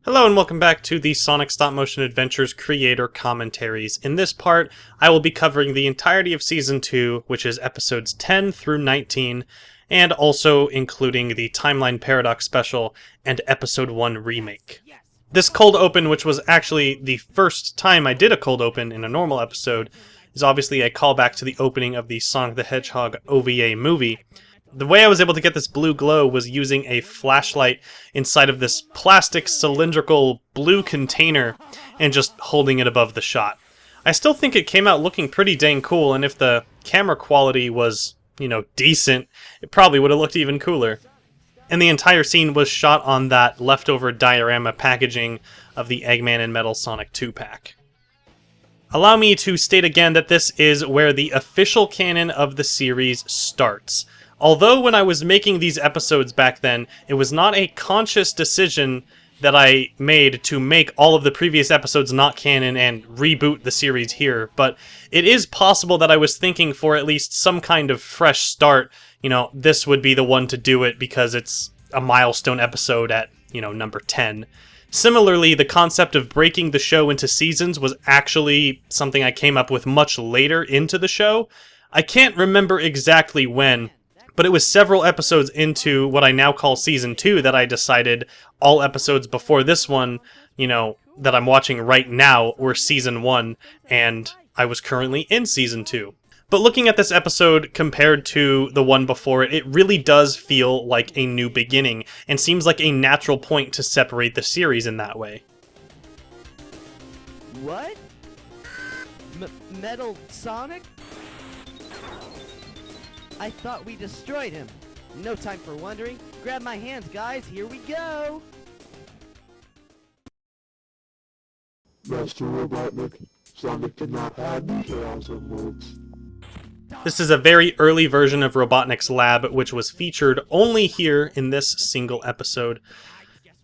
Hello and welcome back to the Sonic Stop Motion Adventures Creator Commentaries. In this part, I will be covering the entirety of Season 2, which is episodes 10 through 19, and also including the Timeline Paradox Special and Episode 1 Remake. This cold open, which was actually the first time I did a cold open in a normal episode, is obviously a callback to the opening of the Sonic the Hedgehog OVA movie. The way I was able to get this blue glow was using a flashlight inside of this plastic cylindrical blue container and just holding it above the shot. I still think it came out looking pretty dang cool, and if the camera quality was, decent, it probably would have looked even cooler. And the entire scene was shot on that leftover diorama packaging of the Eggman and Metal Sonic 2-pack. Allow me to state again that this is where the official canon of the series starts. Although when I was making these episodes back then, it was not a conscious decision that I made to make all of the previous episodes not canon and reboot the series here, but it is possible that I was thinking for at least some kind of fresh start, this would be the one to do it because it's a milestone episode at, number 10. Similarly, the concept of breaking the show into seasons was actually something I came up with much later into the show. I can't remember exactly when, but it was several episodes into what I now call Season 2 that I decided all episodes before this one, that I'm watching right now were Season 1, and I was currently in Season 2. But looking at this episode compared to the one before it, it really does feel like a new beginning, and seems like a natural point to separate the series in that way. What? Metal Sonic? I thought we destroyed him. No time for wondering. Grab my hands, guys. Here we go. Master Robotnik, Sonic did not have the chaos of modes. This is a very early version of Robotnik's lab, which was featured only here in this single episode.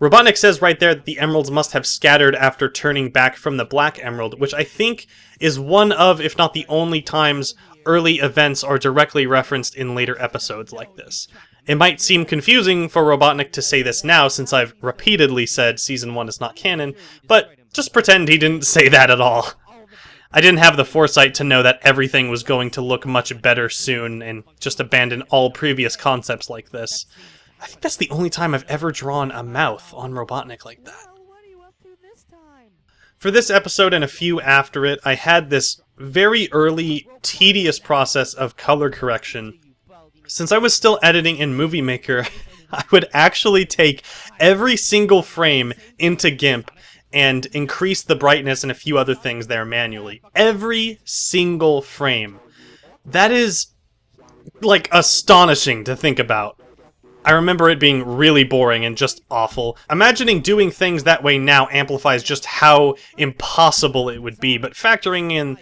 Robotnik says right there that the emeralds must have scattered after turning back from the Black Emerald, which I think is one of, if not the only times, early events are directly referenced in later episodes like this. It might seem confusing for Robotnik to say this now since I've repeatedly said Season 1 is not canon, but just pretend he didn't say that at all. I didn't have the foresight to know that everything was going to look much better soon and just abandon all previous concepts like this. I think that's the only time I've ever drawn a mouth on Robotnik like that. For this episode and a few after it, I had this very early, tedious process of color correction. Since I was still editing in Movie Maker, I would actually take every single frame into GIMP and increase the brightness and a few other things there manually. Every single frame. That is, astonishing to think about. I remember it being really boring and just awful. Imagining doing things that way now amplifies just how impossible it would be, but factoring in,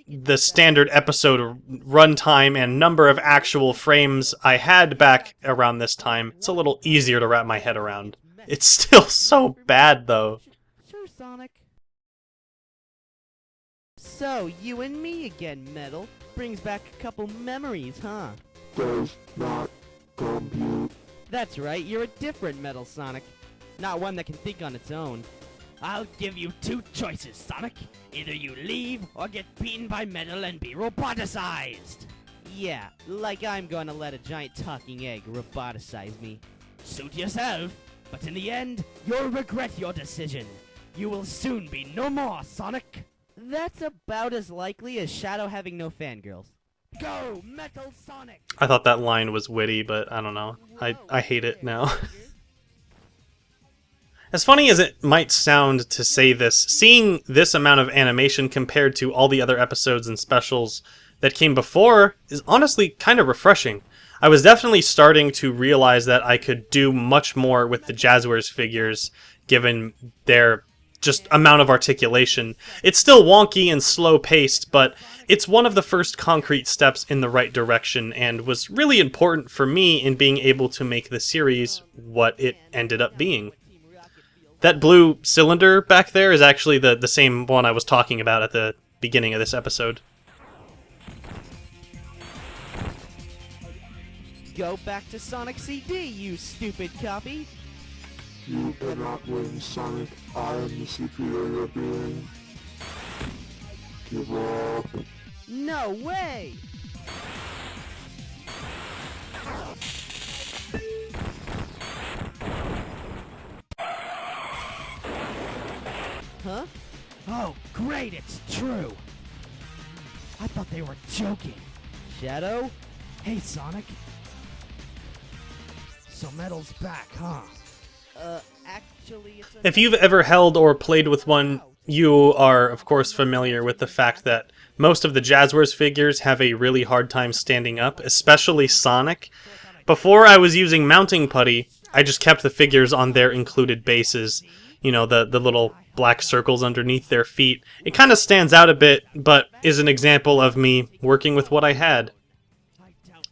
the standard episode runtime and number of actual frames I had back around this time, it's a little easier to wrap my head around. It's still so bad, though. Sure, Sonic. So, you and me again, Metal. Brings back a couple memories, huh? Does not compute. That's right, you're a different Metal Sonic. Not one that can think on its own. I'll give you two choices, Sonic. Either you leave, or get beaten by Metal and be roboticized. Yeah, like I'm gonna let a giant talking egg roboticize me. Suit yourself, but in the end, you'll regret your decision. You will soon be no more, Sonic. That's about as likely as Shadow having no fangirls. Go, Metal Sonic! I thought that line was witty, but I don't know. I hate it now. As funny as it might sound to say this, seeing this amount of animation compared to all the other episodes and specials that came before is honestly kind of refreshing. I was definitely starting to realize that I could do much more with the Jazzwares figures, given their just amount of articulation. It's still wonky and slow-paced, but it's one of the first concrete steps in the right direction, and was really important for me in being able to make the series what it ended up being. That blue cylinder back there is actually the same one I was talking about at the beginning of this episode. Go back to Sonic CD, you stupid copy! You cannot win, Sonic. I am the superior being. Give up. No way! Huh? Oh, great, it's true! I thought they were joking. Shadow? Hey, Sonic. So Metal's back, huh? Actually, it's If you've ever held or played with one, you are, of course, familiar with the fact that most of the Jazzwares figures have a really hard time standing up, especially Sonic. Before I was using mounting putty, I just kept the figures on their included bases. You know, the little black circles underneath their feet. It kind of stands out a bit, but is an example of me working with what I had.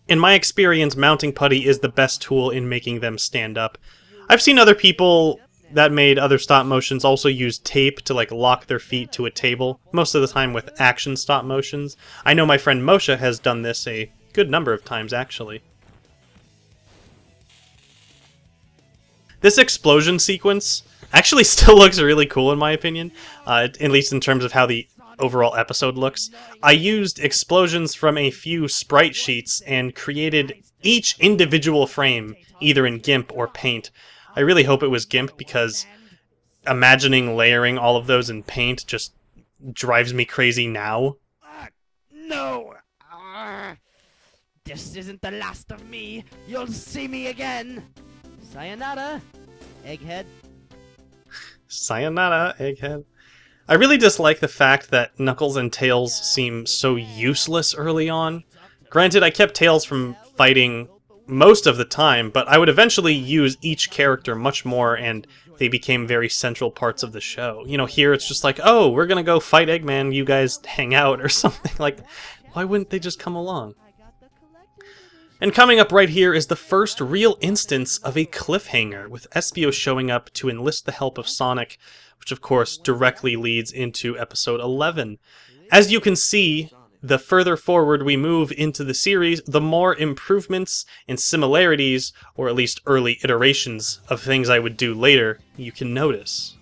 In my experience, mounting putty is the best tool in making them stand up. I've seen other people that made other stop motions also use tape to like lock their feet to a table, most of the time with action stop motions. I know my friend Moshe has done this a good number of times actually. This explosion sequence actually still looks really cool in my opinion, at least in terms of how the overall episode looks. I used explosions from a few sprite sheets and created each individual frame, either in GIMP or Paint. I really hope it was GIMP because imagining layering all of those in Paint just drives me crazy now. No! This isn't the last of me! You'll see me again! Sayonara, Egghead. Sayonara, Egghead. I really dislike the fact that Knuckles and Tails seem so useless early on. Granted, I kept Tails from fighting most of the time, but I would eventually use each character much more, and they became very central parts of the show. You know, here it's just like, oh, we're gonna go fight Eggman, you guys hang out, or something. Like, why wouldn't they just come along? And coming up right here is the first real instance of a cliffhanger, with Espio showing up to enlist the help of Sonic, which of course directly leads into episode 11. As you can see, the further forward we move into the series, the more improvements and similarities, or at least early iterations of things I would do later, you can notice.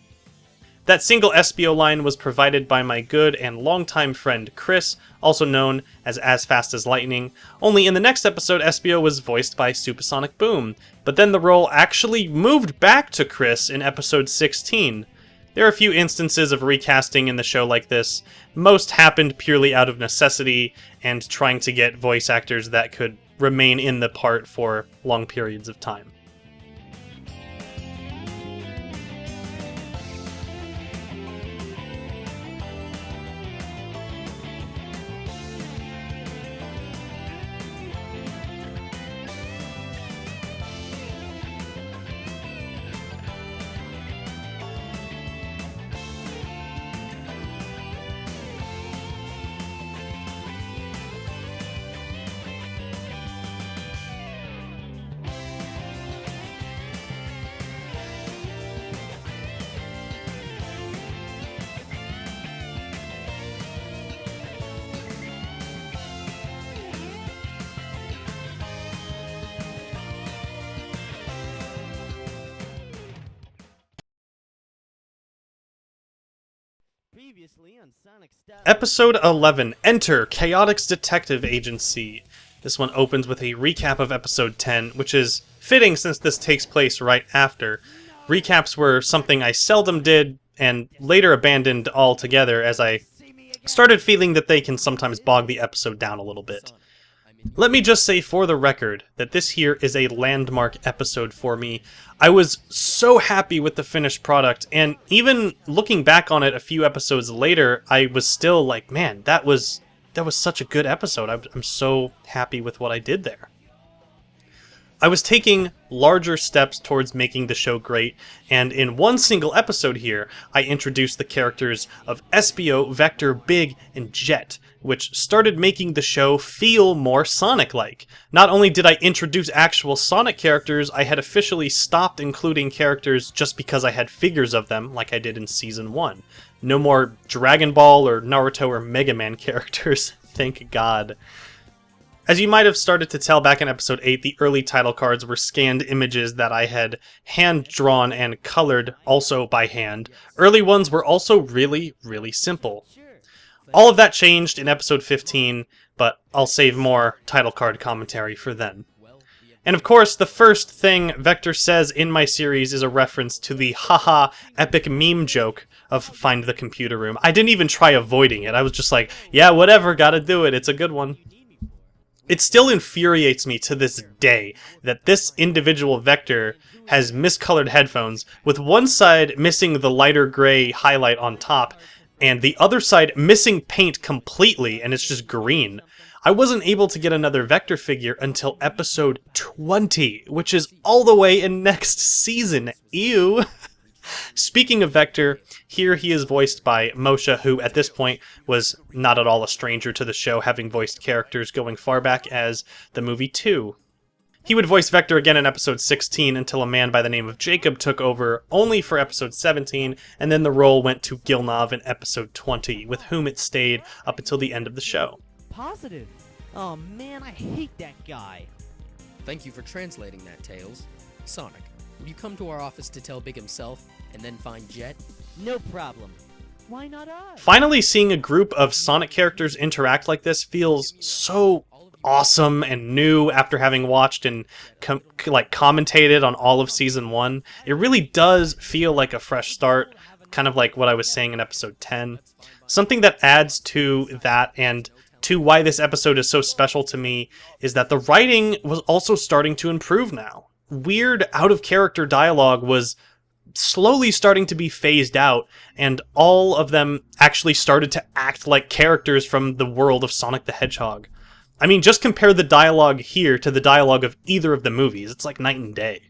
That single Espio line was provided by my good and longtime friend Chris, also known as Fast as Lightning, only in the next episode Espio was voiced by Supersonic Boom, but then the role actually moved back to Chris in episode 16. There are a few instances of recasting in the show like this. Most happened purely out of necessity and trying to get voice actors that could remain in the part for long periods of time. Previously on Sonic Style. Episode 11, Enter Chaotix Detective Agency. This one opens with a recap of episode 10, which is fitting since this takes place right after. Recaps were something I seldom did, and later abandoned altogether as I started feeling that they can sometimes bog the episode down a little bit. Let me just say for the record that this here is a landmark episode for me. I was so happy with the finished product, and even looking back on it a few episodes later, I was still like, man, that was such a good episode. I'm so happy with what I did there. I was taking larger steps towards making the show great, and in one single episode here, I introduced the characters of Espio, Vector, Big, and Jet, which started making the show feel more Sonic-like. Not only did I introduce actual Sonic characters, I had officially stopped including characters just because I had figures of them, like I did in Season 1. No more Dragon Ball or Naruto or Mega Man characters, thank God. As you might have started to tell back in episode 8, the early title cards were scanned images that I had hand-drawn and colored also by hand. Early ones were also really, really simple. All of that changed in episode 15, but I'll save more title card commentary for then. And of course, the first thing Vector says in my series is a reference to the haha epic meme joke of Find the Computer Room. I didn't even try avoiding it. I was just like, yeah, whatever, gotta do it, it's a good one. It still infuriates me to this day that this individual Vector has miscolored headphones, with one side missing the lighter gray highlight on top, and the other side missing paint completely, and it's just green. I wasn't able to get another Vector figure until episode 20, which is all the way in next season. Ew! Speaking of Vector, here he is voiced by Moshe, who at this point was not at all a stranger to the show, having voiced characters going far back as the movie 2. He would voice Vector again in episode 16 until a man by the name of Jacob took over only for episode 17, and then the role went to Gilnov in episode 20, with whom it stayed up until the end of the show. Positive. Oh man, I hate that guy. Thank you for translating that, Tails. Sonic, would you come to our office to tell Big himself, and then find Jet? No problem. Why not I? Finally seeing a group of Sonic characters interact like this feels so awesome and new after having watched and commentated on all of Season 1. It really does feel like a fresh start, kind of like what I was saying in episode 10. Something that adds to that and to why this episode is so special to me is that the writing was also starting to improve now. Weird, out-of-character dialogue was slowly starting to be phased out, and all of them actually started to act like characters from the world of Sonic the Hedgehog. I mean, just compare the dialogue here to the dialogue of either of the movies. It's like night and day.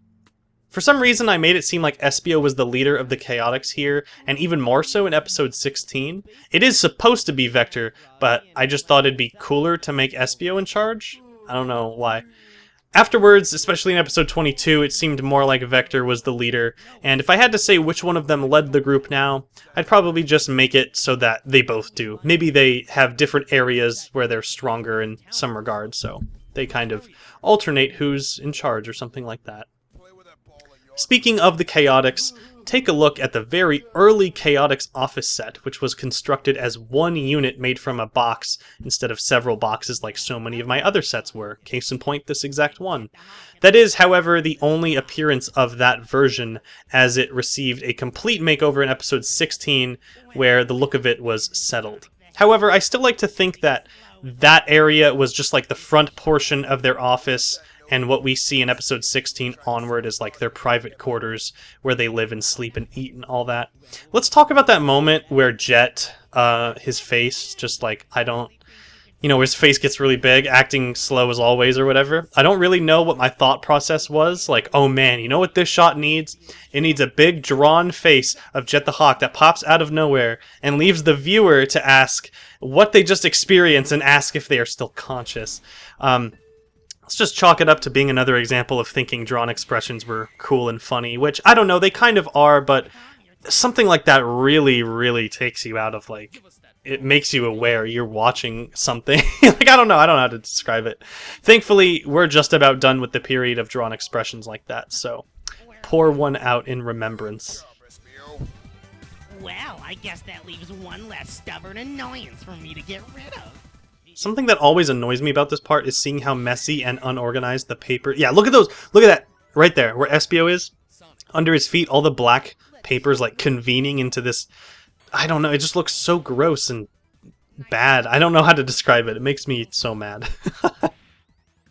For some reason, I made it seem like Espio was the leader of the Chaotix here, and even more so in episode 16. It is supposed to be Vector, but I just thought it'd be cooler to make Espio in charge. I don't know why. Afterwards, especially in episode 22, it seemed more like Vector was the leader, and if I had to say which one of them led the group now, I'd probably just make it so that they both do. Maybe they have different areas where they're stronger in some regards, so they kind of alternate who's in charge or something like that. Speaking of the Chaotix, take a look at the very early Chaotix office set, which was constructed as one unit made from a box instead of several boxes like so many of my other sets were. Case in point, this exact one. That is, however, the only appearance of that version, as it received a complete makeover in episode 16, where the look of it was settled. However, I still like to think that that area was just like the front portion of their office, and what we see in episode 16 onward is like their private quarters where they live and sleep and eat and all that. Let's talk about that moment where Jet, his face, just like, where his face gets really big, acting slow as always or whatever. I don't really know what my thought process was. Like, oh man, you know what this shot needs? It needs a big drawn face of Jet the Hawk that pops out of nowhere and leaves the viewer to ask what they just experienced and ask if they are still conscious. Let's just chalk it up to being another example of thinking drawn expressions were cool and funny, which, I don't know, they kind of are, but something like that really, really takes you out of, like, it makes you aware you're watching something. Like, I don't know how to describe it. Thankfully, we're just about done with the period of drawn expressions like that, so pour one out in remembrance. Well, I guess that leaves one less stubborn annoyance for me to get rid of. Something that always annoys me about this part is seeing how messy and unorganized the paper... Yeah, look at those! Look at that! Right there, where Espio is. Under his feet, all the black papers, like, convening into this... I don't know, it just looks so gross and bad. I don't know how to describe it. It makes me so mad.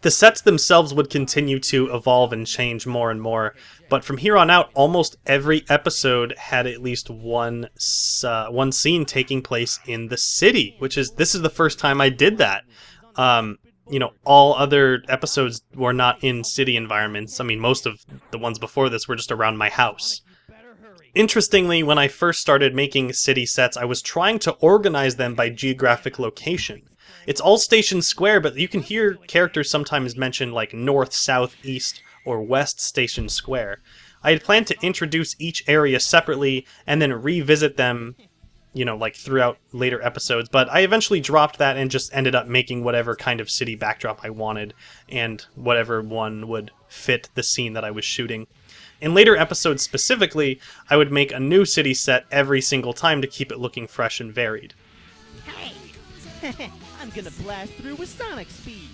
The sets themselves would continue to evolve and change more and more, but from here on out, almost every episode had at least one scene taking place in the city, this is the first time I did that. All other episodes were not in city environments. I mean, most of the ones before this were just around my house. Interestingly, when I first started making city sets, I was trying to organize them by geographic location. It's all Station Square, but you can hear characters sometimes mention like North, South, East, or West Station Square. I had planned to introduce each area separately and then revisit them like throughout later episodes, but I eventually dropped that and just ended up making whatever kind of city backdrop I wanted, and whatever one would fit the scene that I was shooting. In later episodes specifically, I would make a new city set every single time to keep it looking fresh and varied. Hey! I'm gonna blast through with Sonic speed!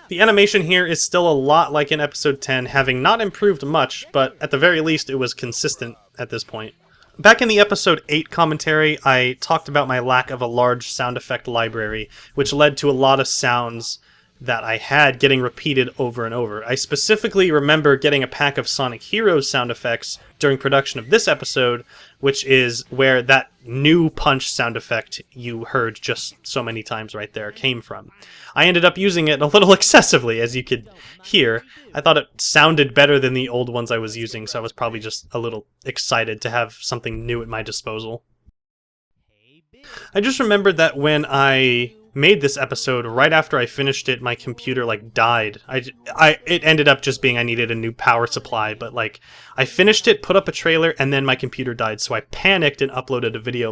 The animation here is still a lot like in episode 10, having not improved much, but at the very least it was consistent at this point. Back in the episode 8 commentary, I talked about my lack of a large sound effect library, which led to a lot of sounds that I had getting repeated over and over. I specifically remember getting a pack of Sonic Heroes sound effects during production of this episode, which is where that new punch sound effect you heard just so many times right there came from. I ended up using it a little excessively, as you could hear. I thought it sounded better than the old ones I was using, so I was probably just a little excited to have something new at my disposal. I just remembered that when I made this episode, right after I finished it, my computer died. It ended up just being I needed a new power supply, but I finished it, put up a trailer, and then my computer died, so I panicked and uploaded a video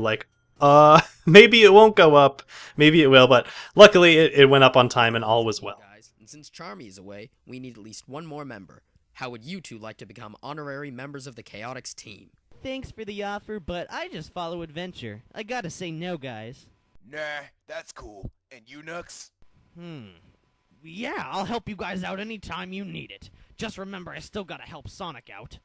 maybe it won't go up, maybe it will, but luckily it went up on time and all was well. Guys, and since Charmy is away, we need at least one more member. How would you two like to become honorary members of the Chaotix team? Thanks for the offer, but I just follow adventure. I gotta say no, guys. Nah, that's cool. And you, Nux? Yeah, I'll help you guys out anytime you need it. Just remember, I still gotta help Sonic out.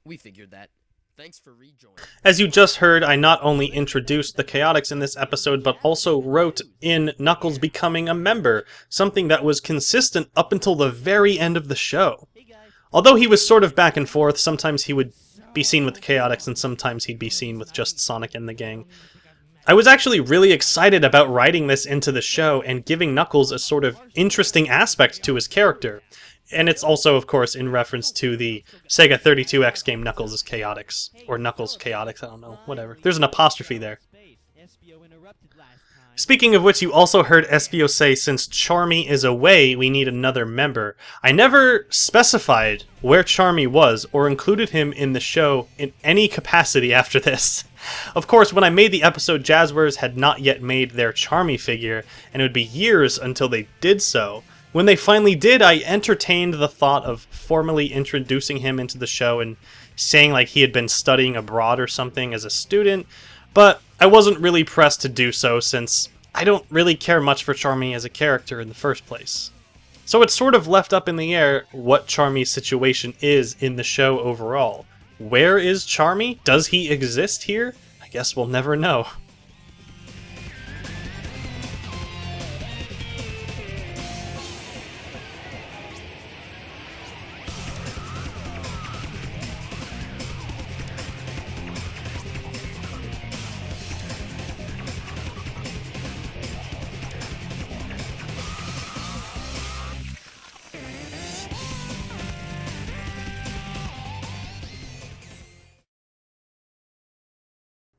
We figured that. Thanks for rejoining. As you just heard, I not only introduced the Chaotix in this episode, but also wrote in Knuckles becoming a member, something that was consistent up until the very end of the show. Although he was sort of back and forth, sometimes he would be seen with the Chaotix and sometimes he'd be seen with just Sonic and the gang. I was actually really excited about writing this into the show and giving Knuckles a sort of interesting aspect to his character. And it's also, of course, in reference to the Sega 32X game Knuckles is Chaotix. Or Knuckles Chaotix, I don't know, whatever. There's an apostrophe there. Speaking of which, you also heard Espio say, since Charmy is away, we need another member. I never specified where Charmy was, or included him in the show in any capacity after this. Of course, when I made the episode, Jazzwares had not yet made their Charmy figure, and it would be years until they did so. When they finally did, I entertained the thought of formally introducing him into the show and saying he had been studying abroad or something as a student, but I wasn't really pressed to do so since I don't really care much for Charmy as a character in the first place. So it's sort of left up in the air what Charmy's situation is in the show overall. Where is Charmy? Does he exist here? I guess we'll never know.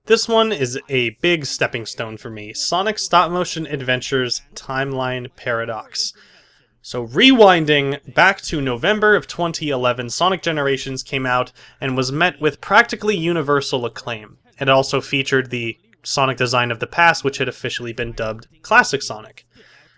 This one is a big stepping stone for me. Sonic Stop Motion Adventures Timeline Paradox. So rewinding back to November of 2011, Sonic Generations came out and was met with practically universal acclaim. It also featured the Sonic design of the past, which had officially been dubbed Classic Sonic.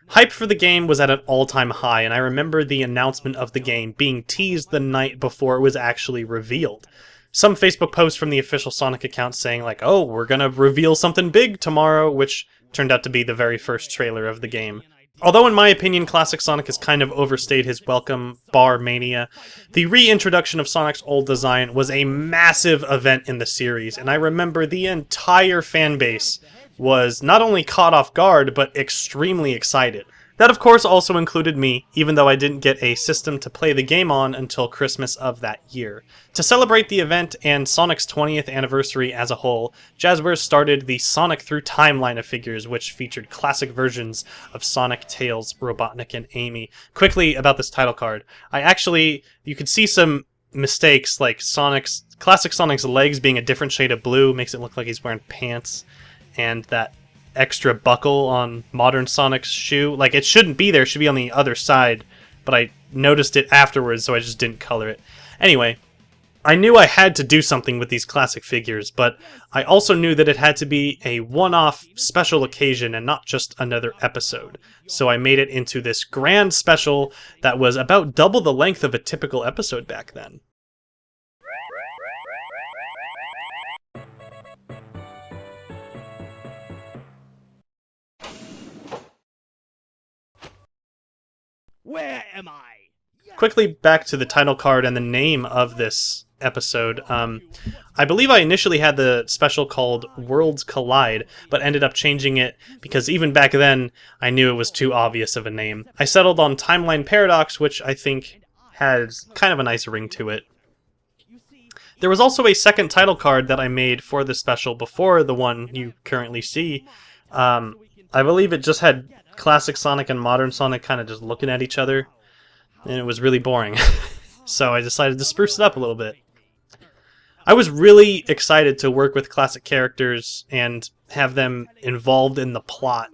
Hype for the game was at an all-time high, and I remember the announcement of the game being teased the night before it was actually revealed. Some Facebook posts from the official Sonic account saying oh, we're gonna reveal something big tomorrow, which turned out to be the very first trailer of the game. Although in my opinion Classic Sonic has kind of overstayed his welcome, bar mania, the reintroduction of Sonic's old design was a massive event in the series, and I remember the entire fanbase was not only caught off guard, but extremely excited. That of course also included me, even though I didn't get a system to play the game on until Christmas of that year. To celebrate the event and Sonic's 20th anniversary as a whole, Jazzwares started the Sonic Through Timeline of figures, which featured classic versions of Sonic, Tails, Robotnik, and Amy. Quickly about this title card, you could see some mistakes, like Classic Sonic's legs being a different shade of blue makes it look like he's wearing pants, and that extra buckle on modern Sonic's shoe, it shouldn't be there, it should be on the other side, but I noticed it afterwards, so I just didn't color it. Anyway, I knew I had to do something with these classic figures, but I also knew that it had to be a one-off special occasion and not just another episode. So I made it into this grand special that was about double the length of a typical episode back then. Where am I? Quickly back to the title card and the name of this episode. I believe I initially had the special called Worlds Collide, but ended up changing it because even back then I knew it was too obvious of a name. I settled on Timeline Paradox, which I think has kind of a nice ring to it. There was also a second title card that I made for the special before the one you currently see. I believe it just had Classic Sonic and Modern Sonic kind of just looking at each other, and it was really boring. So I decided to spruce it up a little bit. I was really excited to work with classic characters and have them involved in the plot,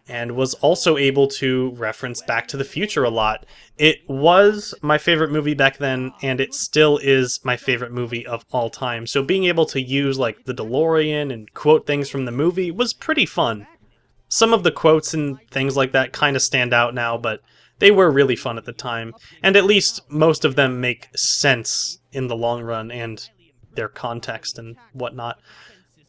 and was also able to reference Back to the Future a lot. It was my favorite movie back then, and it still is my favorite movie of all time. So being able to use like the DeLorean and quote things from the movie was pretty fun. Some of the quotes and things like that kind of stand out now, but they were really fun at the time, and at least most of them make sense in the long run and their context and whatnot.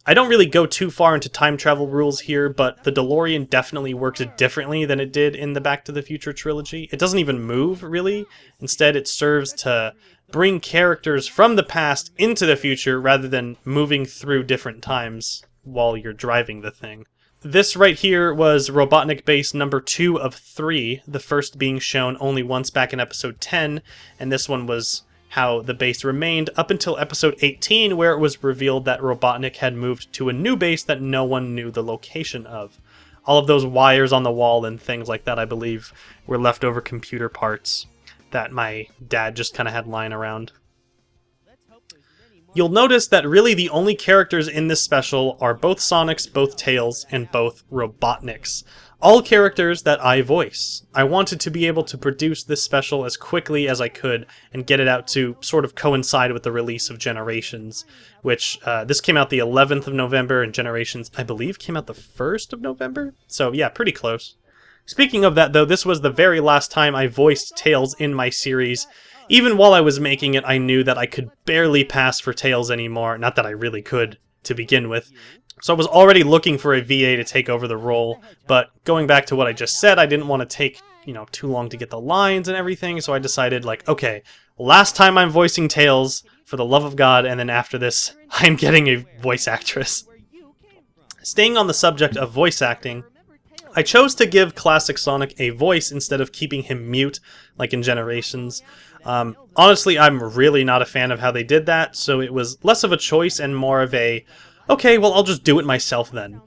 I don't really go too far into time travel rules here, but the DeLorean definitely works differently than it did in the Back to the Future trilogy. It doesn't even move, really. Instead, it serves to bring characters from the past into the future rather than moving through different times while you're driving the thing. This right here was Robotnik base number 2 of 3, the first being shown only once back in episode 10, and this one was how the base remained up until episode 18, where it was revealed that Robotnik had moved to a new base that no one knew the location of. All of those wires on the wall and things like that, I believe, were leftover computer parts that my dad just kind of had lying around. You'll notice that really the only characters in this special are both Sonics, both Tails, and both Robotniks. All characters that I voice. I wanted to be able to produce this special as quickly as I could and get it out to sort of coincide with the release of Generations, which this came out the 11th of November, and Generations, I believe, came out the 1st of November? So yeah, pretty close. Speaking of that though, this was the very last time I voiced Tails in my series. Even while I was making it, I knew that I could barely pass for Tails anymore. Not that I really could to begin with. So I was already looking for a VA to take over the role, but going back to what I just said, I didn't want to take, too long to get the lines and everything, so I decided, okay, last time I'm voicing Tails, for the love of God, and then after this, I'm getting a voice actress. Staying on the subject of voice acting, I chose to give Classic Sonic a voice instead of keeping him mute, like in Generations. Honestly, I'm really not a fan of how they did that, so it was less of a choice and more of a, okay, well, I'll just do it myself then.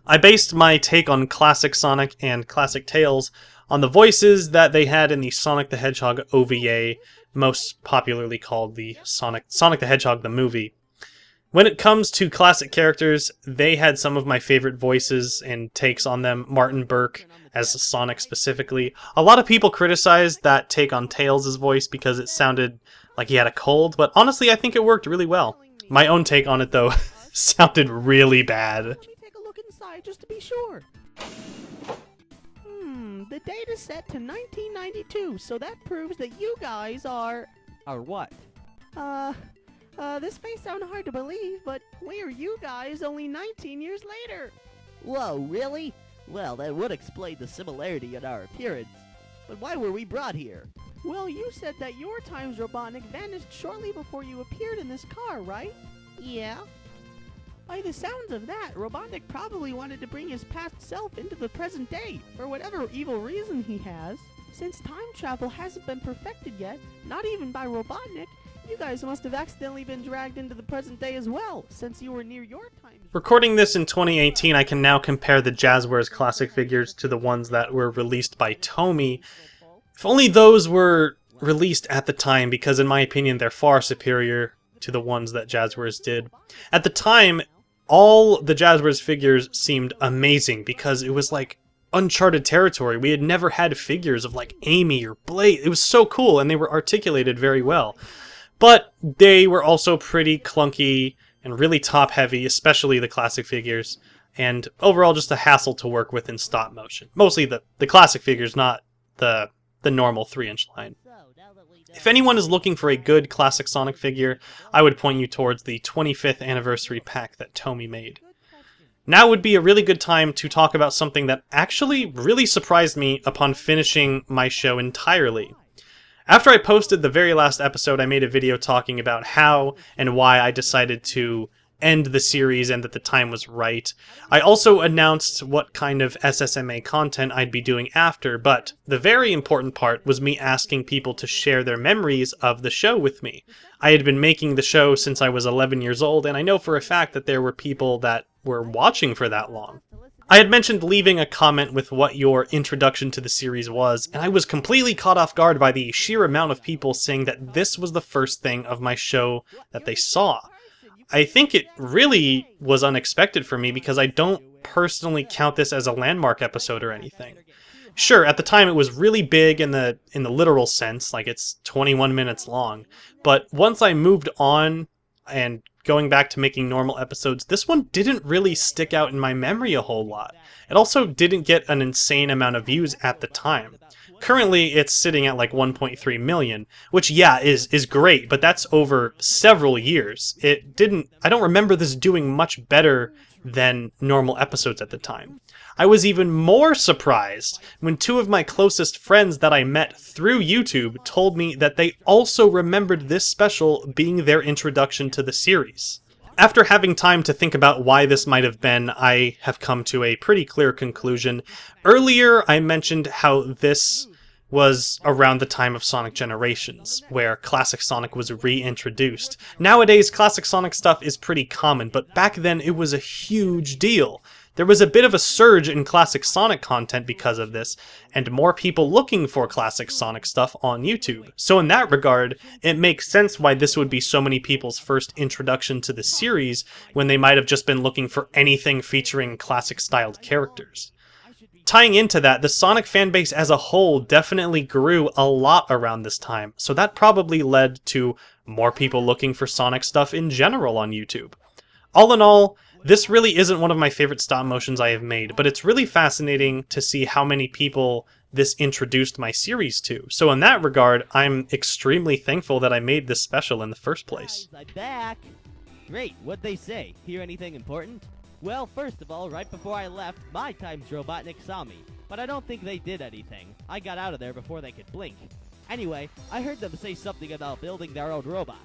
I based my take on Classic Sonic and Classic Tails on the voices that they had in the Sonic the Hedgehog OVA, most popularly called the Sonic the Hedgehog the movie. When it comes to classic characters, they had some of my favorite voices and takes on them. Martin Burke as Sonic specifically. A lot of people criticized that take on Tails' voice because it sounded like he had a cold, but honestly I think it worked really well. My own take on it, though, sounded really bad. Let me take a look inside just to be sure. The date is set to 1992, so that proves that you guys are... Are what? This may sound hard to believe, but why are you guys only 19 years later? Whoa, really? Well, that would explain the similarity in our appearance. But why were we brought here? Well, you said that your time's Robotnik vanished shortly before you appeared in this car, right? Yeah. By the sounds of that, Robotnik probably wanted to bring his past self into the present day, for whatever evil reason he has. Since time travel hasn't been perfected yet, not even by Robotnik, you guys must have accidentally been dragged into the present day as well, since you were near your time. Recording this in 2018, I can now compare the Jazzwares classic figures to the ones that were released by Tomy. If only those were released at the time, because in my opinion they're far superior to the ones that Jazzwares did. At the time, all the Jazzwares figures seemed amazing because it was like uncharted territory. We had never had figures of like Amy or Blade. It was so cool and they were articulated very well. but they were also pretty clunky and really top-heavy, especially the classic figures, and overall just a hassle to work with in stop motion. Mostly the classic figures, not the normal 3-inch line. If anyone is looking for a good classic Sonic figure, I would point you towards the 25th anniversary pack that Tomy made. Now would be a really good time to talk about something that actually really surprised me upon finishing my show entirely. After I posted the very last episode, I made a video talking about how and why I decided to end the series and that the time was right. I also announced what kind of SSMA content I'd be doing after, but the very important part was me asking people to share their memories of the show with me. I had been making the show since I was 11 years old, and I know for a fact that there were people that were watching for that long. I had mentioned leaving a comment with what your introduction to the series was, and I was completely caught off guard by the sheer amount of people saying that this was the first thing of my show that they saw. I think it really was unexpected for me because I don't personally count this as a landmark episode or anything. Sure, at the time it was really big in the literal sense, like it's 21 minutes long, but once I moved on and going back to making normal episodes, this one didn't really stick out in my memory a whole lot. It also didn't get an insane amount of views at the time. Currently, it's sitting at like 1.3 million, which yeah, is great, but that's over several years. I don't remember this doing much better than normal episodes at the time. I was even more surprised when two of my closest friends that I met through YouTube told me that they also remembered this special being their introduction to the series. After having time to think about why this might have been, I have come to a pretty clear conclusion. Earlier, I mentioned how this was around the time of Sonic Generations, where Classic Sonic was reintroduced. Nowadays, Classic Sonic stuff is pretty common, but back then it was a huge deal. There was a bit of a surge in Classic Sonic content because of this, and more people looking for Classic Sonic stuff on YouTube. So in that regard, it makes sense why this would be so many people's first introduction to the series, when they might have just been looking for anything featuring classic-styled characters. Tying into that, the Sonic fanbase as a whole definitely grew a lot around this time, so that probably led to more people looking for Sonic stuff in general on YouTube. All in all, this really isn't one of my favorite stop motions I have made, but it's really fascinating to see how many people this introduced my series to. So in that regard, I'm extremely thankful that I made this special in the first place. Guys, I'm back. Great, what'd they say? Hear anything important? Well, first of all, right before I left, my Times Robotnik saw me, but I don't think they did anything. I got out of there before they could blink. Anyway, I heard them say something about building their own robots,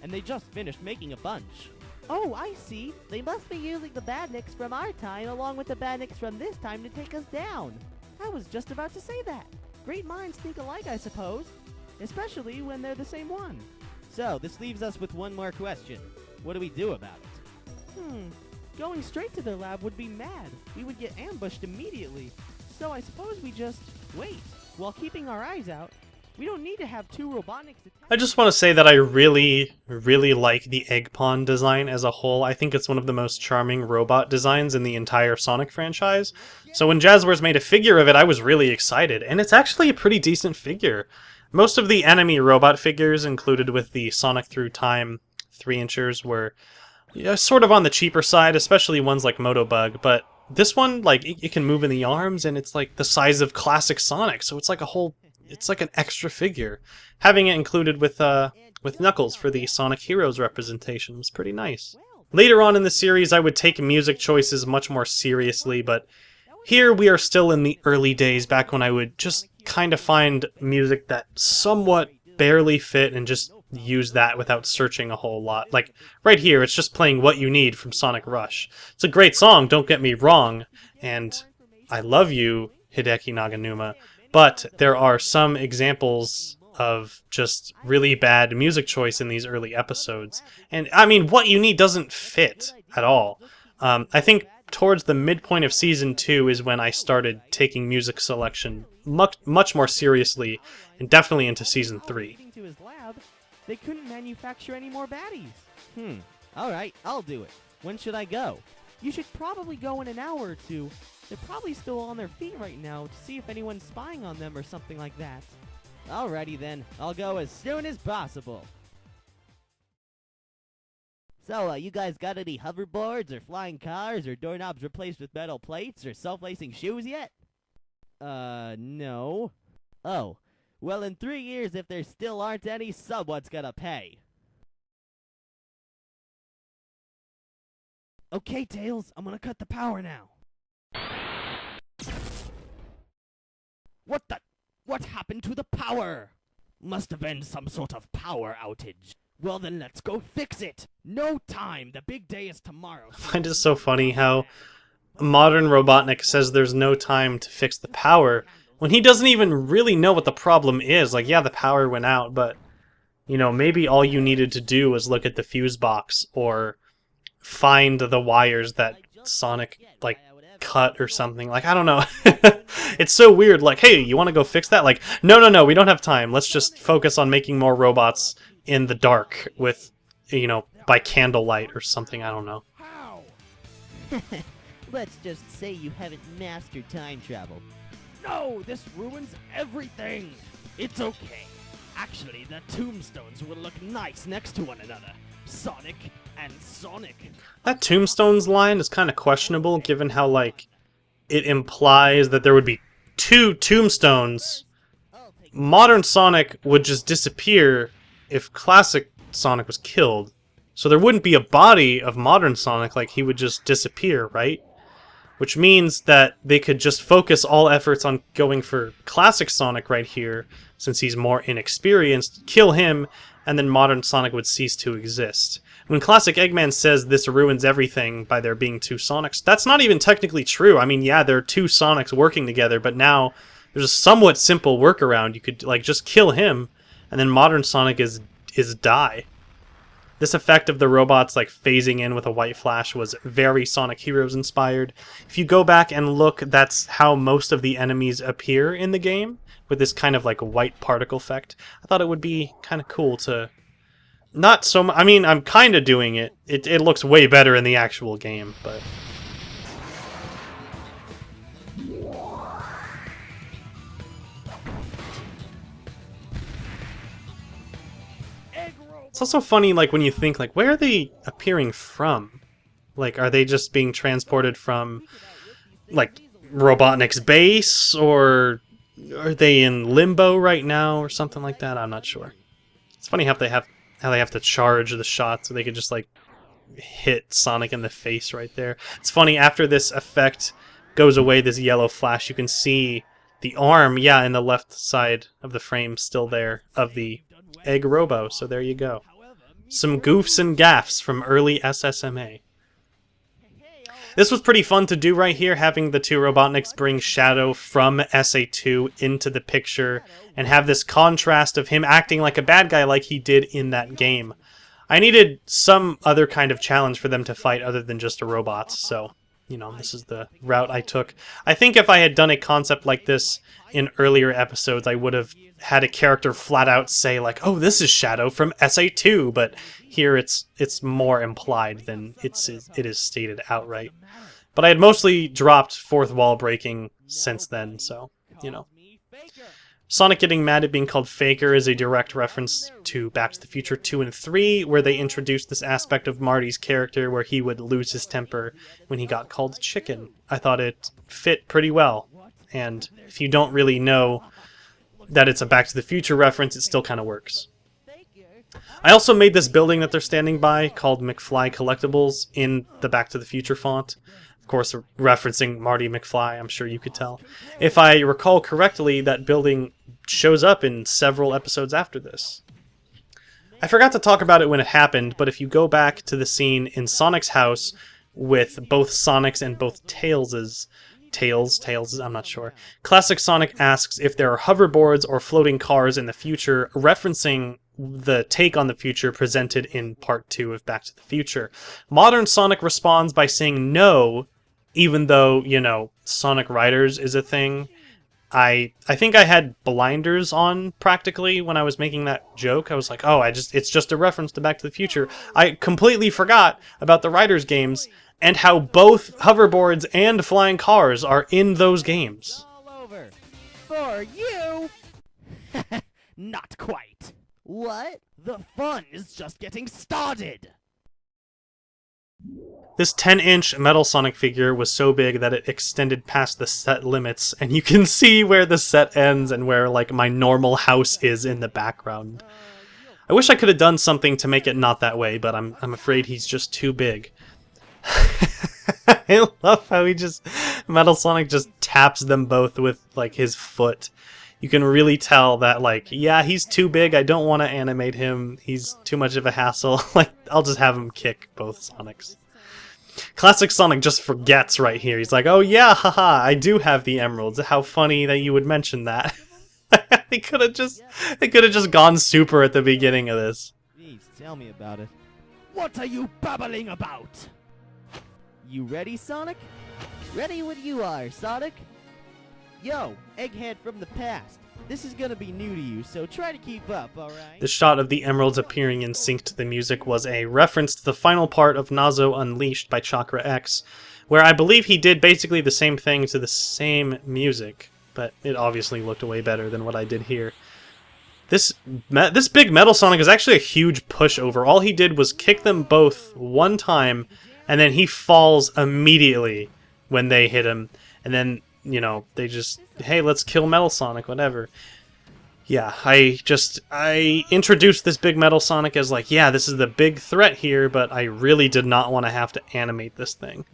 and they just finished making a bunch. Oh, I see. They must be using the badniks from our time along with the badniks from this time to take us down. I was just about to say that. Great minds think alike, I suppose. Especially when they're the same one. So, this leaves us with one more question. What do we do about it? Going straight to their lab would be mad. We would get ambushed immediately. So I suppose we just wait, while keeping our eyes out. We don't need to have two Robotniks attack. I just want to say that I really, really like the Egg Pawn design as a whole. I think it's one of the most charming robot designs in the entire Sonic franchise. So when Jazzwares made a figure of it, I was really excited, and it's actually a pretty decent figure. Most of the enemy robot figures included with the Sonic Through Time 3-inchers were sort of on the cheaper side, especially ones like Motobug, but this one, like, it can move in the arms, and it's like the size of classic Sonic, so it's like it's like an extra figure. Having it included with Knuckles for the Sonic Heroes representation was pretty nice. Later on in the series, I would take music choices much more seriously, but here we are still in the early days, back when I would just kind of find music that somewhat barely fit and just use that without searching a whole lot. Like, right here, it's just playing What You Need from Sonic Rush. It's a great song, don't get me wrong, and I love you, Hideki Naganuma, but there are some examples of just really bad music choice in these early episodes. And, I mean, What You Need doesn't fit at all. I think towards the midpoint of Season 2 is when I started taking music selection much more seriously, and definitely into Season 3. To his lab, they couldn't manufacture any more baddies. Alright, I'll do it. When should I go? You should probably go in an hour or two. They're probably still on their feet right now to see if anyone's spying on them or something like that. Alrighty then, I'll go as soon as possible. So, you guys got any hoverboards or flying cars or doorknobs replaced with metal plates or self-lacing shoes yet? No. Oh. Well, in 3 years, if there still aren't any, someone's gonna pay. Okay, Tails, I'm gonna cut the power now. What happened to the power? Must have been some sort of power outage. Well then, let's go fix it. No time. The big day is tomorrow. I find it so funny how modern Robotnik says there's no time to fix the power when he doesn't even really know what the problem is. Like, yeah, the power went out, but, you know, maybe all you needed to do was look at the fuse box or find the wires that Sonic, like, cut or something. Like, I don't know. It's so weird. Like, hey, you want to go fix that? Like, no, we don't have time. Let's just focus on making more robots in the dark with, you know, by candlelight or something. I don't know. Let's just say you haven't mastered time travel. No, this ruins everything. It's okay. Actually, the tombstones will look nice next to one another. Sonic and Sonic. That tombstones line is kind of questionable, given how, like, it implies that there would be 2 tombstones. Modern Sonic would just disappear if classic Sonic was killed. So there wouldn't be a body of modern Sonic, like, he would just disappear, right? Which means that they could just focus all efforts on going for classic Sonic right here, since he's more inexperienced, kill him, and then modern Sonic would cease to exist. When classic Eggman says this ruins everything by there being 2 Sonics, that's not even technically true. I mean, yeah, there are 2 Sonics working together, but now there's a somewhat simple workaround. You could, like, just kill him, and then modern Sonic is die. This effect of the robots, like, phasing in with a white flash was very Sonic Heroes inspired. If you go back and look, that's how most of the enemies appear in the game, with this kind of, like, white particle effect. I thought it would be kind of cool to... Not so much... I mean, I'm kind of doing it. It looks way better in the actual game, but... It's also funny, like, when you think, like, where are they appearing from? Like, are they just being transported from, like, Robotnik's base, or are they in limbo right now, or something like that? I'm not sure. It's funny how they have to charge the shot so they could just, like, hit Sonic in the face right there. It's funny, after this effect goes away, this yellow flash, you can see the arm, yeah, in the left side of the frame still there, of the Egg Robo, so there you go. Some goofs and gaffs from early SSMA. This was pretty fun to do right here, having the 2 Robotniks bring Shadow from SA2 into the picture, and have this contrast of him acting like a bad guy like he did in that game. I needed some other kind of challenge for them to fight other than just a robot, so, you know, this is the route I took. I think if I had done a concept like this in earlier episodes, I would have had a character flat out say, like, oh, this is Shadow from SA2, but here it's more implied than it is stated outright. But I had mostly dropped 4th wall breaking since then, so, you know. Sonic getting mad at being called Faker is a direct reference to Back to the Future 2 and 3, where they introduced this aspect of Marty's character where he would lose his temper when he got called chicken. I thought it fit pretty well, and if you don't really know that it's a Back to the Future reference, it still kind of works. I also made this building that they're standing by called McFly Collectibles in the Back to the Future font. Of course, referencing Marty McFly, I'm sure you could tell. If I recall correctly, that building shows up in several episodes after this. I forgot to talk about it when it happened, but if you go back to the scene in Sonic's house with both Sonics and both Tails's, I'm not sure. Classic Sonic asks if there are hoverboards or floating cars in the future, referencing the take on the future presented in Part 2 of Back to the Future. Modern Sonic responds by saying no, even though, you know, Sonic Riders is a thing. I think I had blinders on, practically, when I was making that joke. I was like, oh, it's just a reference to Back to the Future. I completely forgot about the Riders games, and how both hoverboards and flying cars are in those games. All over. For you! Not quite. What? The fun is just getting started! This 10-inch Metal Sonic figure was so big that it extended past the set limits, and you can see where the set ends and where, like, my normal house is in the background. I wish I could have done something to make it not that way, but I'm afraid he's just too big. I love how Metal Sonic just taps them both with, like, his foot. You can really tell that, like, yeah, he's too big, I don't want to animate him, he's too much of a hassle. Like, I'll just have him kick both Sonics. Classic Sonic just forgets right here. He's like, oh yeah, haha, I do have the emeralds. How funny that you would mention that. They could have just gone super at the beginning of this. Please, tell me about it. What are you babbling about? You ready, Sonic? Ready when you are, Sonic. Yo, Egghead from the past. This is gonna be new to you, so try to keep up, alright? The shot of the emeralds appearing in sync to the music was a reference to the final part of Nazo Unleashed by Chakra X, where I believe he did basically the same thing to the same music, but it obviously looked way better than what I did here. This big Metal Sonic is actually a huge pushover. All he did was kick them both one time, and then he falls immediately when they hit him, and then, you know, they just, hey, let's kill Metal Sonic, whatever. Yeah, I introduced this big Metal Sonic as like, yeah, this is the big threat here, but I really did not want to have to animate this thing.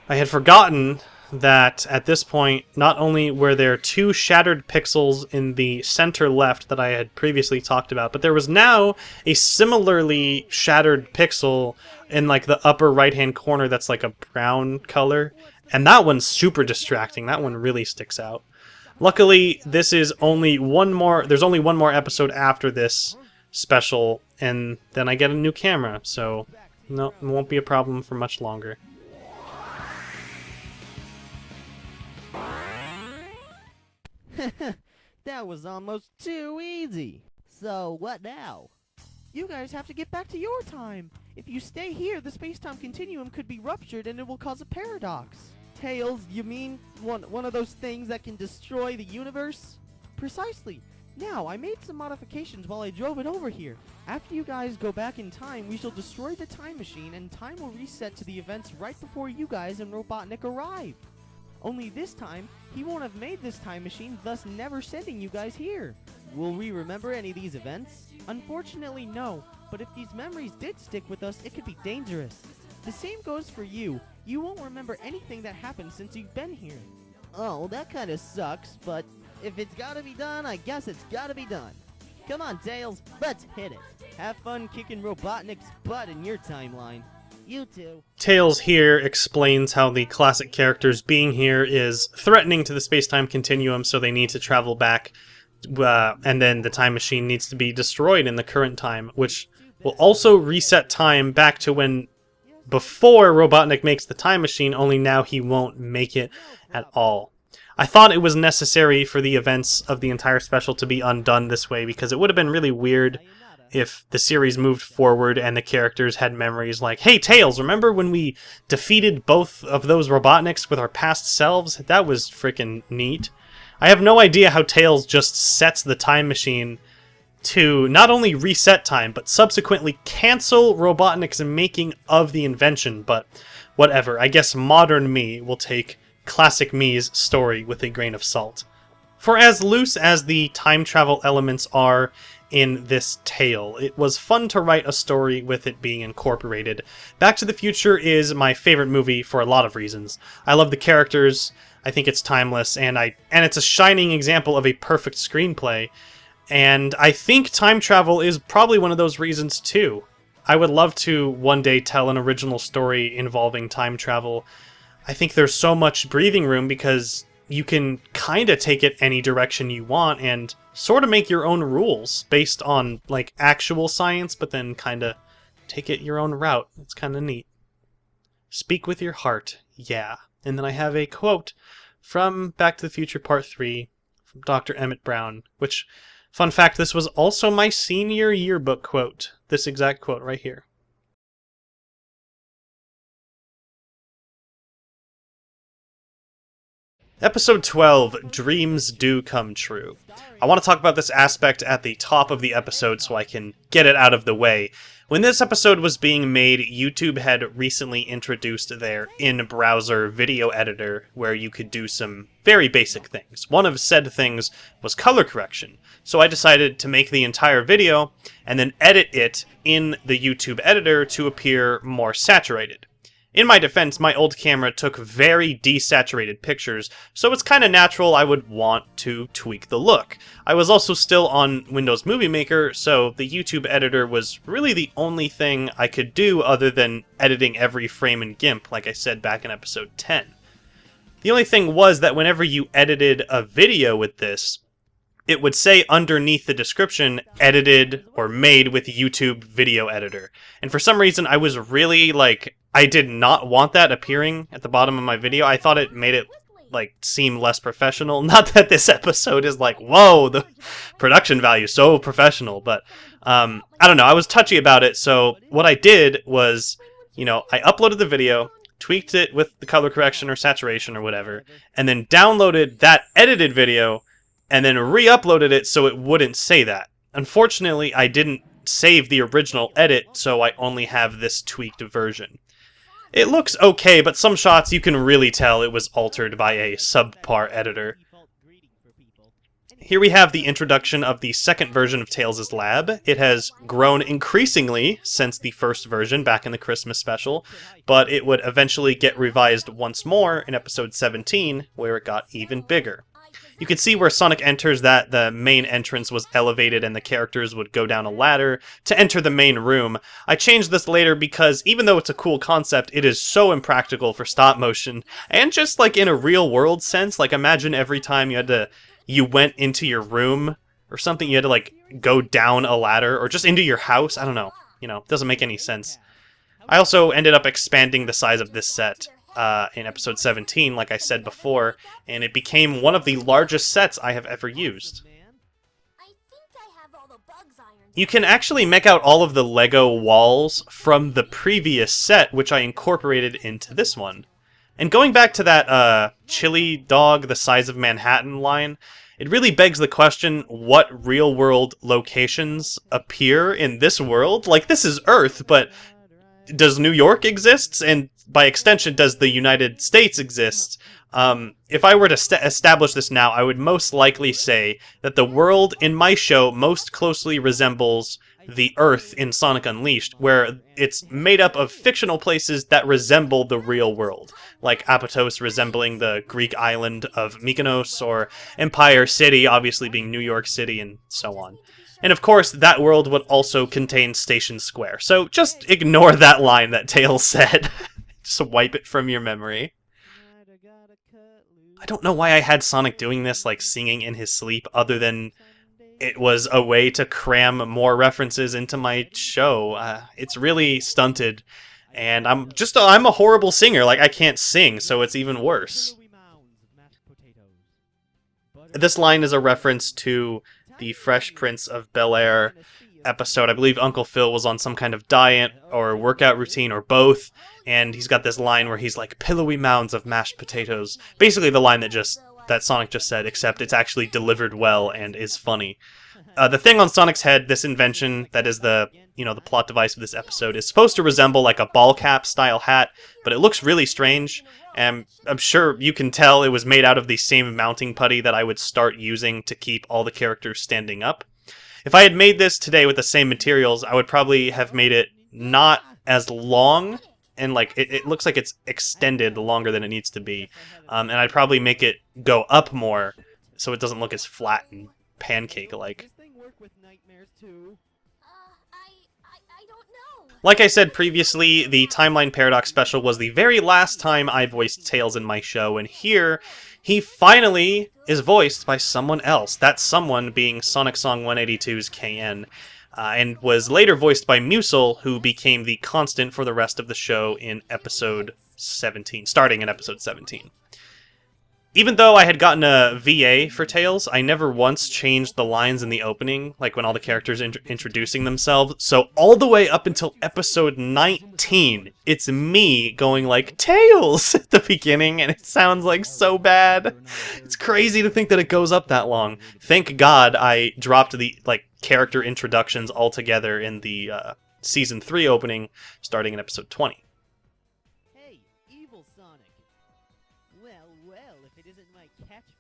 I had forgotten that at this point, not only were there 2 shattered pixels in the center left that I had previously talked about, but there was now a similarly shattered pixel in like the upper right-hand corner that's like a brown color, and that one's super distracting. That one really sticks out. Luckily, this is only one more. There's only one more episode after this special, and then I get a new camera, so no, it won't be a problem for much longer. That was almost too easy. So, what now? You guys have to get back to your time. If you stay here, the space-time continuum could be ruptured and it will cause a paradox. Tails, you mean one of those things that can destroy the universe? Precisely. Now, I made some modifications while I drove it over here. After you guys go back in time, we shall destroy the time machine and time will reset to the events right before you guys and Robotnik arrive. Only this time, he won't have made this time machine, thus never sending you guys here. Will we remember any of these events? Unfortunately, no, but if these memories did stick with us, it could be dangerous. The same goes for you. You won't remember anything that happened since you've been here. Oh, that kinda sucks, but if it's gotta be done, I guess it's gotta be done. Come on, Tails, let's hit it. Have fun kicking Robotnik's butt in your timeline. You too. Tails here explains how the classic characters being here is threatening to the space-time continuum, so they need to travel back, and then the time machine needs to be destroyed in the current time, which will also reset time back to when before Robotnik makes the time machine, only now he won't make it at all. I thought it was necessary for the events of the entire special to be undone this way, because it would have been really weird if the series moved forward and the characters had memories like, hey Tails, remember when we defeated both of those Robotniks with our past selves? That was freaking neat. I have no idea how Tails just sets the time machine to not only reset time, but subsequently cancel Robotnik's making of the invention, but whatever. I guess modern me will take classic me's story with a grain of salt. For as loose as the time travel elements are in this tale, it was fun to write a story with it being incorporated. Back to the Future is my favorite movie for a lot of reasons. I love the characters, I think it's timeless, and it's a shining example of a perfect screenplay. And I think time travel is probably one of those reasons too. I would love to one day tell an original story involving time travel. I think there's so much breathing room because you can kind of take it any direction you want and sort of make your own rules based on like actual science, but then kind of take it your own route. It's kind of neat. Speak with your heart, yeah. And then I have a quote from Back to the Future Part 3 from Dr. Emmett Brown, which, fun fact, this was also my senior yearbook quote. This exact quote right here. Episode 12, Dreams Do Come True. I want to talk about this aspect at the top of the episode so I can get it out of the way. When this episode was being made, YouTube had recently introduced their in-browser video editor where you could do some very basic things. One of said things was color correction, so I decided to make the entire video and then edit it in the YouTube editor to appear more saturated. In my defense, my old camera took very desaturated pictures, so it's kind of natural I would want to tweak the look. I was also still on Windows Movie Maker, so the YouTube editor was really the only thing I could do other than editing every frame in GIMP, like I said back in episode 10. The only thing was that whenever you edited a video with this, it would say underneath the description, edited or made with YouTube Video Editor. And for some reason, I was really, I did not want that appearing at the bottom of my video. I thought it made it, seem less professional. Not that this episode is whoa, the production value, so professional. But, I don't know, I was touchy about it. So what I did was, I uploaded the video, tweaked it with the color correction or saturation or whatever, and then downloaded that edited video and then re-uploaded it so it wouldn't say that. Unfortunately, I didn't save the original edit, so I only have this tweaked version. It looks okay, but some shots you can really tell it was altered by a subpar editor. Here we have the introduction of the second version of Tails' Lab. It has grown increasingly since the first version back in the Christmas special, but it would eventually get revised once more in episode 17, where it got even bigger. You can see where Sonic enters that the main entrance was elevated and the characters would go down a ladder to enter the main room. I changed this later because even though it's a cool concept, it is so impractical for stop motion. And just in a real world sense, imagine every time you went into your room or something, you had to go down a ladder or just into your house. I don't know. It doesn't make any sense. I also ended up expanding the size of this set in episode 17, like I said before, and it became one of the largest sets I have ever used. You can actually make out all of the Lego walls from the previous set, which I incorporated into this one. And going back to that chili dog the size of Manhattan line, it really begs the question, what real-world locations appear in this world? This is Earth, but does New York exist? And by extension, does the United States exist? If I were to establish this now, I would most likely say that the world in my show most closely resembles the Earth in Sonic Unleashed, where it's made up of fictional places that resemble the real world, like Apatos resembling the Greek island of Mykonos, or Empire City obviously being New York City, and so on. And of course, that world would also contain Station Square, so just ignore that line that Tails said. Just wipe it from your memory. I don't know why I had Sonic doing this, singing in his sleep, other than it was a way to cram more references into my show. It's really stunted, and I'm a horrible singer. I can't sing, so it's even worse. This line is a reference to the Fresh Prince of Bel-Air episode. I believe Uncle Phil was on some kind of diet or workout routine or both, and he's got this line where he's like, pillowy mounds of mashed potatoes. Basically the line that Sonic just said, except it's actually delivered well and is funny. The thing on Sonic's head, this invention that is the plot device of this episode, is supposed to resemble a ball cap style hat, but it looks really strange, and I'm sure you can tell it was made out of the same mounting putty that I would start using to keep all the characters standing up. If I had made this today with the same materials, I would probably have made it not as long, and it looks like it's extended longer than it needs to be, and I'd probably make it go up more so it doesn't look as flat and pancake-like. Like I said previously, the Timeline Paradox special was the very last time I voiced Tails in my show, and here, he finally is voiced by someone else. That someone being Sonic Song 182's KN, and was later voiced by Musel, who became the constant for the rest of the show in episode 17, starting in episode 17. Even though I had gotten a VA for Tails, I never once changed the lines in the opening, like when all the characters introducing themselves. So all the way up until episode 19, it's me going like, Tails! At the beginning, and it sounds like so bad. It's crazy to think that it goes up that long. Thank God I dropped the character introductions altogether in the Season 3 opening, starting in episode 20.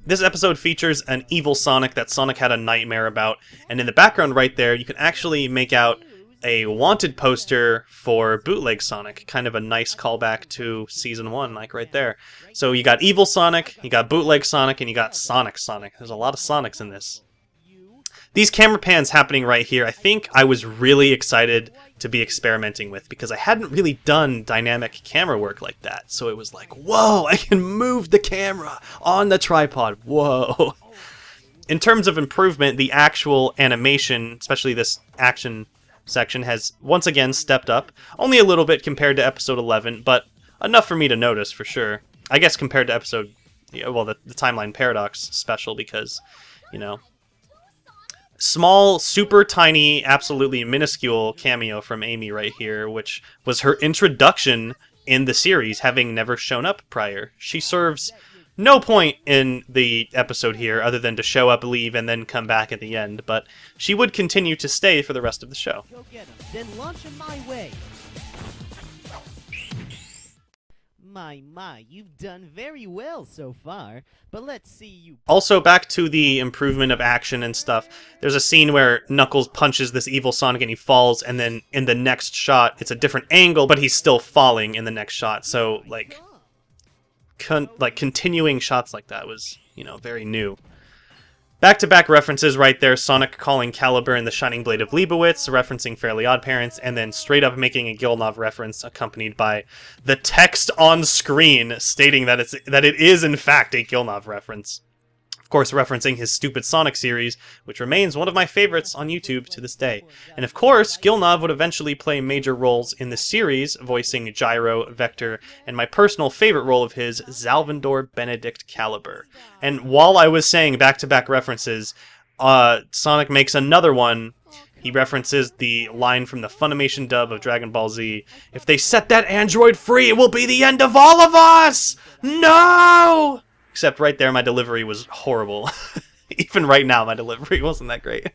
This episode features an evil Sonic that Sonic had a nightmare about, and in the background right there, you can actually make out a wanted poster for Bootleg Sonic, kind of a nice callback to Season 1, like right there. So you got evil Sonic, you got Bootleg Sonic, and you got Sonic. There's a lot of Sonics in this. These camera pans happening right here, I think I was really excited to be experimenting with, because I hadn't really done dynamic camera work like that. So it was like, whoa, I can move the camera on the tripod, whoa. In terms of improvement, the actual animation, especially this action section, has once again stepped up. Only a little bit compared to episode 11, but enough for me to notice for sure. I guess compared to episode, well, the Timeline Paradox special, because, you know, small, super tiny, absolutely minuscule cameo from Amy right here, which was her introduction in the series, having never shown up prior. She serves no point in the episode here other than to show up, leave, and then come back at the end, but she would continue to stay for the rest of the show. Go get him, then launch him my way. My, you've done very well so far, but let's see you... Also, back to the improvement of action and stuff, there's a scene where Knuckles punches this evil Sonic and he falls, and then in the next shot, it's a different angle, but he's still falling in the next shot, so, like, continuing shots like that was, you know, very new. Back-to-back references right there, Sonic calling Caliber in the Shining Blade of Leibowitz, referencing Fairly OddParents, and then straight up making a Gilnov reference accompanied by the text on screen stating that it is in fact a Gilnov reference. Of course, referencing his stupid Sonic series, which remains one of my favorites on YouTube to this day. And of course, Gilnov would eventually play major roles in the series, voicing Gyro, Vector, and my personal favorite role of his, Zalvandor Benedict Caliber. And while I was saying back-to-back references, Sonic makes another one. He references the line from the Funimation dub of Dragon Ball Z, "If they set that android free, it will be the end of all of us! No!" Except right there, my delivery was horrible. Even right now, my delivery wasn't that great.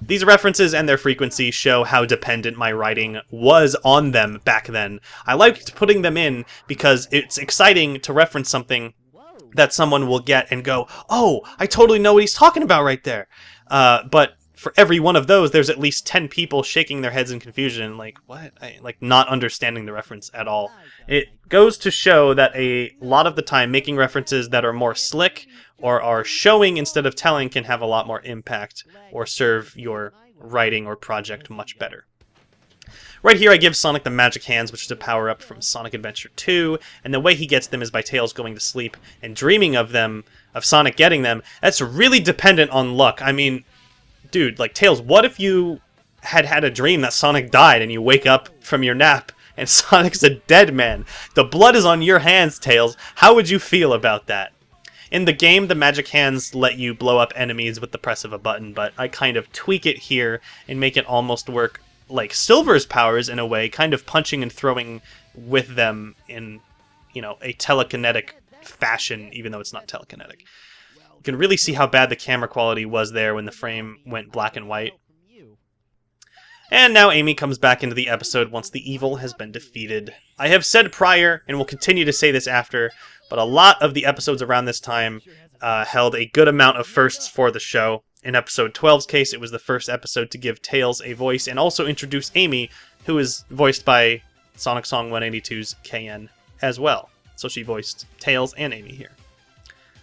These references and their frequency show how dependent my writing was on them back then. I liked putting them in because it's exciting to reference something that someone will get and go, oh, I totally know what he's talking about right there. But for every one of those, there's at least 10 people shaking their heads in confusion, like, what? Like, not understanding the reference at all. It goes to show that a lot of the time, making references that are more slick or are showing instead of telling can have a lot more impact or serve your writing or project much better. Right here, I give Sonic the Magic Hands, which is a power-up from Sonic Adventure 2, and the way he gets them is by Tails going to sleep and dreaming of them, of Sonic getting them. That's really dependent on luck. I mean, dude, like, Tails, what if you had a dream that Sonic died and you wake up from your nap and Sonic's a dead man? The blood is on your hands, Tails. How would you feel about that? In the game, the Magic Hands let you blow up enemies with the press of a button, but I kind of tweak it here and make it almost work like Silver's powers in a way, kind of punching and throwing with them in, you know, a telekinetic fashion, even though it's not telekinetic. You can really see how bad the camera quality was there when the frame went black and white. And now Amy comes back into the episode once the evil has been defeated. I have said prior, and will continue to say this after, but a lot of the episodes around this time held a good amount of firsts for the show. In episode 12's case, it was the first episode to give Tails a voice and also introduce Amy, who is voiced by Sonic Song 182's KN as well. So she voiced Tails and Amy here.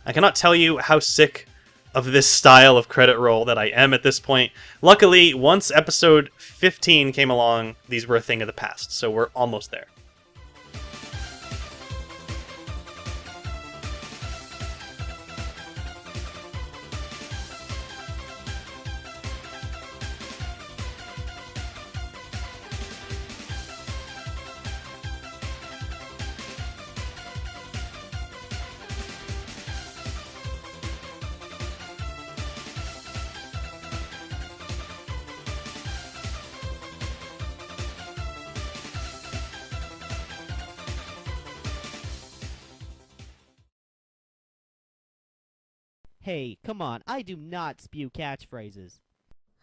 I cannot tell you how sick of this style of credit roll that I am at this point. Luckily, once episode 15 came along, these were a thing of the past, so we're almost there. Hey, come on, I do not spew catchphrases.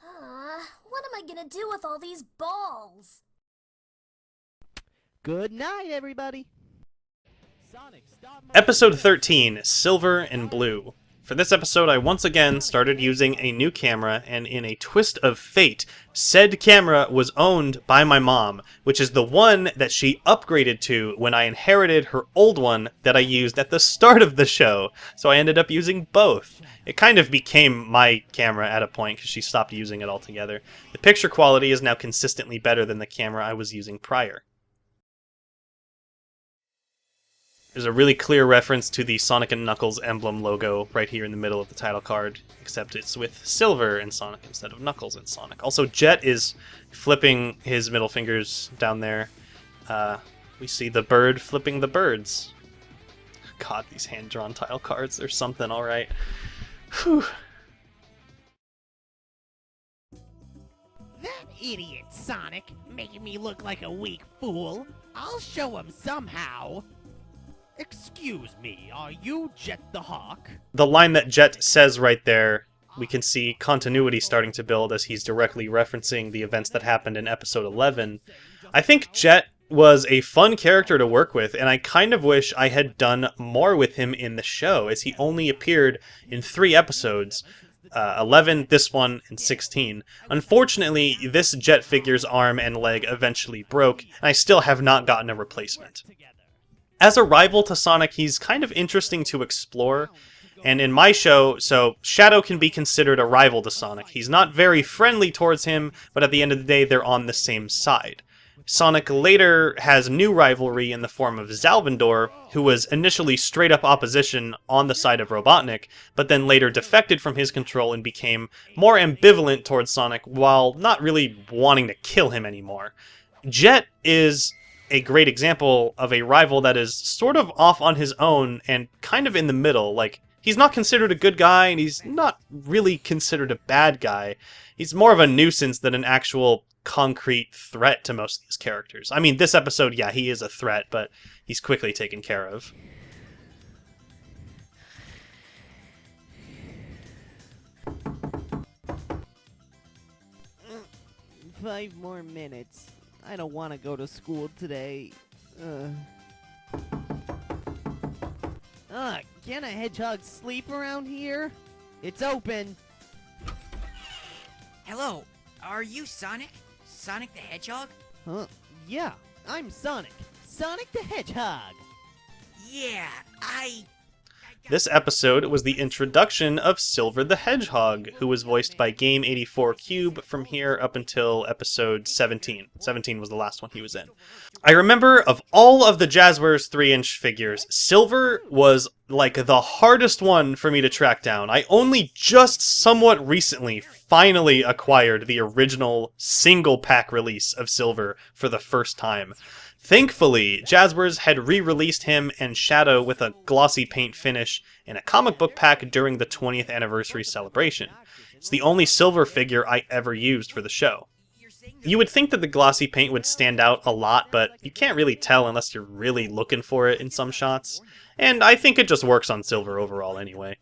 What am I gonna do with all these balls? Good night, everybody! Sonic, stop Episode 13, Silver and Blue. For this episode, I once again started using a new camera, and in a twist of fate, said camera was owned by my mom, which is the one that she upgraded to when I inherited her old one that I used at the start of the show, so I ended up using both. It kind of became my camera at a point because she stopped using it altogether. The picture quality is now consistently better than the camera I was using prior. There's a really clear reference to the Sonic & Knuckles emblem logo right here in the middle of the title card, except it's with Silver and Sonic instead of Knuckles and Sonic. Also, Jet is flipping his middle fingers down there. We see the bird flipping the birds. God, these hand-drawn tile cards, they're something, alright. Whew. That idiot, Sonic, making me look like a weak fool. I'll show him somehow. Excuse me, are you Jet the Hawk? The line that Jet says right there, we can see continuity starting to build as he's directly referencing the events that happened in episode 11. I think Jet was a fun character to work with, and I kind of wish I had done more with him in the show, as he only appeared in 3 episodes. 11, this one, and 16. Unfortunately, this Jet figure's arm and leg eventually broke, and I still have not gotten a replacement. As a rival to Sonic, he's kind of interesting to explore, and in my show, so Shadow can be considered a rival to Sonic. He's not very friendly towards him, but at the end of the day, they're on the same side. Sonic later has new rivalry in the form of Zalvandor, who was initially straight-up opposition on the side of Robotnik, but then later defected from his control and became more ambivalent towards Sonic while not really wanting to kill him anymore. Jet is a great example of a rival that is sort of off on his own and kind of in the middle. Like, he's not considered a good guy, and he's not really considered a bad guy. He's more of a nuisance than an actual concrete threat to most of these characters. I mean, this episode, yeah, he is a threat, but he's quickly taken care of. Five more minutes. I don't want to go to school today. Can a hedgehog sleep around here? It's open. Hello, are you Sonic? Sonic the Hedgehog? Huh? Yeah, I'm Sonic. Sonic the Hedgehog. Yeah, This episode was the introduction of Silver the Hedgehog, who was voiced by Game84 Cube from here up until episode 17. 17 was the last one he was in. I remember of all of the Jazzwares 3-inch figures, Silver was like the hardest one for me to track down. I only just somewhat recently finally acquired the original single pack release of Silver for the first time. Thankfully, Jazzwares had re-released him and Shadow with a glossy paint finish in a comic book pack during the 20th anniversary celebration. It's the only Silver figure I ever used for the show. You would think that the glossy paint would stand out a lot, but you can't really tell unless you're really looking for it in some shots. And I think it just works on Silver overall anyway.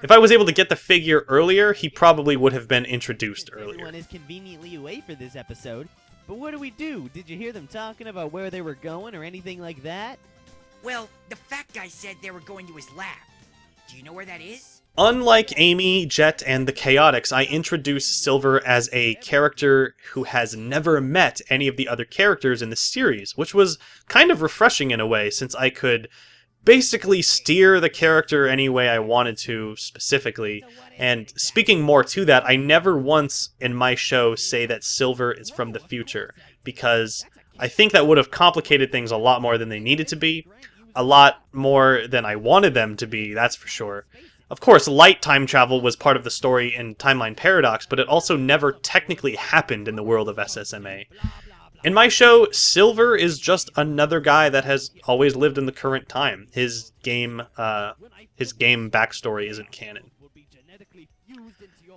If I was able to get the figure earlier, he probably would have been introduced earlier. Everyone is conveniently away for this episode. But what do we do? Did you hear them talking about where they were going or anything like that? well, the fat guy said they were going to his lab. Do you know where that is? Unlike Amy, Jet, and the Chaotix, I introduce Silver as a character who has never met any of the other characters in the series, which was kind of refreshing in a way, since I could basically steer the character any way I wanted to, specifically. And speaking more to that, I never once in my show say that Silver is from the future, because I think that would have complicated things a lot more than they needed to be, a lot more than I wanted them to be, that's for sure. Of course, light time travel was part of the story in Timeline Paradox, but it also never technically happened in the world of SSMA. In my show, Silver is just another guy that has always lived in the current time. His game backstory isn't canon.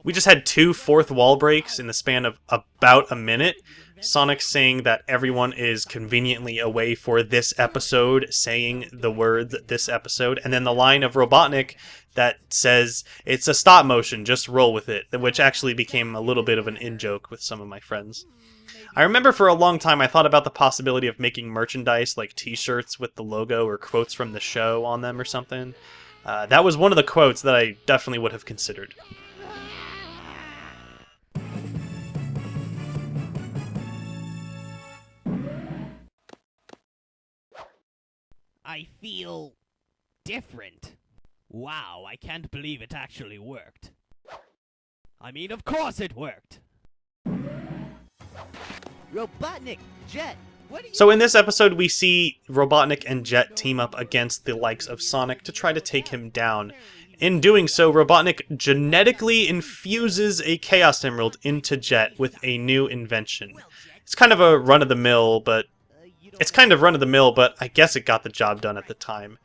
We just had 2 fourth wall breaks in the span of about a minute. Sonic saying that everyone is conveniently away for this episode, saying the words this episode, and then the line of Robotnik that says it's a stop motion, just roll with it, which actually became a little bit of an in-joke with some of my friends. I remember for a long time I thought about the possibility of making merchandise like t-shirts with the logo or quotes from the show on them or something. That was one of the quotes that I definitely would have considered. I feel different. Wow, I can't believe it actually worked. I mean, of course it worked! Robotnik, Jet, what are you— So in this episode we see Robotnik and Jet team up against the likes of Sonic to try to take him down. In doing so, Robotnik genetically infuses a Chaos Emerald into Jet with a new invention. It's kind of run-of-the-mill, but I guess it got the job done at the time.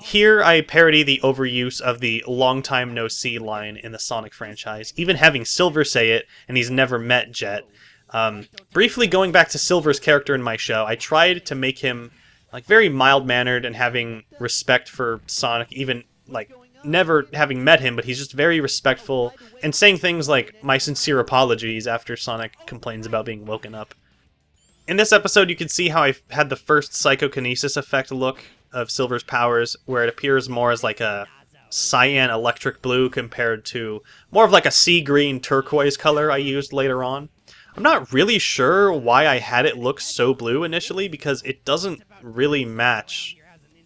Here I parody the overuse of the "long time no see" line in the Sonic franchise, even having Silver say it, and he's never met Jet. Briefly going back to Silver's character in my show, I tried to make him like very mild-mannered and having respect for Sonic, even like never having met him, but he's just very respectful and saying things like "my sincere apologies" after Sonic complains about being woken up. In this episode, you can see how I had the first psychokinesis effect look of Silver's powers, where it appears more as like a cyan electric blue compared to more of like a sea green turquoise color I used later on. I'm not really sure why I had it look so blue initially, because it doesn't really match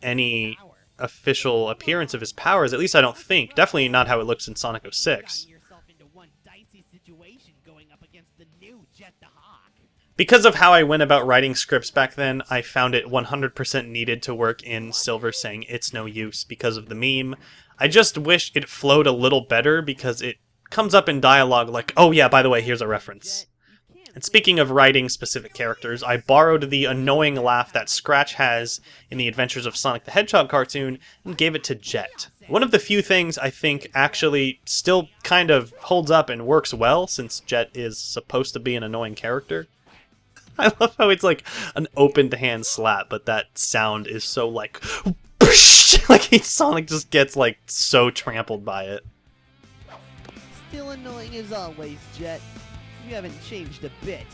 any official appearance of his powers, at least I don't think. Definitely not how it looks in Sonic 06. Because of how I went about writing scripts back then, I found it 100% needed to work in Silver saying "it's no use" because of the meme. I just wish it flowed a little better because it comes up in dialogue like, "oh yeah, by the way, here's a reference." And speaking of writing specific characters, I borrowed the annoying laugh that Scratch has in the Adventures of Sonic the Hedgehog cartoon and gave it to Jet. One of the few things I think actually still kind of holds up and works well, since Jet is supposed to be an annoying character. I love how it's like an open-hand slap, but that sound is so like... like Sonic just gets like so trampled by it. Still annoying as always, Jet. You haven't changed a bit.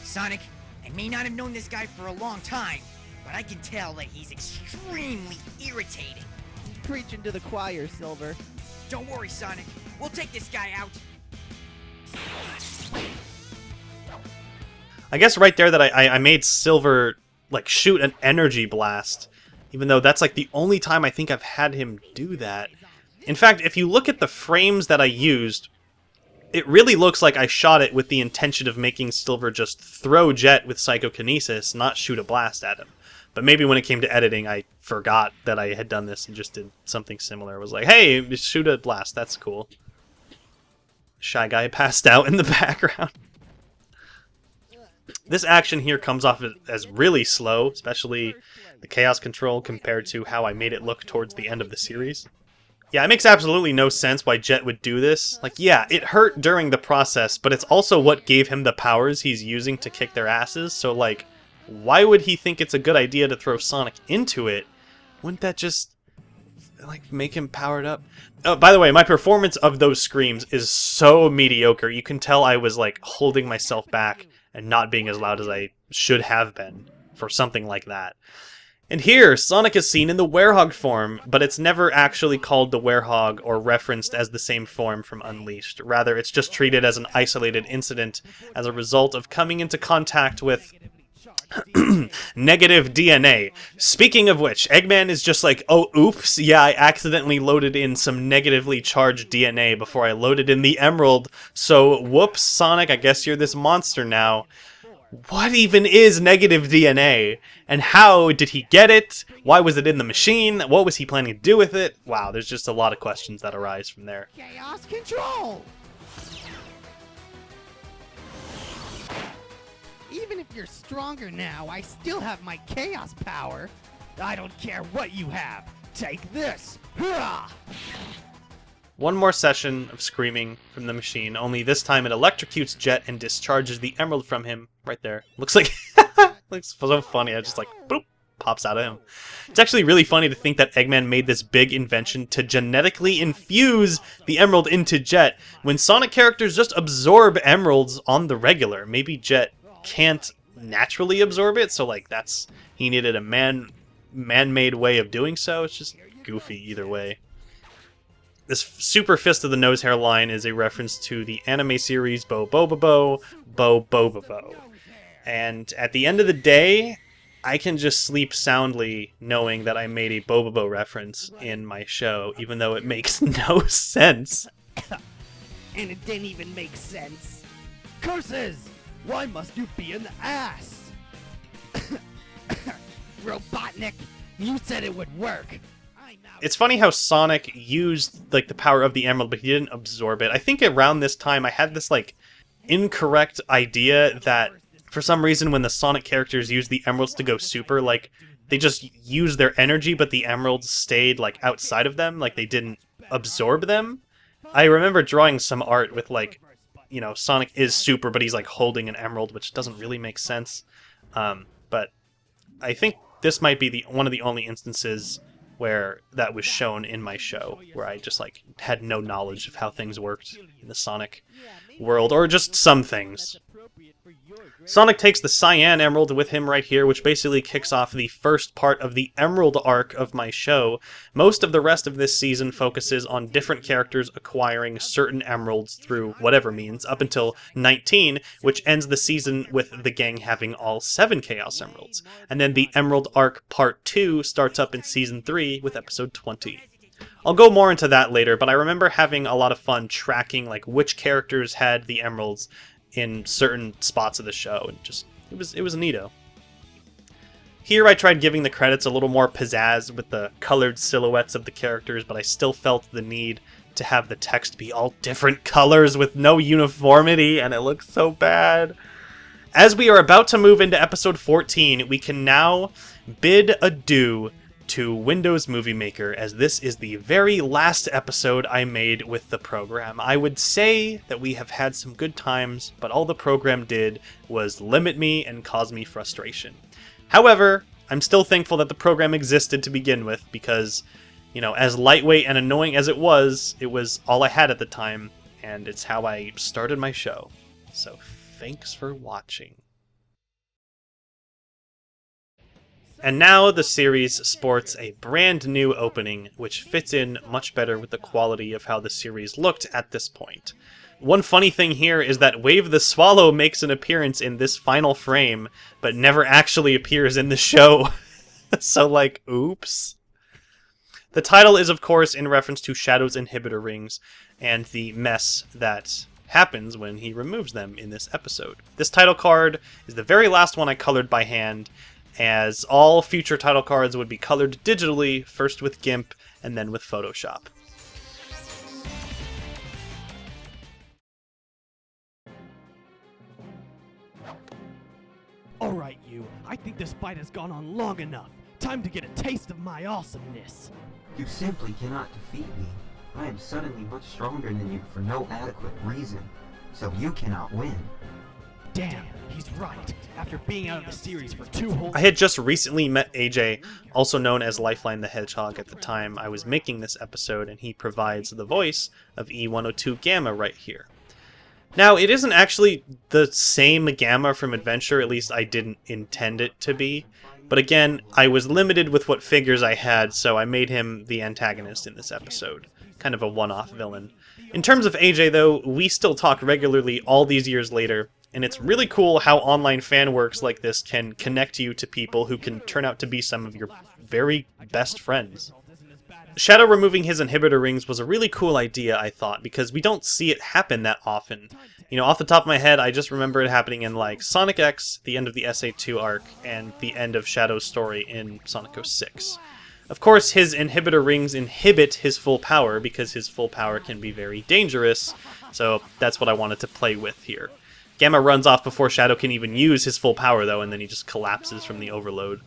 Sonic, I may not have known this guy for a long time, but I can tell that he's extremely irritating. Preaching to the choir, Silver. Don't worry, Sonic. We'll take this guy out. I guess right there that I made Silver like shoot an energy blast, even though that's like the only time I think I've had him do that. In fact, if you look at the frames that I used, it really looks like I shot it with the intention of making Silver just throw Jet with psychokinesis, not shoot a blast at him. But maybe when it came to editing, I forgot that I had done this and just did something similar. It was like, hey, shoot a blast, that's cool. Shy Guy passed out in the background. This action here comes off as really slow, especially the chaos control compared to how I made it look towards the end of the series. Yeah, it makes absolutely no sense why Jet would do this. Like, yeah, it hurt during the process, but it's also what gave him the powers he's using to kick their asses, so like, why would he think it's a good idea to throw Sonic into it? Wouldn't that just, like, make him powered up? Oh, by the way, my performance of those screams is so mediocre. You can tell I was, like, holding myself back and not being as loud as I should have been for something like that. And here, Sonic is seen in the Werehog form, but it's never actually called the Werehog or referenced as the same form from Unleashed. Rather, it's just treated as an isolated incident as a result of coming into contact with negative DNA. Speaking of which, Eggman is just like, oh, oops, yeah, I accidentally loaded in some negatively charged DNA before I loaded in the Emerald, so whoops, Sonic, I guess you're this monster now. What even is negative DNA? And how did he get it? Why was it in the machine? What was he planning to do with it? Wow, there's just a lot of questions that arise from there. Chaos control! Even if you're stronger now, I still have my chaos power. I don't care what you have. Take this! Hurrah! One more session of screaming from the machine, only this time it electrocutes Jet and discharges the emerald from him right there. Looks like looks so funny. I just like boop. pops out of him. It's actually really funny to think that Eggman made this big invention to genetically infuse the emerald into Jet, when Sonic characters just absorb emeralds on the regular. Maybe Jet can't naturally absorb it, so like he needed a man-made way of doing so. It's just goofy either way. This super fist of the nose hairline is a reference to the anime series Bo Bobobo, Bo Bobobo. And at the end of the day, I can just sleep soundly knowing that I made a Bobobo reference in my show, even though it makes no sense. And it didn't even make sense. Curses! Why must you be an ass? Robotnik, you said it would work. It's funny how Sonic used like the power of the emerald, but he didn't absorb it. I think around this time I had this like incorrect idea that for some reason when the Sonic characters used the emeralds to go super, like they just used their energy, but the emeralds stayed like outside of them, like they didn't absorb them. I remember drawing some art with like, you know, Sonic is super, but he's like holding an emerald, which doesn't really make sense. But I think this might be one of the only instances where that was shown in my show, where I just like had no knowledge of how things worked in the Sonic world, or just some things. Sonic takes the Cyan Emerald with him right here, which basically kicks off the first part of the Emerald arc of my show. Most of the rest of this season focuses on different characters acquiring certain emeralds through whatever means, up until 19, which ends the season with the gang having all 7 Chaos Emeralds. And then the Emerald arc part 2 starts up in season 3 with episode 20. I'll go more into that later, but I remember having a lot of fun tracking like which characters had the emeralds in certain spots of the show, and just it was neato. Here I tried giving the credits a little more pizzazz with the colored silhouettes of the characters, but I still felt the need to have the text be all different colors with no uniformity, and it looks so bad. As we are about to move into episode 14, we can now bid adieu to Windows Movie Maker, as this is the very last episode I made with the program. I would say that we have had some good times, but all the program did was limit me and cause me frustration. However, I'm still thankful that the program existed to begin with, because, you know, as lightweight and annoying as it was all I had at the time, and it's how I started my show. So thanks for watching. And now the series sports a brand new opening, which fits in much better with the quality of how the series looked at this point. One funny thing here is that Wave the Swallow makes an appearance in this final frame, but never actually appears in the show. So like, oops. The title is of course in reference to Shadow's inhibitor rings, and the mess that happens when he removes them in this episode. This title card is the very last one I colored by hand, as all future title cards would be colored digitally, first with GIMP and then with Photoshop. Alright, you. I think this fight has gone on long enough. Time to get a taste of my awesomeness. You simply cannot defeat me. I am suddenly much stronger than you for no adequate reason, so you cannot win. Damn, he's right. After being out of the series for 2 whole... I had just recently met AJ, also known as Lifeline the Hedgehog at the time I was making this episode, and he provides the voice of E102 Gamma right here. Now, it isn't actually the same Gamma from Adventure, at least I didn't intend it to be, but again, I was limited with what figures I had, so I made him the antagonist in this episode. Kind of a one-off villain. In terms of AJ, though, we still talk regularly all these years later, and it's really cool how online fan works like this can connect you to people who can turn out to be some of your very best friends. Shadow removing his inhibitor rings was a really cool idea, I thought, because we don't see it happen that often. You know, off the top of my head, I just remember it happening in, like, Sonic X, the end of the SA2 arc, and the end of Shadow's story in Sonic 06. Of course, his inhibitor rings inhibit his full power, because his full power can be very dangerous, so that's what I wanted to play with here. Gamma runs off before Shadow can even use his full power, though, and then he just collapses from the overload.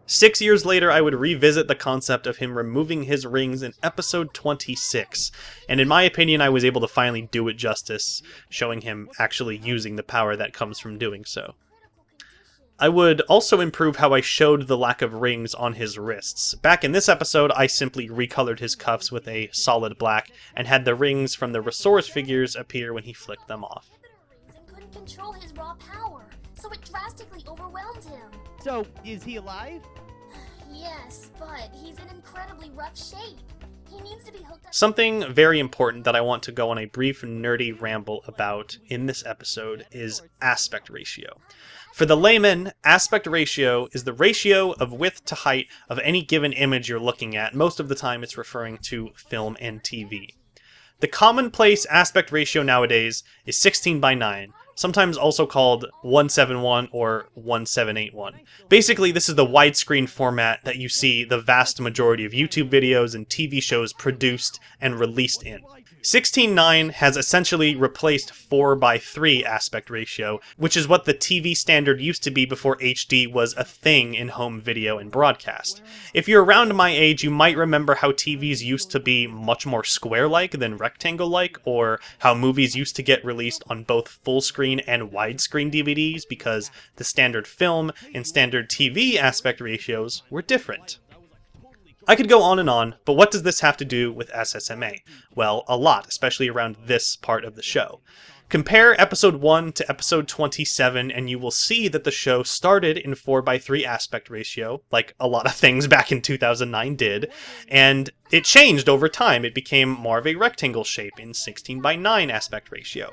6 years later, I would revisit the concept of him removing his rings in episode 26, and in my opinion, I was able to finally do it justice, showing him actually using the power that comes from doing so. I would also improve how I showed the lack of rings on his wrists. Back in this episode, I simply recolored his cuffs with a solid black and had the rings from the Resource figures appear when he flicked them off. And couldn't control his raw power, so it drastically overwhelmed him. So, is he alive? Yes, but he's in incredibly rough shape. He needs to be hooked up. Something very important that I want to go on a brief nerdy ramble about in this episode is aspect ratio. For the layman, aspect ratio is the ratio of width to height of any given image you're looking at. Most of the time it's referring to film and TV. The commonplace aspect ratio nowadays is 16:9, sometimes also called 171 or 1781. Basically, this is the widescreen format that you see the vast majority of YouTube videos and TV shows produced and released in. 16:9 has essentially replaced 4:3 aspect ratio, which is what the TV standard used to be before HD was a thing in home video and broadcast. If you're around my age, you might remember how TVs used to be much more square-like than rectangle-like, or how movies used to get released on both full-screen and widescreen DVDs because the standard film and standard TV aspect ratios were different. I could go on, but what does this have to do with SSMA? Well, a lot, especially around this part of the show. Compare episode 1 to episode 27 and you will see that the show started in 4:3 aspect ratio, like a lot of things back in 2009 did, and it changed over time. It became more of a rectangle shape in 16:9 aspect ratio.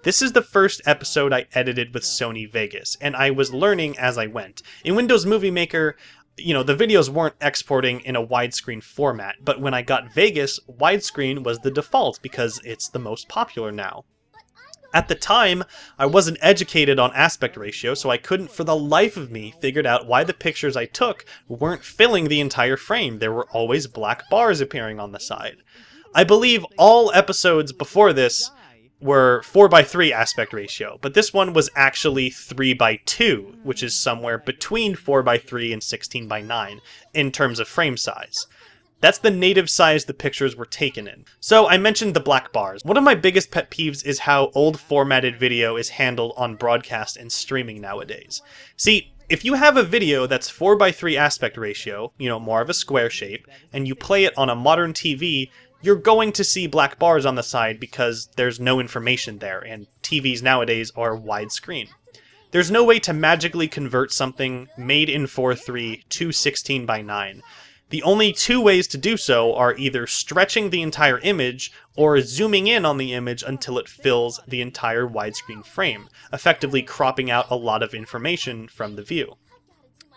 This is the first episode I edited with Sony Vegas, and I was learning as I went. In Windows Movie Maker, the videos weren't exporting in a widescreen format, but when I got Vegas, widescreen was the default because it's the most popular now. At the time, I wasn't educated on aspect ratio, so I couldn't for the life of me figure out why the pictures I took weren't filling the entire frame. There were always black bars appearing on the side. I believe all episodes before this were 4:3 aspect ratio, but this one was actually 3:2, which is somewhere between 4:3 and 16:9 in terms of frame size. That's the native size the pictures were taken in. So I mentioned the black bars. One of my biggest pet peeves is how old formatted video is handled on broadcast and streaming nowadays. See, if you have a video that's 4:3 aspect ratio, more of a square shape, and you play it on a modern TV, you're going to see black bars on the side because there's no information there, and TVs nowadays are widescreen. There's no way to magically convert something made in 4:3 to 16:9. The only two ways to do so are either stretching the entire image or zooming in on the image until it fills the entire widescreen frame, effectively cropping out a lot of information from the view.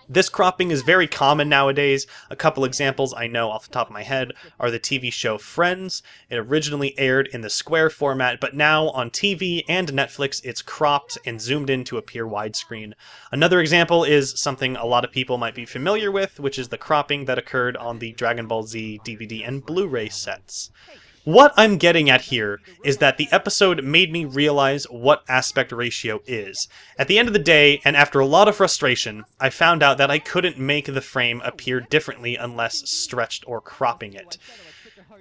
This cropping is very common nowadays. A couple examples I know off the top of my head are the TV show Friends. It originally aired in the square format, but now on TV and Netflix it's cropped and zoomed in to appear widescreen. Another example is something a lot of people might be familiar with, which is the cropping that occurred on the Dragon Ball Z DVD and Blu-ray sets. What I'm getting at here is that the episode made me realize what aspect ratio is. At the end of the day, and after a lot of frustration, I found out that I couldn't make the frame appear differently unless stretched or cropping it.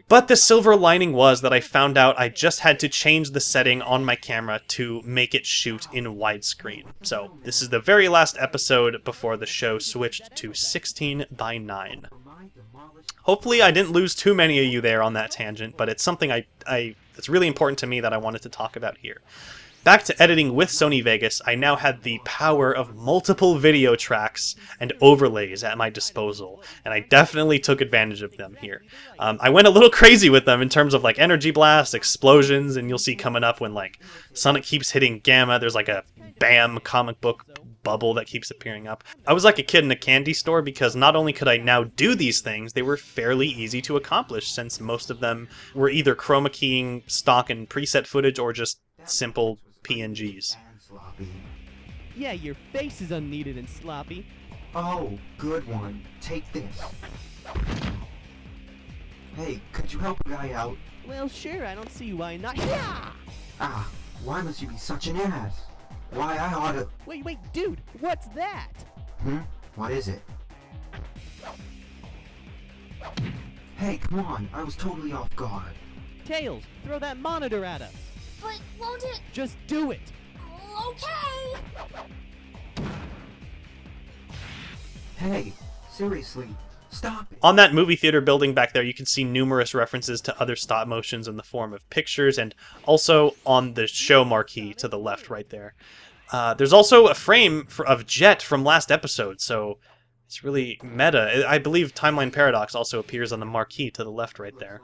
But the silver lining was that I found out I just had to change the setting on my camera to make it shoot in widescreen. So this is the very last episode before the show switched to 16:9. Hopefully I didn't lose too many of you there on that tangent, but it's something that's really important to me that I wanted to talk about here. Back to editing with Sony Vegas, I now had the power of multiple video tracks and overlays at my disposal, and I definitely took advantage of them here. I went a little crazy with them in terms of energy blasts, explosions, and you'll see coming up when Sonic keeps hitting Gamma, there's a BAM comic book bubble that keeps appearing up. I was like a kid in a candy store because not only could I now do these things, they were fairly easy to accomplish since most of them were either chroma keying stock and preset footage or just simple PNGs. Yeah, your face is unneeded and sloppy. Oh, good one. Take this. Hey, could you help a guy out? Well, sure, I don't see why not. Yeah! Ah, why must you be such an ass? Why, I oughta... Wait, dude, what's that? What is it? Hey, come on, I was totally off guard. Tails, throw that monitor at us. But won't it? Just do it. Okay. Hey, seriously, stop it. On that movie theater building back there, you can see numerous references to other stop motions in the form of pictures, and also on the show marquee to the left right there. There's also a frame of Jet from last episode, so it's really meta. I believe Timeline Paradox also appears on the marquee to the left right there.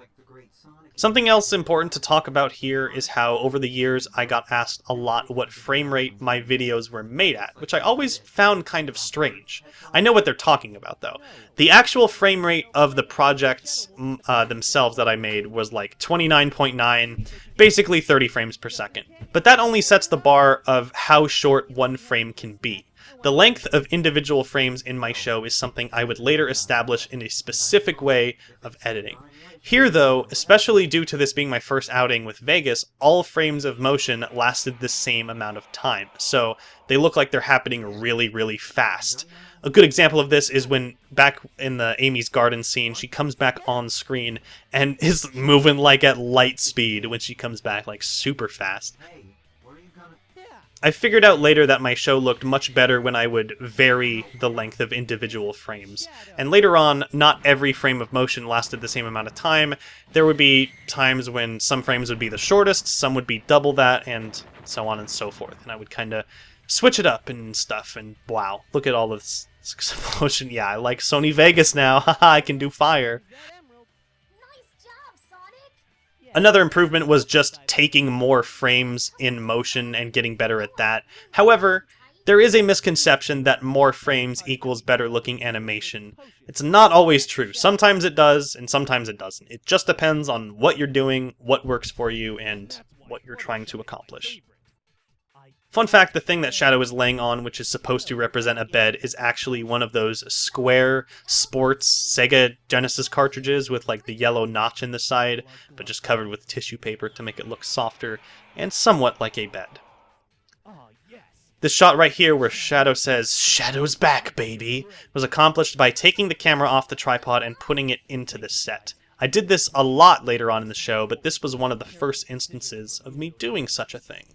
Something else important to talk about here is how over the years I got asked a lot what frame rate my videos were made at, which I always found kind of strange. I know what they're talking about though. The actual frame rate of the projects themselves that I made was like 29.9, basically 30 frames per second. But that only sets the bar of how short one frame can be. The length of individual frames in my show is something I would later establish in a specific way of editing. Here though, especially due to this being my first outing with Vegas, all frames of motion lasted the same amount of time, so they look like they're happening really, really fast. A good example of this is when, back in the Amy's garden scene, she comes back on screen and is moving like at light speed when she comes back, like super fast. I figured out later that my show looked much better when I would vary the length of individual frames. And later on, not every frame of motion lasted the same amount of time. There would be times when some frames would be the shortest, some would be double that, and so on and so forth. And I would kind of switch it up and stuff, and wow, look at all this explosion. Yeah, I like Sony Vegas now. Haha, I can do fire. Another improvement was just taking more frames in motion and getting better at that. However, there is a misconception that more frames equals better looking animation. It's not always true. Sometimes it does, and sometimes it doesn't. It just depends on what you're doing, what works for you, and what you're trying to accomplish. Fun fact, the thing that Shadow is laying on, which is supposed to represent a bed, is actually one of those square sports Sega Genesis cartridges with like the yellow notch in the side, but just covered with tissue paper to make it look softer and somewhat like a bed. This shot right here where Shadow says, "Shadow's back, baby," was accomplished by taking the camera off the tripod and putting it into the set. I did this a lot later on in the show, but this was one of the first instances of me doing such a thing.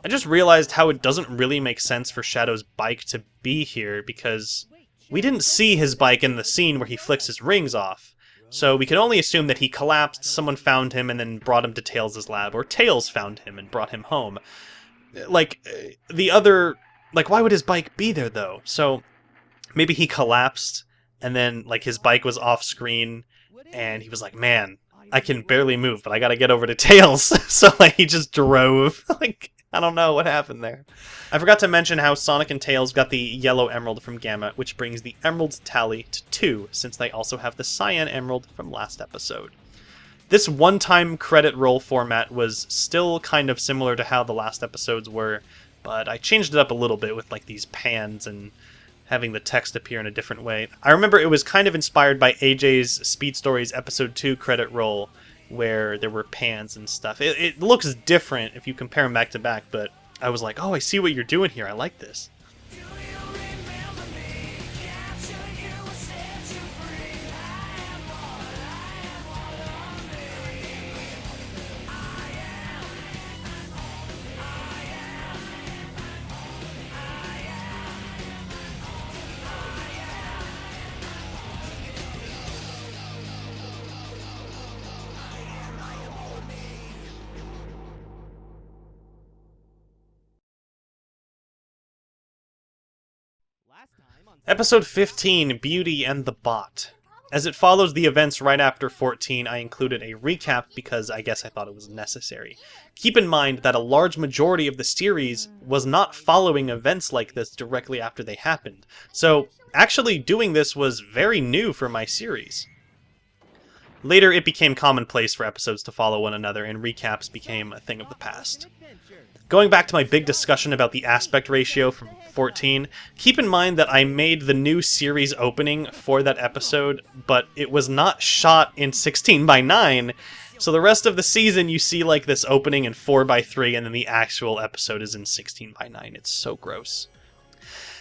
I just realized how it doesn't really make sense for Shadow's bike to be here, because we didn't see his bike in the scene where he flicks his rings off. So we can only assume that he collapsed, someone found him and then brought him to Tails' lab, or Tails found him and brought him home. Like, why would his bike be there though? So maybe he collapsed and then like his bike was off screen and he was like, man, I can barely move, but I gotta get over to Tails. So like he just drove. Like, I don't know what happened there. I forgot to mention how Sonic and Tails got the yellow emerald from Gamma, which brings the emeralds tally to 2, since they also have the cyan emerald from last episode. This one-time credit roll format was still kind of similar to how the last episodes were, but I changed it up a little bit with like these pans and having the text appear in a different way. I remember it was kind of inspired by AJ's Speed Stories Episode 2 credit roll, where there were pans and stuff. It looks different if you compare them back to back, but I was like, oh, I see what you're doing here. I like this. Episode 15, Beauty and the Bot. As it follows the events right after 14, I included a recap because I guess I thought it was necessary. Keep in mind that a large majority of the series was not following events like this directly after they happened, so actually doing this was very new for my series. Later, it became commonplace for episodes to follow one another, and recaps became a thing of the past. Going back to my big discussion about the aspect ratio from 14, keep in mind that I made the new series opening for that episode, but it was not shot in 16:9, so the rest of the season you see like this opening in 4:3, and then the actual episode is in 16:9. It's so gross.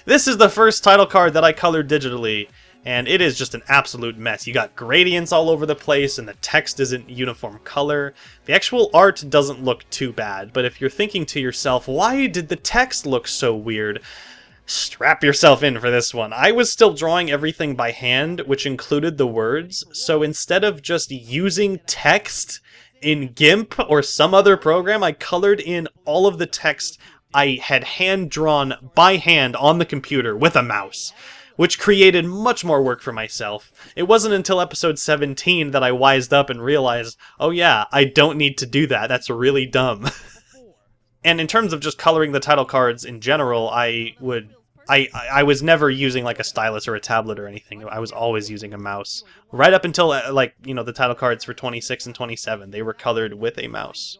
This is the first title card that I colored digitally, and it is just an absolute mess. You got gradients all over the place, and the text isn't uniform color. The actual art doesn't look too bad, but if you're thinking to yourself, why did the text look so weird? Strap yourself in for this one. I was still drawing everything by hand, which included the words, so instead of just using text in GIMP or some other program, I colored in all of the text I had hand-drawn by hand on the computer with a mouse, which created much more work for myself. It wasn't until episode 17 that I wised up and realized, oh yeah, I don't need to do that, that's really dumb. And in terms of just coloring the title cards in general, I was never using like a stylus or a tablet or anything. I was always using a mouse. Right up until the title cards for 26 and 27, they were colored with a mouse.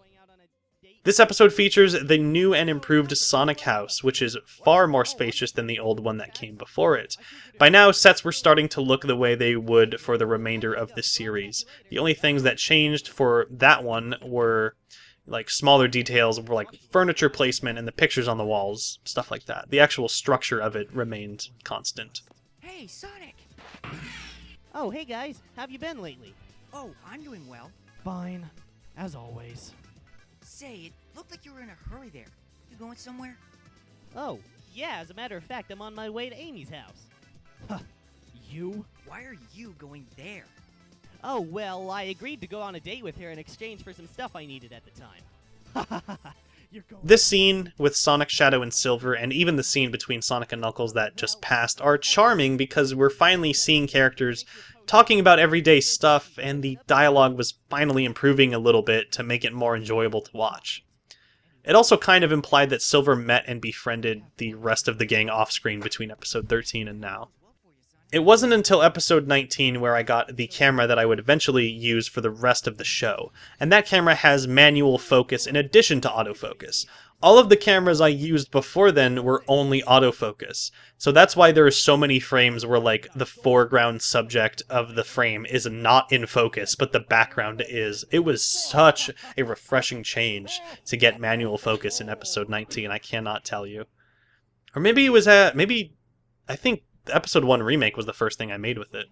This episode features the new and improved Sonic House, which is far more spacious than the old one that came before it. By now, sets were starting to look the way they would for the remainder of the series. The only things that changed for that one were like smaller details, like furniture placement and the pictures on the walls, stuff like that. The actual structure of it remained constant. Hey, Sonic! Oh, hey guys, how have you been lately? Oh, I'm doing well. Fine, as always. Say, it looked like you were in a hurry there. You going somewhere? Oh, yeah, as a matter of fact, I'm on my way to Amy's house. Huh, you? Why are you going there? Oh, well, I agreed to go on a date with her in exchange for some stuff I needed at the time. This scene with Sonic, Shadow, and Silver, and even the scene between Sonic and Knuckles that just passed, are charming because we're finally seeing characters talking about everyday stuff, and the dialogue was finally improving a little bit to make it more enjoyable to watch. It also kind of implied that Silver met and befriended the rest of the gang off-screen between episode 13 and now. It wasn't until episode 19 where I got the camera that I would eventually use for the rest of the show, and that camera has manual focus in addition to autofocus. All of the cameras I used before then were only autofocus, so that's why there are so many frames where like the foreground subject of the frame is not in focus, but the background is. It was such a refreshing change to get manual focus in episode 19, I cannot tell you. Or maybe it was I think episode 1 Remake was the first thing I made with it.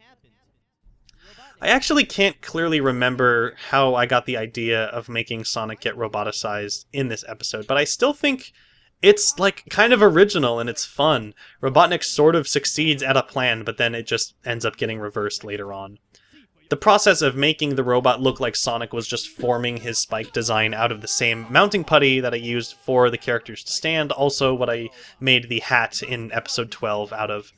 I actually can't clearly remember how I got the idea of making Sonic get roboticized in this episode, but I still think it's like kind of original and it's fun. Robotnik sort of succeeds at a plan, but then it just ends up getting reversed later on. The process of making the robot look like Sonic was just forming his spike design out of the same mounting putty that I used for the characters to stand, also what I made the hat in episode 12 out of.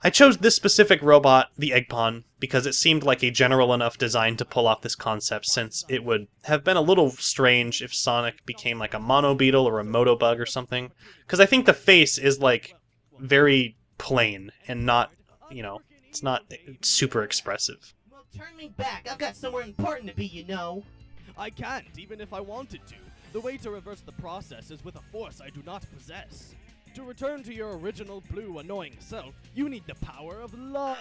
I chose this specific robot, the Eggpon, because it seemed like a general enough design to pull off this concept, since it would have been a little strange if Sonic became like a Mono Beetle or a Motobug or something. Because I think the face is like very plain and not, it's not super expressive. Well, turn me back. I've got somewhere important to be, you know. I can't, even if I wanted to. The way to reverse the process is with a force I do not possess. To return to your original blue annoying self, you need the power of love.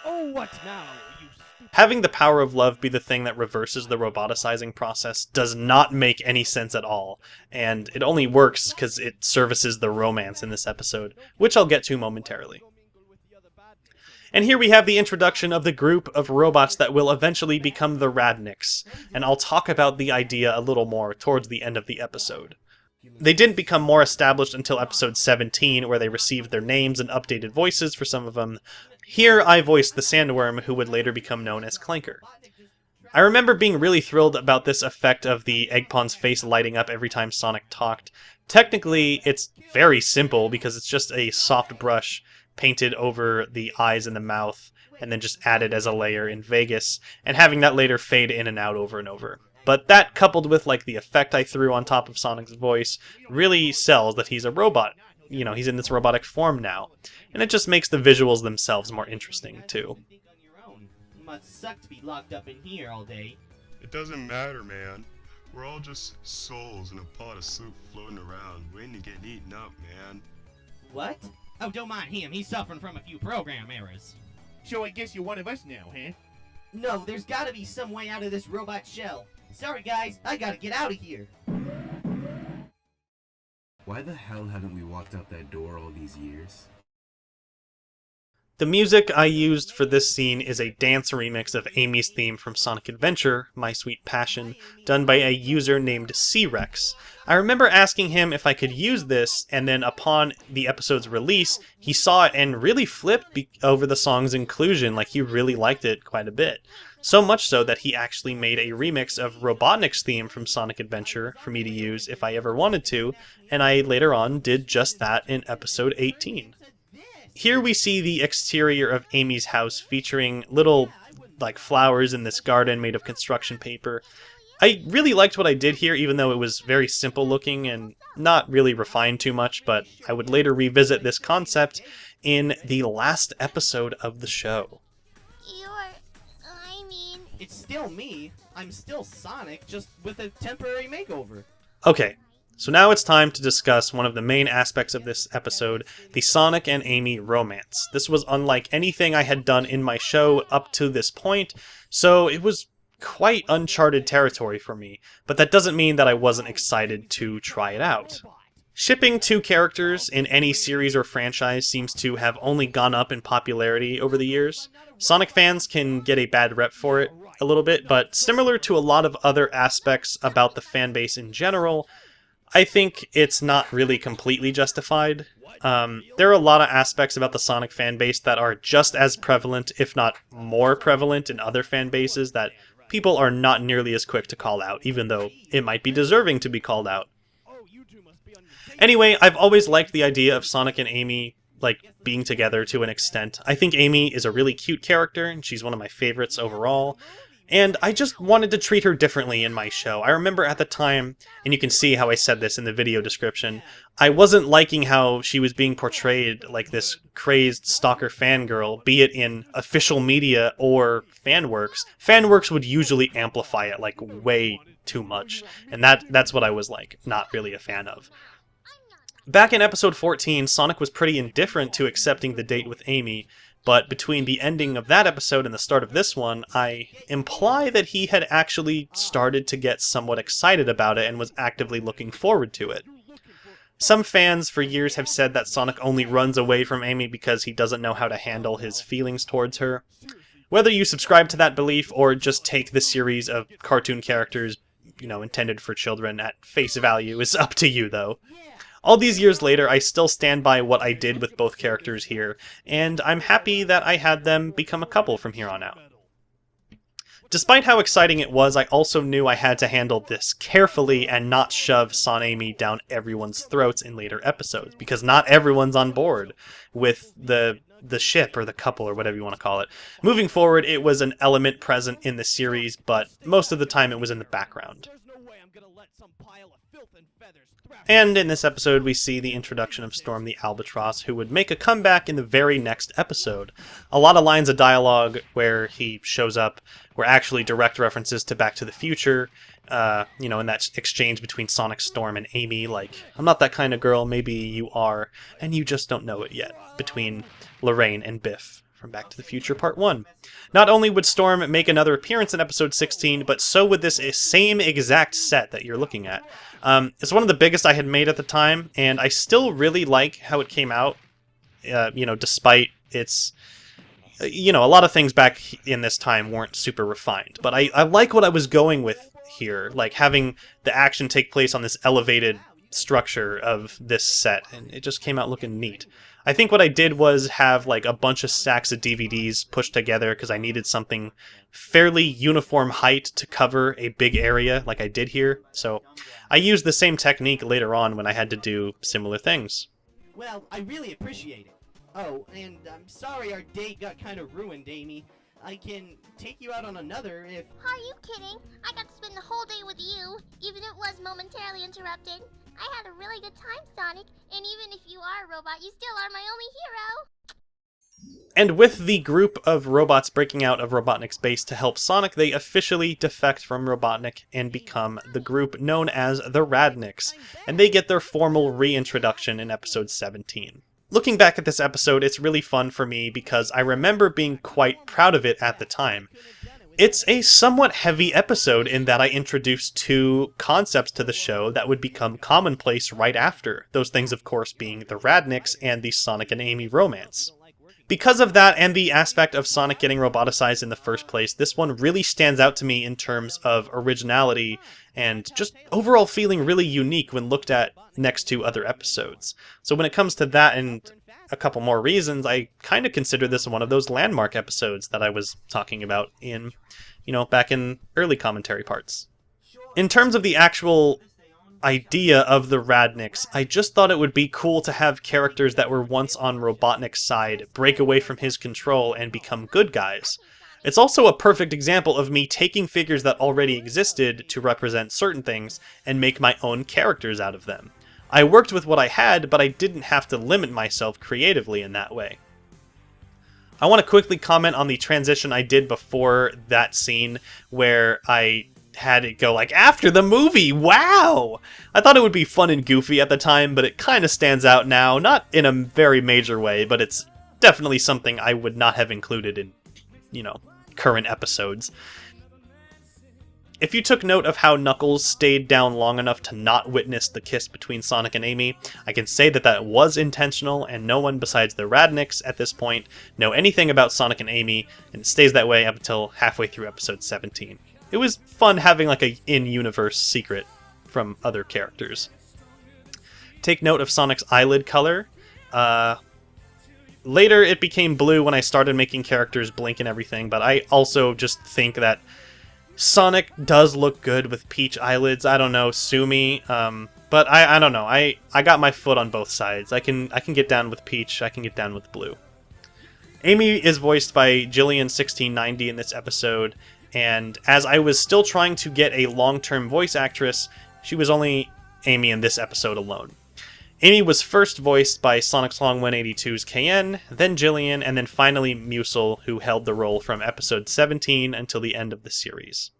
Oh, what now, you stupid... Having the power of love be the thing that reverses the roboticizing process does not make any sense at all, and it only works because it services the romance in this episode, which I'll get to momentarily. And here we have the introduction of the group of robots that will eventually become the Radniks, and I'll talk about the idea a little more towards the end of the episode. They didn't become more established until episode 17, where they received their names and updated voices for some of them. Here I voiced the Sandworm, who would later become known as Clanker. I remember being really thrilled about this effect of the Eggpon's face lighting up every time Sonic talked. Technically, it's very simple because it's just a soft brush painted over the eyes and the mouth, and then just added as a layer in Vegas, and having that later fade in and out over and over. But that, coupled with like the effect I threw on top of Sonic's voice, really sells that he's a robot. He's in this robotic form now. And it just makes the visuals themselves more interesting, too. Must suck to be locked up in here all day. It doesn't matter, man. We're all just souls in a pot of soup floating around, waiting to get eaten up, man. What? Oh, don't mind him. He's suffering from a few program errors. So I guess you're one of us now, huh? No, there's gotta be some way out of this robot shell. Sorry, guys. I gotta get out of here. Why the hell haven't we walked out that door all these years? The music I used for this scene is a dance remix of Amy's theme from Sonic Adventure, My Sweet Passion, done by a user named C-Rex. I remember asking him if I could use this, and then upon the episode's release, he saw it and really flipped over the song's inclusion, like he really liked it quite a bit. So much so that he actually made a remix of Robotnik's theme from Sonic Adventure for me to use if I ever wanted to, and I later on did just that in episode 18. Here we see the exterior of Amy's house featuring little flowers in this garden made of construction paper. I really liked what I did here, even though it was very simple looking and not really refined too much, but I would later revisit this concept in the last episode of the show. It's still me. I'm still Sonic, just with a temporary makeover. Okay, so now it's time to discuss one of the main aspects of this episode, the Sonic and Amy romance. This was unlike anything I had done in my show up to this point, so it was quite uncharted territory for me, but that doesn't mean that I wasn't excited to try it out. Shipping two characters in any series or franchise seems to have only gone up in popularity over the years. Sonic fans can get a bad rep for it a little bit, but similar to a lot of other aspects about the fanbase in general, I think it's not really completely justified. There are a lot of aspects about the Sonic fanbase that are just as prevalent, if not more prevalent, in other fanbases that people are not nearly as quick to call out, even though it might be deserving to be called out. Anyway, I've always liked the idea of Sonic and Amy, being together to an extent. I think Amy is a really cute character, and she's one of my favorites overall. And I just wanted to treat her differently in my show. I remember at the time, and you can see how I said this in the video description, I wasn't liking how she was being portrayed like this crazed stalker fangirl, be it in official media or fanworks. Fanworks would usually amplify it way too much, and that's what I was not really a fan of. Back in episode 14, Sonic was pretty indifferent to accepting the date with Amy, but between the ending of that episode and the start of this one, I imply that he had actually started to get somewhat excited about it and was actively looking forward to it. Some fans for years have said that Sonic only runs away from Amy because he doesn't know how to handle his feelings towards her. Whether you subscribe to that belief or just take the series of cartoon characters, intended for children at face value is up to you, though. All these years later, I still stand by what I did with both characters here, and I'm happy that I had them become a couple from here on out. Despite how exciting it was, I also knew I had to handle this carefully and not shove Son-Amy down everyone's throats in later episodes, because not everyone's on board with the ship or the couple or whatever you want to call it. Moving forward, it was an element present in the series, but most of the time it was in the background. And in this episode, we see the introduction of Storm the Albatross, who would make a comeback in the very next episode. A lot of lines of dialogue where he shows up were actually direct references to Back to the Future, in that exchange between Sonic, Storm, and Amy, I'm not that kind of girl, maybe you are, and you just don't know it yet, between Lorraine and Biff from Back to the Future Part 1. Not only would Storm make another appearance in episode 16, but so would this same exact set that you're looking at. It's one of the biggest I had made at the time, and I still really like how it came out, despite its... a lot of things back in this time weren't super refined, but I like what I was going with here, having the action take place on this elevated structure of this set, and it just came out looking neat. I think what I did was have a bunch of stacks of DVDs pushed together because I needed something fairly uniform height to cover a big area like I did here, so I used the same technique later on when I had to do similar things. Well, I really appreciate it. Oh, and I'm sorry our date got kind of ruined, Amy. I can take you out on another if... Are you kidding? I got to spend the whole day with you, even if it was momentarily interrupted. I had a really good time, Sonic, and even if you are a robot, you still are my only hero. And with the group of robots breaking out of Robotnik's base to help Sonic, they officially defect from Robotnik and become the group known as the Radniks, and they get their formal reintroduction in episode 17. Looking back at this episode, it's really fun for me because I remember being quite proud of it at the time. It's a somewhat heavy episode in that I introduced two concepts to the show that would become commonplace right after, those things of course being the Radniks and the Sonic and Amy romance. Because of that and the aspect of Sonic getting roboticized in the first place, this one really stands out to me in terms of originality and just overall feeling really unique when looked at next to other episodes. So when it comes to that and a couple more reasons, I kind of consider this one of those landmark episodes that I was talking about in, back in early commentary parts. In terms of the actual idea of the Radniks, I just thought it would be cool to have characters that were once on Robotnik's side break away from his control and become good guys. It's also a perfect example of me taking figures that already existed to represent certain things and make my own characters out of them. I worked with what I had, but I didn't have to limit myself creatively in that way. I want to quickly comment on the transition I did before that scene where I had it go like, after the movie, wow! I thought it would be fun and goofy at the time, but it kind of stands out now, not in a very major way, but it's definitely something I would not have included in, current episodes. If you took note of how Knuckles stayed down long enough to not witness the kiss between Sonic and Amy, I can say that that was intentional, and no one besides the Radniks at this point know anything about Sonic and Amy, and it stays that way up until halfway through episode 17. It was fun having like a in-universe secret from other characters. Take note of Sonic's eyelid color. Later it became blue when I started making characters blink and everything, but I also just think that Sonic does look good with peach eyelids. I don't know, sue me. But I don't know. I got my foot on both sides. I can get down with peach, I can get down with blue. Amy is voiced by Jillian1690 in this episode, and as I was still trying to get a long-term voice actress, she was only Amy in this episode alone. Amy was first voiced by Sonic's Long 182's KN, then Jillian, and then finally Musil, who held the role from episode 17 until the end of the series.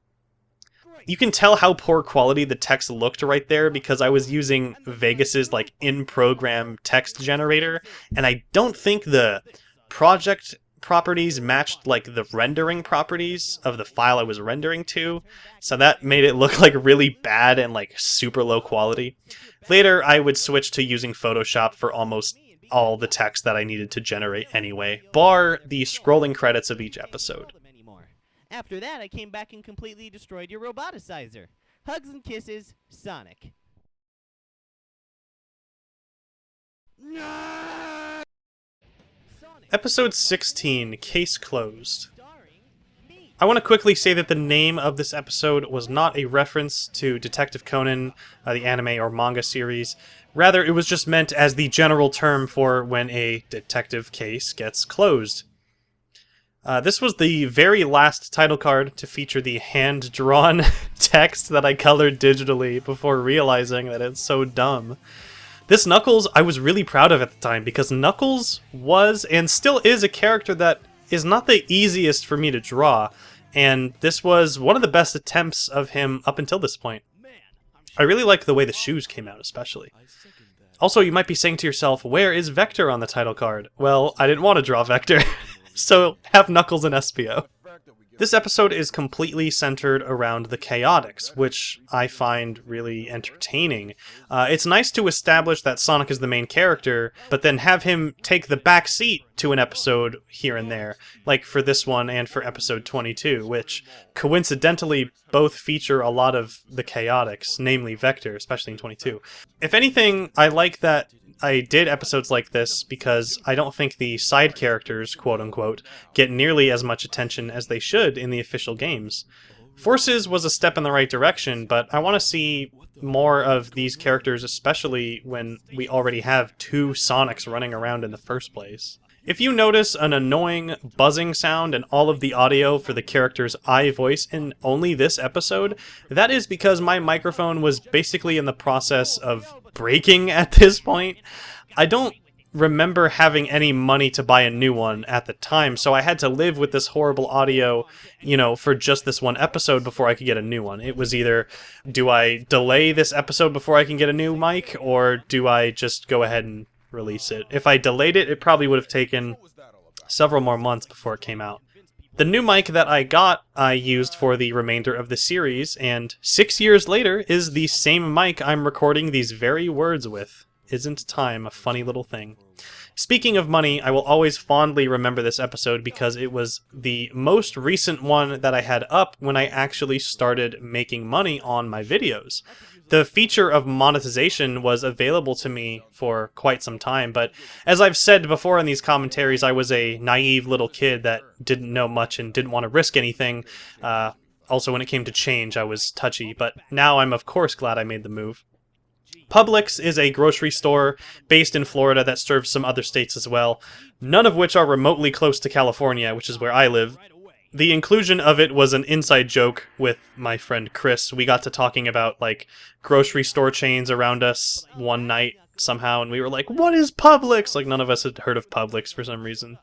You can tell how poor quality the text looked right there because I was using Vegas's in-program text generator, and I don't think the project properties matched the rendering properties of the file I was rendering to, so that made it look really bad and super low quality. Later I would switch to using Photoshop for almost all the text that I needed to generate anyway, bar the scrolling credits of each episode. After that, I came back and completely destroyed your roboticizer. Hugs and kisses, Sonic. Episode 16, Case Closed. I want to quickly say that the name of this episode was not a reference to Detective Conan, the anime or manga series. Rather, it was just meant as the general term for when a detective case gets closed. This was the very last title card to feature the hand-drawn text that I colored digitally before realizing that it's so dumb. This Knuckles I was really proud of at the time, because Knuckles was and still is a character that is not the easiest for me to draw, and this was one of the best attempts of him up until this point. I really like the way the shoes came out, especially. Also, you might be saying to yourself, where is Vector on the title card? Well, I didn't want to draw Vector, so have Knuckles and Espio. This episode is completely centered around the Chaotix, which I find really entertaining. It's nice to establish that Sonic is the main character, but then have him take the back seat to an episode here and there, like for this one and for episode 22, which coincidentally both feature a lot of the Chaotix, namely Vector, especially in 22. If anything, I like that I did episodes like this because I don't think the side characters, quote-unquote, get nearly as much attention as they should in the official games. Forces was a step in the right direction, but I want to see more of these characters, especially when we already have two Sonics running around in the first place. If you notice an annoying buzzing sound and all of the audio for the character's I voice in only this episode, that is because my microphone was basically in the process of breaking at this point. I don't remember having any money to buy a new one at the time, so I had to live with this horrible audio, for just this one episode before I could get a new one. It was either, do I delay this episode before I can get a new mic, or do I just go ahead and release it? If I delayed it, it probably would have taken several more months before it came out. The new mic that I got, I used for the remainder of the series, and 6 years later is the same mic I'm recording these very words with. Isn't time a funny little thing? Speaking of money, I will always fondly remember this episode because it was the most recent one that I had up when I actually started making money on my videos. The feature of monetization was available to me for quite some time, but as I've said before in these commentaries, I was a naive little kid that didn't know much and didn't want to risk anything. Also, when it came to change, I was touchy, but now I'm of course glad I made the move. Publix is a grocery store based in Florida that serves some other states as well, none of which are remotely close to California, which is where I live. The inclusion of it was an inside joke with my friend Chris. We got to talking about, like, grocery store chains around us one night somehow, and we were like, what is Publix? Like, none of us had heard of Publix for some reason.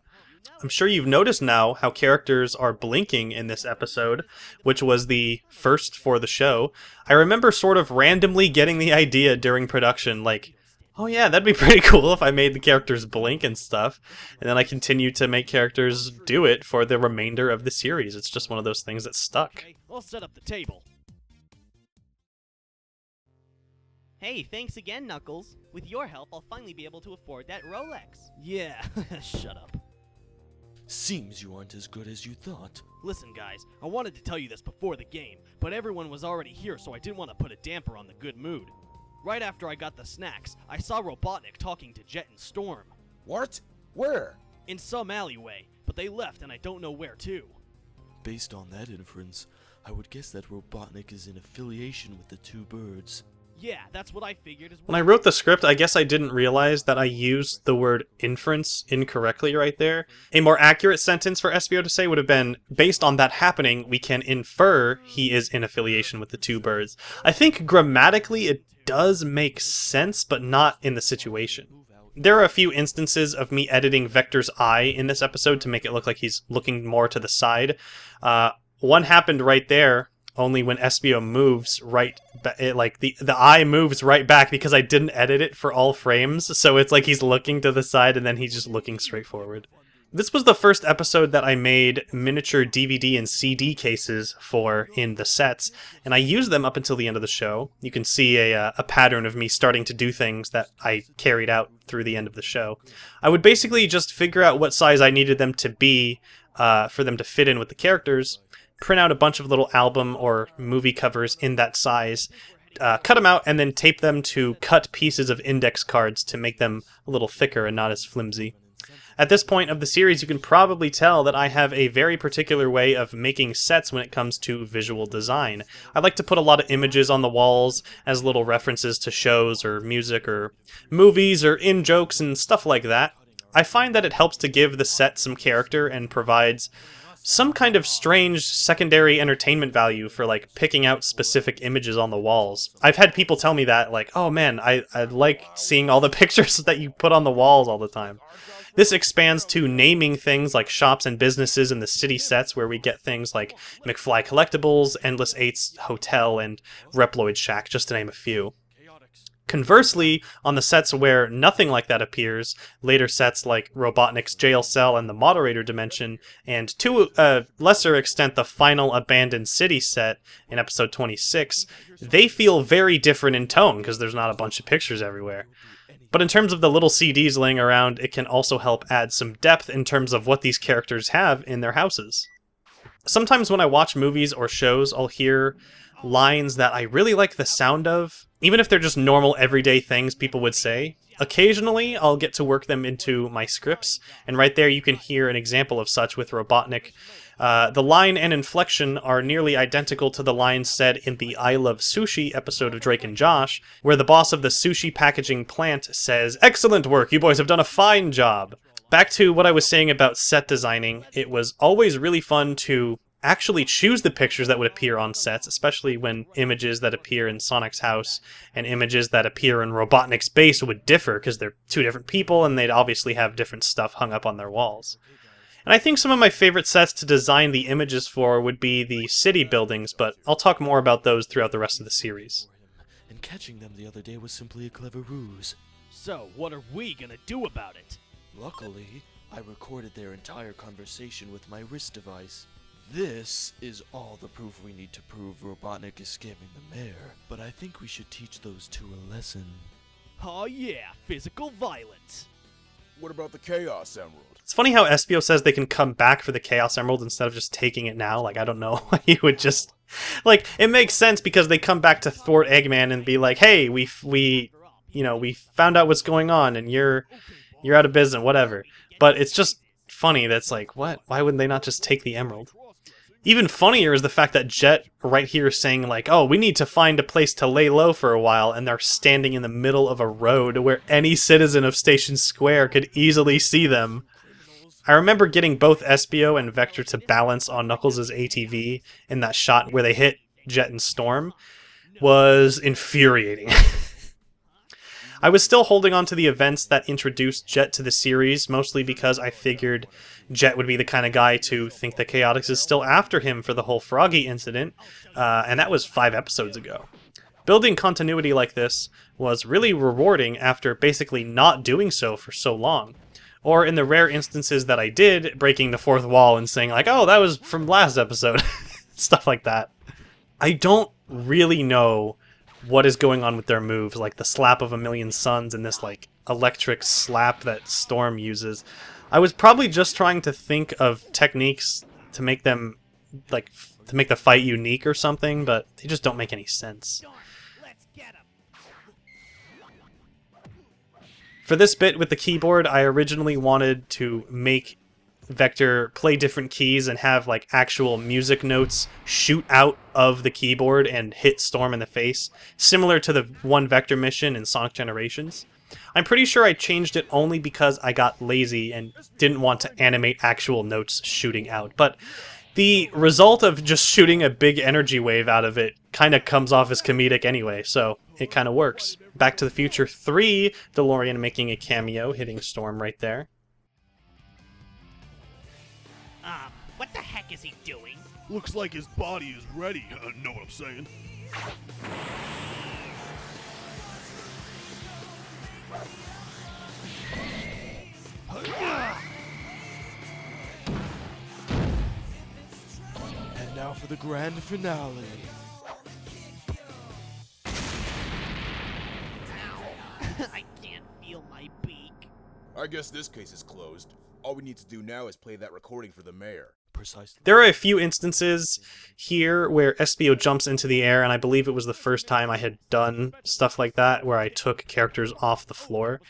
I'm sure you've noticed now how characters are blinking in this episode, which was the first for the show. I remember sort of randomly getting the idea during production, like, oh yeah, that'd be pretty cool if I made the characters blink and stuff. And then I continued to make characters do it for the remainder of the series. It's just one of those things that stuck. Okay, I'll set up the table. Hey, thanks again, Knuckles. With your help, I'll finally be able to afford that Rolex. Yeah, shut up. Seems you aren't as good as you thought. Listen, guys, I wanted to tell you this before the game, but everyone was already here, so I didn't want to put a damper on the good mood. Right after I got the snacks, I saw Robotnik talking to Jet and Storm. What? Where? In some alleyway, but they left and I don't know where to. Based on that inference, I would guess that Robotnik is in affiliation with the two birds. Yeah, that's what I figured as well. When I wrote the script, I guess I didn't realize that I used the word inference incorrectly right there. A more accurate sentence for SBO to say would have been, based on that happening, we can infer he is in affiliation with the two birds. I think grammatically it does make sense, but not in the situation. There are a few instances of me editing Vector's eye in this episode to make it look like he's looking more to the side. One happened right there, only when SBO moves right, like the eye moves right back because I didn't edit it for all frames, so it's like he's looking to the side and then he's just looking straight forward. This was the first episode that I made miniature DVD and CD cases for in the sets, and I used them up until the end of the show. You can see a pattern of me starting to do things that I carried out through the end of the show. I would basically just figure out what size I needed them to be for them to fit in with the characters, print out a bunch of little album or movie covers in that size, cut them out, and then tape them to cut pieces of index cards to make them a little thicker and not as flimsy. At this point of the series, you can probably tell that I have a very particular way of making sets when it comes to visual design. I like to put a lot of images on the walls as little references to shows or music or movies or in-jokes and stuff like that. I find that it helps to give the set some character and provides some kind of strange secondary entertainment value for, like, picking out specific images on the walls. I've had people tell me that, like, oh man, I like seeing all the pictures that you put on the walls all the time. This expands to naming things like shops and businesses in the city sets, where we get things like McFly Collectibles, Endless Eight's Hotel, and Reploid Shack, just to name a few. Conversely, on the sets where nothing like that appears, later sets like Robotnik's jail cell and the moderator dimension, and to a lesser extent the final abandoned city set in episode 26, they feel very different in tone because there's not a bunch of pictures everywhere. But in terms of the little CDs laying around, it can also help add some depth in terms of what these characters have in their houses. Sometimes when I watch movies or shows, I'll hear lines that I really like the sound of, even if they're just normal everyday things people would say. Occasionally, I'll get to work them into my scripts, and right there you can hear an example of such with Robotnik. The line and inflection are nearly identical to the lines said in the I Love Sushi episode of Drake and Josh, where the boss of the sushi packaging plant says, "Excellent work, you boys have done a fine job." Back to what I was saying about set designing, it was always really fun to actually choose the pictures that would appear on sets, especially when images that appear in Sonic's house and images that appear in Robotnik's base would differ because they're two different people and they'd obviously have different stuff hung up on their walls. And I think some of my favorite sets to design the images for would be the city buildings, but I'll talk more about those throughout the rest of the series. And catching them the other day was simply a clever ruse. So, what are we gonna do about it? Luckily, I recorded their entire conversation with my wrist device. This is all the proof we need to prove Robotnik is scamming the mayor, but I think we should teach those two a lesson. Oh yeah, physical violence. What about the Chaos Emerald? It's funny how Espio says they can come back for the Chaos Emerald instead of just taking it now. Like, I don't know why you would just... Like, it makes sense because they come back to thwart Eggman and be like, hey, we found out what's going on and you're out of business, whatever. But it's just funny that's like, what? Why wouldn't they not just take the emerald? Even funnier is the fact that Jet right here is saying like, oh, we need to find a place to lay low for a while, and they're standing in the middle of a road where any citizen of Station Square could easily see them. I remember getting both Espio and Vector to balance on Knuckles' ATV in that shot where they hit Jet and Storm was infuriating. I was still holding on to the events that introduced Jet to the series, mostly because I figured Jet would be the kind of guy to think that Chaotix is still after him for the whole Froggy incident, and that was 5 episodes ago. Building continuity like this was really rewarding after basically not doing so for so long. Or in the rare instances that I did, breaking the fourth wall and saying like, oh, that was from last episode. Stuff like that. I don't really know what is going on with their moves, like the slap of a million suns and this like electric slap that Storm uses. I was probably just trying to think of techniques to make them, like, to make the fight unique or something, but they just don't make any sense. For this bit with the keyboard, I originally wanted to make Vector play different keys and have like actual music notes shoot out of the keyboard and hit Storm in the face, similar to the one Vector mission in Sonic Generations. I'm pretty sure I changed it only because I got lazy and didn't want to animate actual notes shooting out, but the result of just shooting a big energy wave out of it kind of comes off as comedic anyway, so it kind of works. Back to the Future 3, DeLorean making a cameo, hitting Storm right there. What the heck is he doing? Looks like his body is ready, know what I'm saying? And now for the grand finale. I can't feel my beak. I guess this case is closed. All we need to do now is play that recording for the mayor. Precisely. There are a few instances here where Espio jumps into the air, and I believe it was the first time I had done stuff like that, where I took characters off the floor.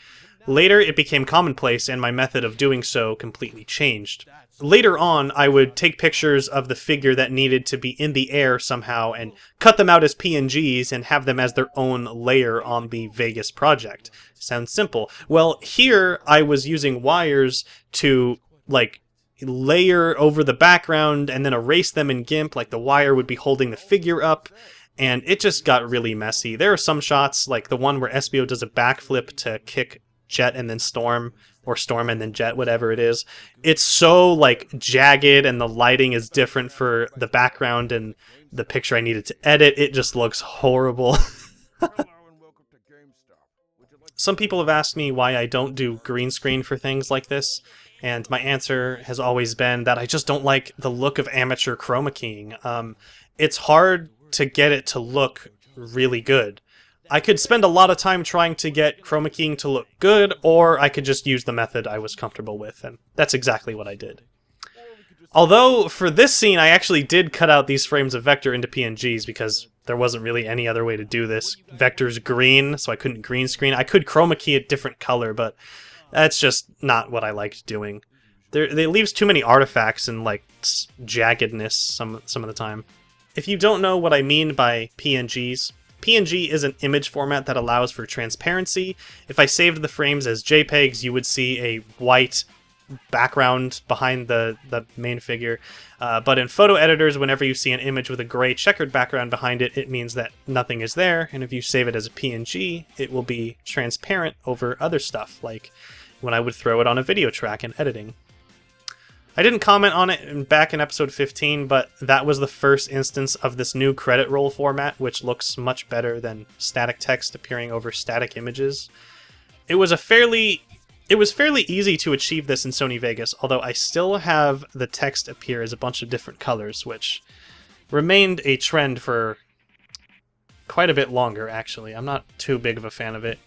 Later, it became commonplace, and my method of doing so completely changed. Later on, I would take pictures of the figure that needed to be in the air somehow and cut them out as PNGs and have them as their own layer on the Vegas project. Sounds simple. Well, here I was using wires to, like, layer over the background and then erase them in GIMP, like the wire would be holding the figure up, and it just got really messy. There are some shots, like the one where Espio does a backflip to kick Jet and then Storm, or Storm and then Jet, whatever it is. It's so, like, jagged, and the lighting is different for the background and the picture I needed to edit. It just looks horrible. Some people have asked me why I don't do green screen for things like this, and my answer has always been that I just don't like the look of amateur chroma keying. It's hard to get it to look really good. I could spend a lot of time trying to get chroma keying to look good, or I could just use the method I was comfortable with, and that's exactly what I did. Although, for this scene, I actually did cut out these frames of Vector into PNGs because there wasn't really any other way to do this. Vector's green, so I couldn't green screen. I could chroma key a different color, but that's just not what I liked doing. It leaves too many artifacts and, like, jaggedness some of the time. If you don't know what I mean by PNGs, PNG is an image format that allows for transparency. If I saved the frames as JPEGs, you would see a white background behind the main figure. But in photo editors, whenever you see an image with a gray checkered background behind it, it means that nothing is there. And if you save it as a PNG, it will be transparent over other stuff, like when I would throw it on a video track in editing. I didn't comment on it back in episode 15, but that was the first instance of this new credit roll format, which looks much better than static text appearing over static images. It was fairly easy to achieve this in Sony Vegas, although I still have the text appear as a bunch of different colors, which remained a trend for quite a bit longer, actually. I'm not too big of a fan of it.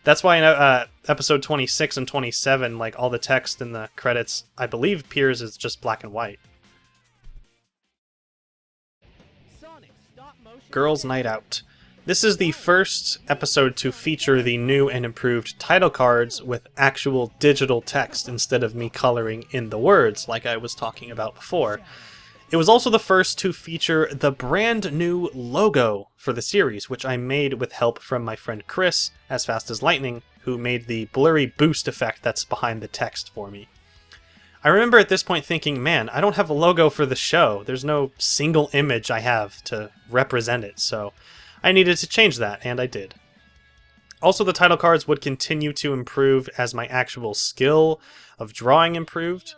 That's why in episode 26 and 27, like all the text in the credits, I believe Piers is just black and white. Girls' Night Out. This is the first episode to feature the new and improved title cards with actual digital text instead of me coloring in the words like I was talking about before. It was also the first to feature the brand new logo for the series, which I made with help from my friend Chris, as Fast as Lightning, who made the blurry boost effect that's behind the text for me. I remember at this point thinking, man, I don't have a logo for the show. There's no single image I have to represent it, so I needed to change that, and I did. Also, the title cards would continue to improve as my actual skill of drawing improved.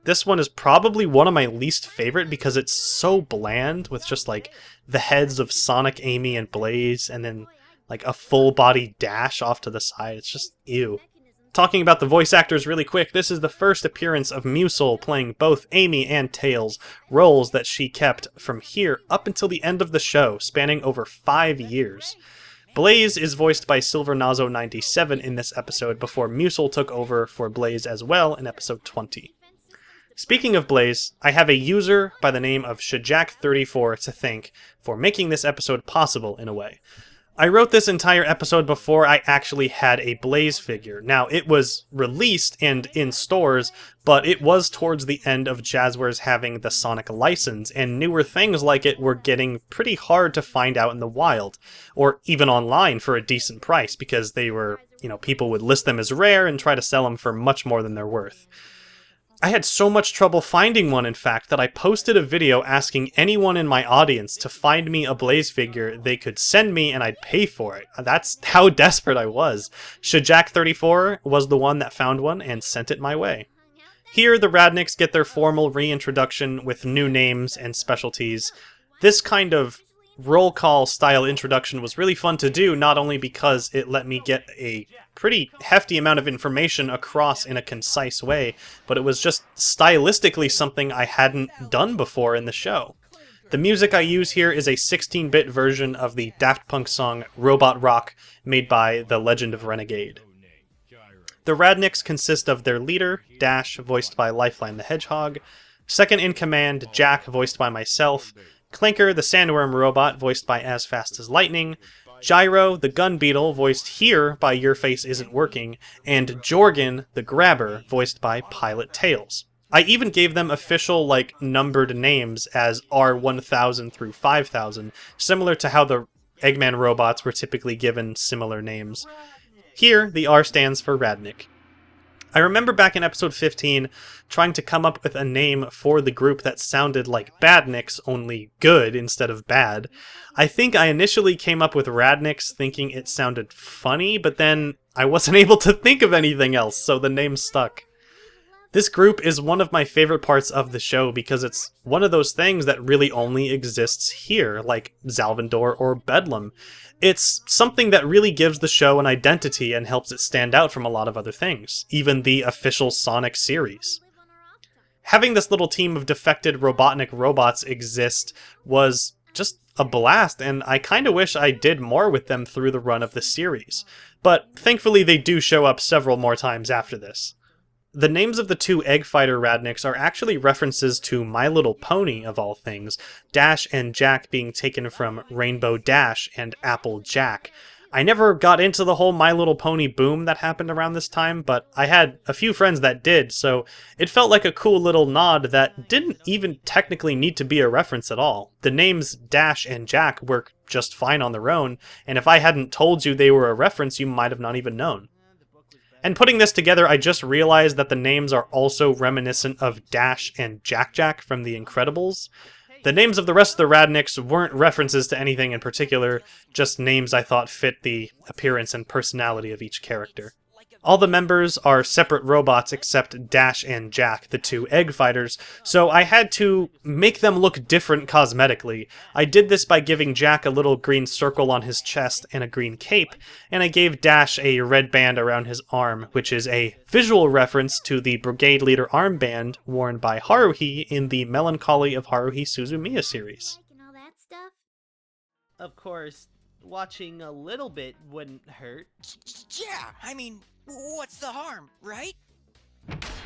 This one is probably one of my least favorite because it's so bland, with just like the heads of Sonic, Amy, and Blaze, and then like a full body dash off to the side. It's just ew. Talking about the voice actors really quick, this is the first appearance of Musel playing both Amy and Tails, roles that she kept from here up until the end of the show, spanning over 5 years. Blaze is voiced by Silvernazo97 in this episode before Musel took over for Blaze as well in episode 20. Speaking of Blaze, I have a user by the name of Shajak34 to thank for making this episode possible in a way. I wrote this entire episode before I actually had a Blaze figure. Now, it was released and in stores, but it was towards the end of Jazzwares having the Sonic license, and newer things like it were getting pretty hard to find out in the wild, or even online for a decent price, because they were, people would list them as rare and try to sell them for much more than they're worth. I had so much trouble finding one, in fact, that I posted a video asking anyone in my audience to find me a Blaze figure they could send me and I'd pay for it. That's how desperate I was. Shajak34 was the one that found one and sent it my way. Here, the Radniks get their formal reintroduction with new names and specialties. This kind of roll call style introduction was really fun to do, not only because it let me get a pretty hefty amount of information across in a concise way, but it was just stylistically something I hadn't done before in the show. The music I use here is a 16-bit version of the Daft Punk song Robot Rock, made by The Legend of Renegade. The Radniks consist of their leader, Dash, voiced by Lifeline the Hedgehog, second in command, Jack, voiced by myself, Clinker, the Sandworm Robot, voiced by As Fast as Lightning, Gyro, the Gun Beetle, voiced here by Your Face Isn't Working, and Jorgen, the Grabber, voiced by Pilot Tails. I even gave them official, numbered names as R1000 through 5000, similar to how the Eggman robots were typically given similar names. Here, the R stands for Radnik. I remember back in episode 15 trying to come up with a name for the group that sounded like Badniks, only good instead of bad. I think I initially came up with Radniks thinking it sounded funny, but then I wasn't able to think of anything else, so the name stuck. This group is one of my favorite parts of the show because it's one of those things that really only exists here, like Zalvandor or Bedlam. It's something that really gives the show an identity and helps it stand out from a lot of other things, even the official Sonic series. Having this little team of defected Robotnik robots exist was just a blast, and I kinda wish I did more with them through the run of the series. But thankfully they do show up several more times after this. The names of the two Egg Fighter Radniks are actually references to My Little Pony, of all things, Dash and Jack being taken from Rainbow Dash and Apple Jack. I never got into the whole My Little Pony boom that happened around this time, but I had a few friends that did, so it felt like a cool little nod that didn't even technically need to be a reference at all. The names Dash and Jack work just fine on their own, and if I hadn't told you they were a reference, you might have not even known. And putting this together, I just realized that the names are also reminiscent of Dash and Jack from The Incredibles. The names of the rest of the Radniks weren't references to anything in particular, just names I thought fit the appearance and personality of each character. All the members are separate robots except Dash and Jack, the two Egg Fighters, so I had to make them look different cosmetically. I did this by giving Jack a little green circle on his chest and a green cape, and I gave Dash a red band around his arm, which is a visual reference to the Brigade Leader armband worn by Haruhi in the Melancholy of Haruhi Suzumiya series. Of course, Watching a little bit wouldn't hurt. Yeah, I mean, what's the harm, right?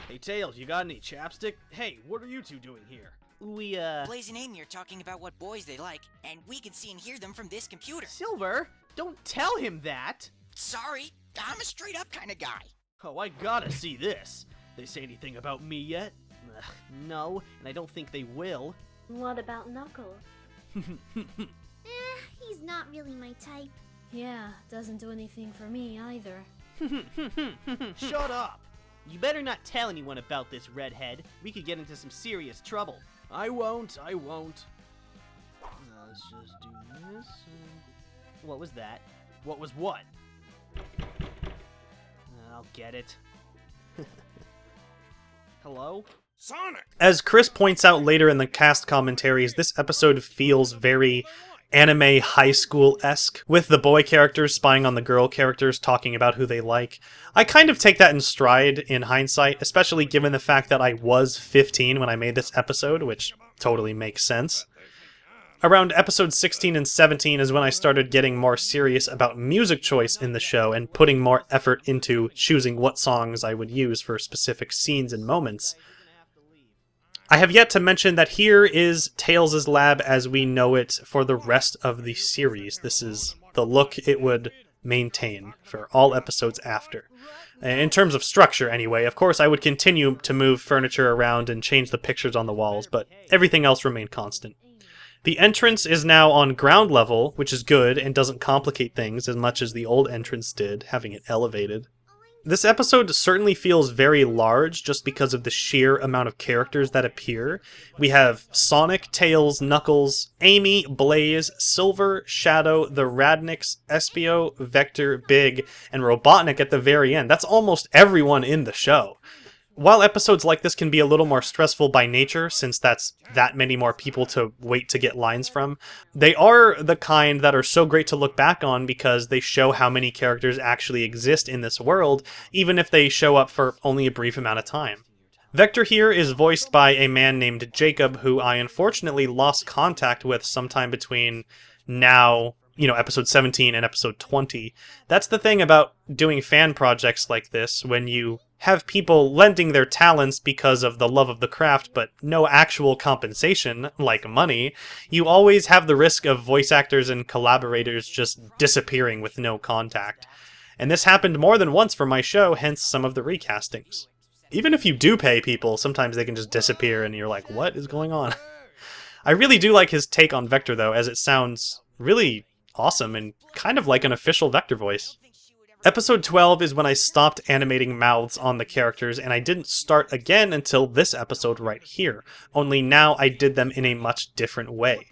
Hey, Tails, you got any chapstick? Hey, what are you two doing here? We, Blaze and Amy are talking about what boys they like, and we can see and hear them from this computer. Silver, don't tell him that! Sorry, I'm a straight-up kind of guy. Oh, I gotta see this. They say anything about me yet? No, and I don't think they will. What about Knuckles? He's not really my type. Yeah, doesn't do anything for me either. Shut up! You better not tell anyone about this, redhead. We could get into some serious trouble. I won't. Let's just do this. What was that? What was what? I'll get it. Hello? Sonic! As Chris points out later in the cast commentaries, this episode feels very anime high school-esque, with the boy characters spying on the girl characters talking about who they like. I kind of take that in stride in hindsight, especially given the fact that I was 15 when I made this episode, which totally makes sense. Around episodes 16 and 17 is when I started getting more serious about music choice in the show and putting more effort into choosing what songs I would use for specific scenes and moments. I have yet to mention that here is Tails' lab as we know it for the rest of the series. This is the look it would maintain for all episodes after. In terms of structure, anyway. Of course, I would continue to move furniture around and change the pictures on the walls, but everything else remained constant. The entrance is now on ground level, which is good and doesn't complicate things as much as the old entrance did, having it elevated. This episode certainly feels very large just because of the sheer amount of characters that appear. We have Sonic, Tails, Knuckles, Amy, Blaze, Silver, Shadow, the Radniks, Espio, Vector, Big, and Robotnik at the very end. That's almost everyone in the show. While episodes like this can be a little more stressful by nature, since that's that many more people to wait to get lines from, they are the kind that are so great to look back on because they show how many characters actually exist in this world, even if they show up for only a brief amount of time. Vector here is voiced by a man named Jacob, who I unfortunately lost contact with sometime between now, episode 17 and episode 20. That's the thing about doing fan projects like this, when you have people lending their talents because of the love of the craft, but no actual compensation, like money, you always have the risk of voice actors and collaborators just disappearing with no contact. And this happened more than once for my show, hence some of the recastings. Even if you do pay people, sometimes they can just disappear and you're like, what is going on? I really do like his take on Vector, though, as it sounds really awesome and kind of like an official Vector voice. Episode 12 is when I stopped animating mouths on the characters, and I didn't start again until this episode right here, only now I did them in a much different way.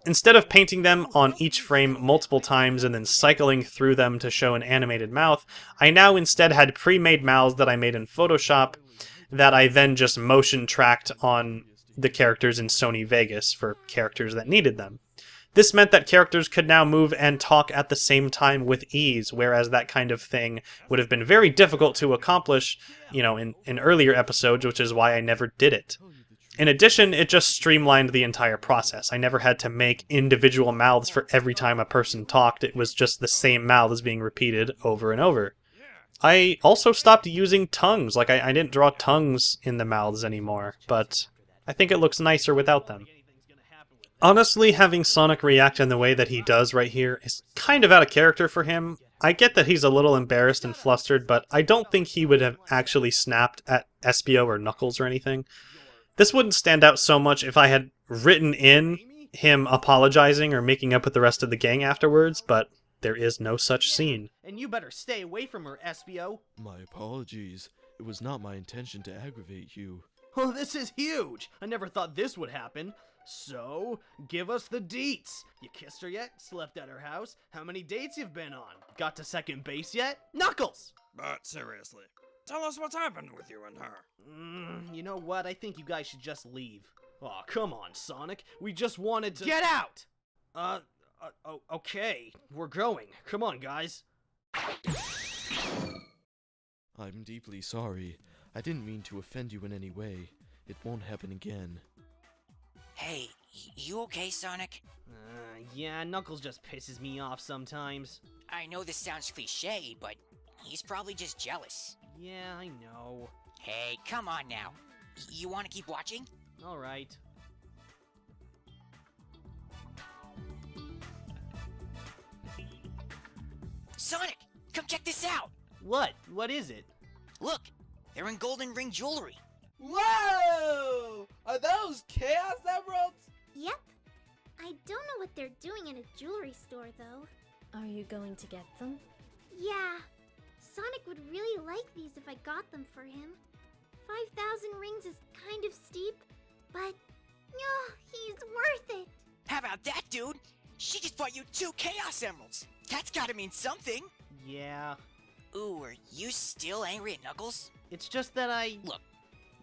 Instead of painting them on each frame multiple times and then cycling through them to show an animated mouth, I now instead had pre-made mouths that I made in Photoshop that I then just motion tracked on the characters in Sony Vegas for characters that needed them. This meant that characters could now move and talk at the same time with ease, whereas that kind of thing would have been very difficult to accomplish, in earlier episodes, which is why I never did it. In addition, it just streamlined the entire process. I never had to make individual mouths for every time a person talked. It was just the same mouths being repeated over and over. I also stopped using tongues. I didn't draw tongues in the mouths anymore, but I think it looks nicer without them. Honestly, having Sonic react in the way that he does right here is kind of out of character for him. I get that he's a little embarrassed and flustered, but I don't think he would have actually snapped at Espio or Knuckles or anything. This wouldn't stand out so much if I had written in him apologizing or making up with the rest of the gang afterwards, but there is no such scene. And you better stay away from her, Espio. My apologies. It was not my intention to aggravate you. Oh, this is huge! I never thought this would happen. So, give us the deets. You kissed her yet? Slept at her house? How many dates you've been on? Got to second base yet? Knuckles! But seriously, tell us what's happened with you and her. You know what? I think you guys should just leave. Aw, come on, Sonic. We just wanted to— Get out! Okay. We're going. Come on, guys. I'm deeply sorry. I didn't mean to offend you in any way. It won't happen again. Hey, You okay, Sonic? Yeah, Knuckles just pisses me off sometimes. I know this sounds cliche, but he's probably just jealous. Yeah, I know. Hey, come on now. You want to keep watching? Alright. Sonic, come check this out! What? What is it? Look, they're in golden ring jewelry. Whoa! Are those Chaos Emeralds? Yep. I don't know what they're doing in a jewelry store, though. Are you going to get them? Yeah. Sonic would really like these if I got them for him. 5,000 rings is kind of steep, but he's worth it. How about that, dude? She just bought you 2 Chaos Emeralds. That's gotta mean something. Yeah. Ooh, are you still angry at Knuckles? It's just that Look,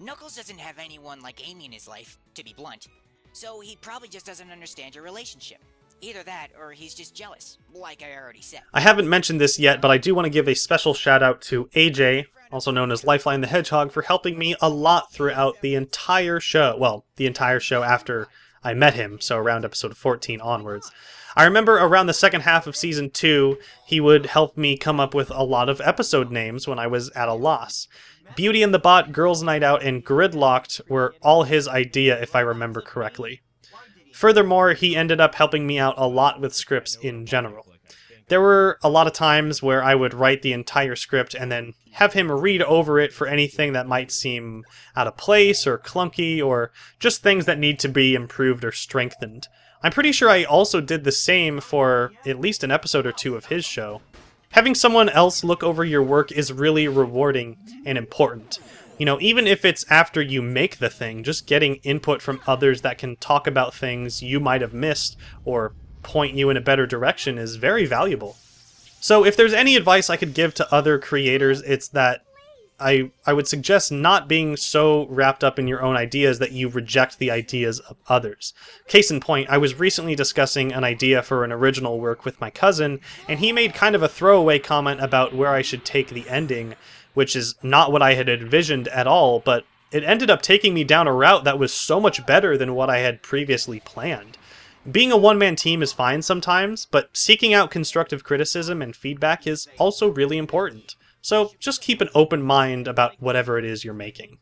Knuckles doesn't have anyone like Amy in his life, to be blunt. So he probably just doesn't understand your relationship. Either that, or he's just jealous, like I already said. I haven't mentioned this yet, but I do want to give a special shout out to AJ, also known as Lifeline the Hedgehog, for helping me a lot throughout the entire show. Well, the entire show after I met him, so around episode 14 onwards. I remember around the second half of Season 2, he would help me come up with a lot of episode names when I was at a loss. Beauty and the Bot, Girls Night Out, and Gridlocked were all his idea, if I remember correctly. Furthermore, he ended up helping me out a lot with scripts in general. There were a lot of times where I would write the entire script and then have him read over it for anything that might seem out of place or clunky or just things that need to be improved or strengthened. I'm pretty sure I also did the same for at least an episode or 2 of his show. Having someone else look over your work is really rewarding and important. You know, even if it's after you make the thing, just getting input from others that can talk about things you might have missed or point you in a better direction is very valuable. So if there's any advice I could give to other creators, it's that I would suggest not being so wrapped up in your own ideas that you reject the ideas of others. Case in point, I was recently discussing an idea for an original work with my cousin, and he made kind of a throwaway comment about where I should take the ending, which is not what I had envisioned at all, but it ended up taking me down a route that was so much better than what I had previously planned. Being a one-man team is fine sometimes, but seeking out constructive criticism and feedback is also really important. So just keep an open mind about whatever it is you're making.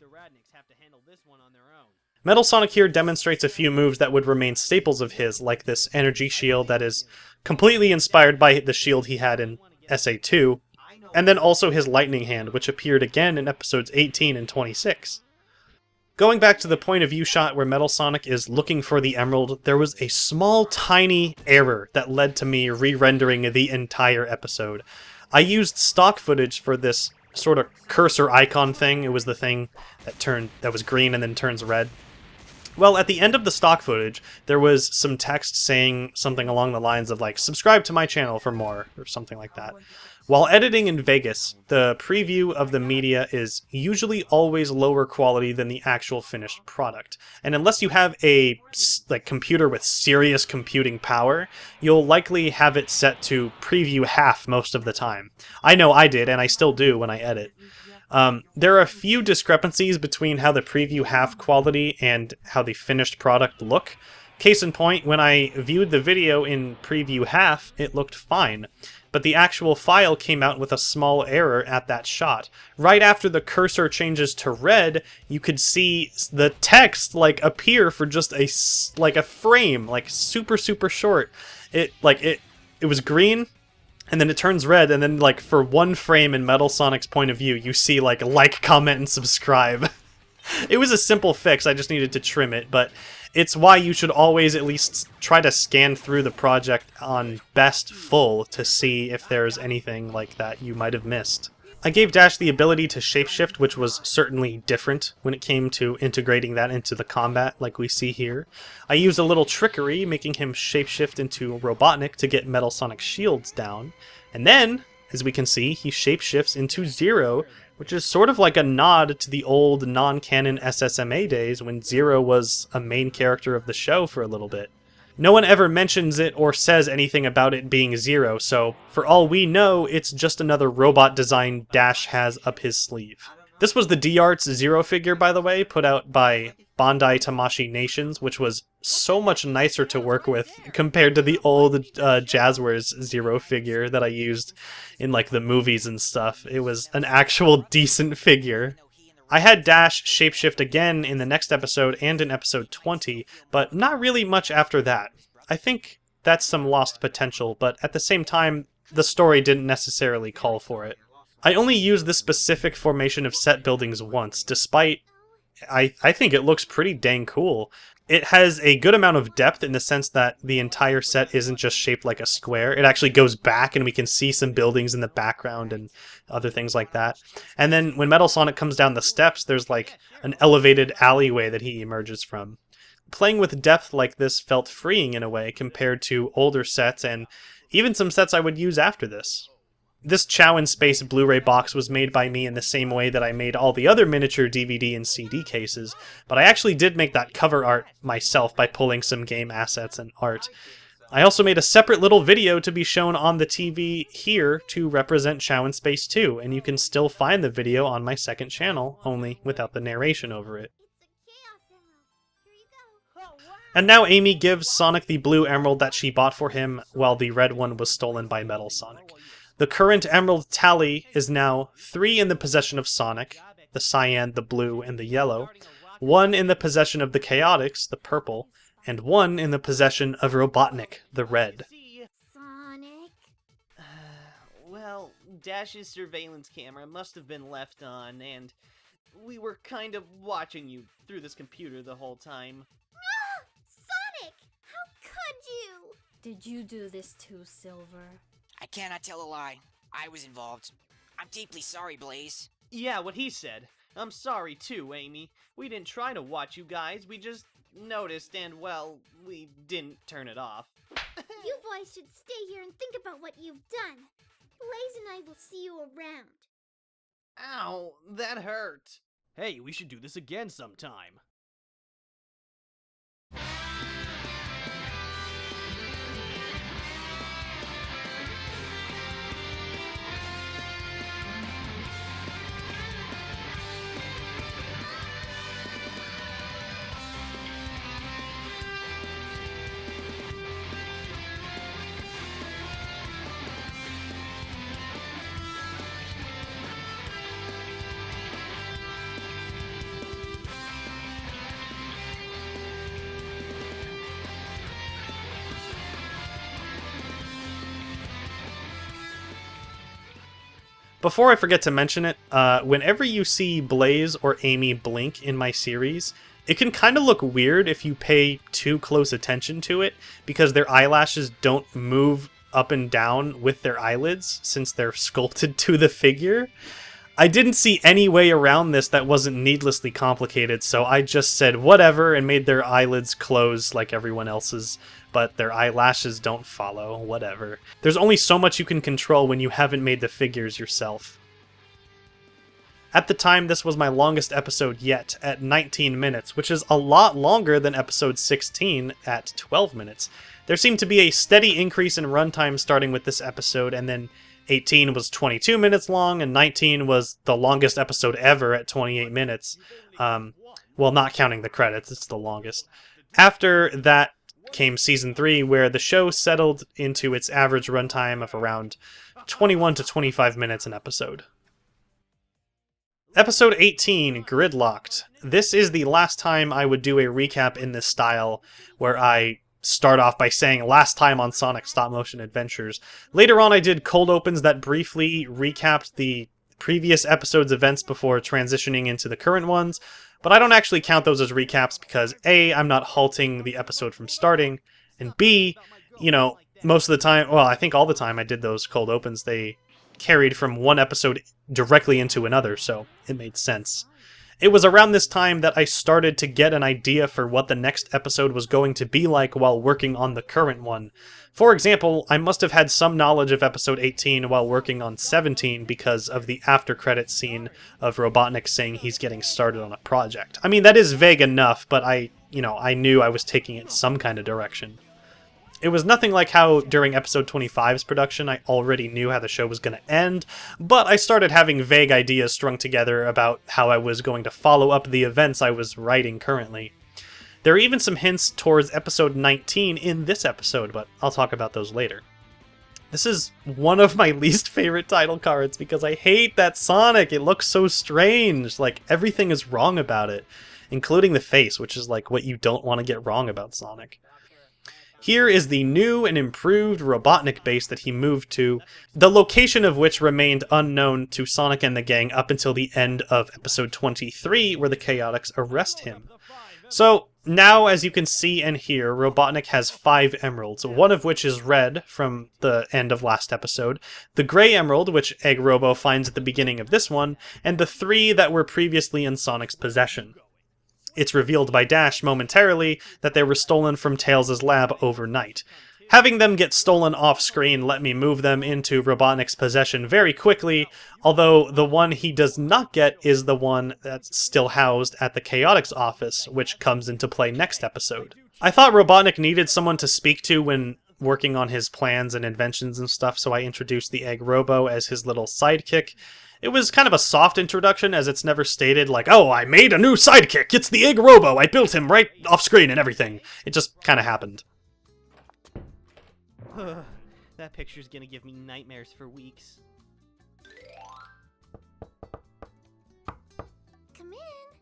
Metal Sonic here demonstrates a few moves that would remain staples of his, like this energy shield that is completely inspired by the shield he had in SA2, and then also his lightning hand, which appeared again in episodes 18 and 26. Going back to the point of view shot where Metal Sonic is looking for the emerald, there was a small, tiny error that led to me re-rendering the entire episode. I used stock footage for this sort of cursor icon thing. It was the thing that was green and then turns red. Well, at the end of the stock footage, there was some text saying something along the lines of like, subscribe to my channel for more, or something like that. While editing in Vegas, the preview of the media is usually always lower quality than the actual finished product. And unless you have a computer with serious computing power, you'll likely have it set to preview half most of the time. I know I did, and I still do when I edit. There are a few discrepancies between how the preview half quality and how the finished product look. Case in point, when I viewed the video in preview half, it looked fine. But the actual file came out with a small error at that shot. Right after the cursor changes to red, you could see the text appear for just a frame, super short. It was green, and then it turns red, and then for one frame in Metal Sonic's point of view, you see like, comment, and subscribe. It was a simple fix, I just needed to trim it, but it's why you should always at least try to scan through the project on best full to see if there's anything like that you might have missed. I gave Dash the ability to shapeshift, which was certainly different when it came to integrating that into the combat like we see here. I used a little trickery, making him shapeshift into Robotnik to get Metal Sonic's shields down. And then, as we can see, he shapeshifts into Zero, which is sort of like a nod to the old non-canon SSMA days when Zero was a main character of the show for a little bit. No one ever mentions it or says anything about it being Zero, so for all we know, it's just another robot design Dash has up his sleeve. This was the D-Arts Zero figure, by the way, put out by Bandai Tamashii Nations, which was so much nicer to work with compared to the old Jazzwares Zero figure that I used in like the movies and stuff. It was an actual decent figure. I had Dash shapeshift again in the next episode and in episode 20, but not really much after that. I think that's some lost potential, but at the same time, the story didn't necessarily call for it. I only used this specific formation of set buildings once, despite I think it looks pretty dang cool. It has a good amount of depth in the sense that the entire set isn't just shaped like a square. It actually goes back and we can see some buildings in the background and other things like that. And then when Metal Sonic comes down the steps, there's like an elevated alleyway that he emerges from. Playing with depth like this felt freeing in a way compared to older sets and even some sets I would use after this. This Chow in Space Blu-ray box was made by me in the same way that I made all the other miniature DVD and CD cases, but I actually did make that cover art myself by pulling some game assets and art. I also made a separate little video to be shown on the TV here to represent Chow in Space 2, and you can still find the video on my second channel, only without the narration over it. And now Amy gives Sonic the blue emerald that she bought for him, while the red one was stolen by Metal Sonic. The current emerald tally is now 3 in the possession of Sonic, the cyan, the blue, and the yellow, 1 in the possession of the Chaotix, the purple, and 1 in the possession of Robotnik, the red. Sonic? Well, Dash's surveillance camera must have been left on, and we were kind of watching you through this computer the whole time. Sonic! How could you? Did you do this too, Silver? I cannot tell a lie. I was involved. I'm deeply sorry, Blaze. Yeah, what he said. I'm sorry too, Amy. We didn't try to watch you guys, we just noticed and, well, we didn't turn it off. You boys should stay here and think about what you've done. Blaze and I will see you around. Ow, that hurt. Hey, we should do this again sometime. Before I forget to mention it, whenever you see Blaze or Amy blink in my series, it can kind of look weird if you pay too close attention to it, because their eyelashes don't move up and down with their eyelids, since they're sculpted to the figure. I didn't see any way around this that wasn't needlessly complicated, so I just said whatever and made their eyelids close like everyone else's, but their eyelashes don't follow, whatever. There's only so much you can control when you haven't made the figures yourself. At the time, this was my longest episode yet, at 19 minutes, which is a lot longer than episode 16 at 12 minutes. There seemed to be a steady increase in runtime starting with this episode, and then 18 was 22 minutes long, and 19 was the longest episode ever at 28 minutes. Well, not counting the credits, it's the longest. After that came Season 3, where the show settled into its average runtime of around 21 to 25 minutes an episode. Episode 18, Gridlocked. This is the last time I would do a recap in this style, where I start off by saying last time on Sonic Stop Motion Adventures. Later on I did cold opens that briefly recapped the previous episode's events before transitioning into the current ones, but I don't actually count those as recaps because A, I'm not halting the episode from starting, and B, you know, most of the time, well, I think all the time I did those cold opens, they carried from one episode directly into another, so it made sense. It was around this time that I started to get an idea for what the next episode was going to be like while working on the current one. For example, I must have had some knowledge of episode 18 while working on 17 because of the after-credits scene of Robotnik saying he's getting started on a project. I mean, that is vague enough, but I knew I was taking it some kind of direction. It was nothing like how during episode 25's production I already knew how the show was going to end, but I started having vague ideas strung together about how I was going to follow up the events I was writing currently. There are even some hints towards episode 19 in this episode, but I'll talk about those later. This is one of my least favorite title cards because I hate that Sonic. It looks so strange. Like, everything is wrong about it, including the face, which is like what you don't want to get wrong about Sonic. Here is the new and improved Robotnik base that he moved to, the location of which remained unknown to Sonic and the gang up until the end of episode 23, where the Chaotix arrest him. So, now as you can see and hear, Robotnik has 5 emeralds, one of which is red from the end of last episode, the gray emerald, which Egg Robo finds at the beginning of this one, and the 3 that were previously in Sonic's possession. It's revealed by Dash momentarily that they were stolen from Tails' lab overnight. Having them get stolen off-screen let me move them into Robotnik's possession very quickly, although the one he does not get is the one that's still housed at the Chaotix office, which comes into play next episode. I thought Robotnik needed someone to speak to when working on his plans and inventions and stuff, so I introduced the Egg Robo as his little sidekick. It was kind of a soft introduction, as it's never stated like, oh, I made a new sidekick, it's the Egg Robo, I built him right off screen and everything. It just kind of happened. That picture's gonna give me nightmares for weeks. Come in.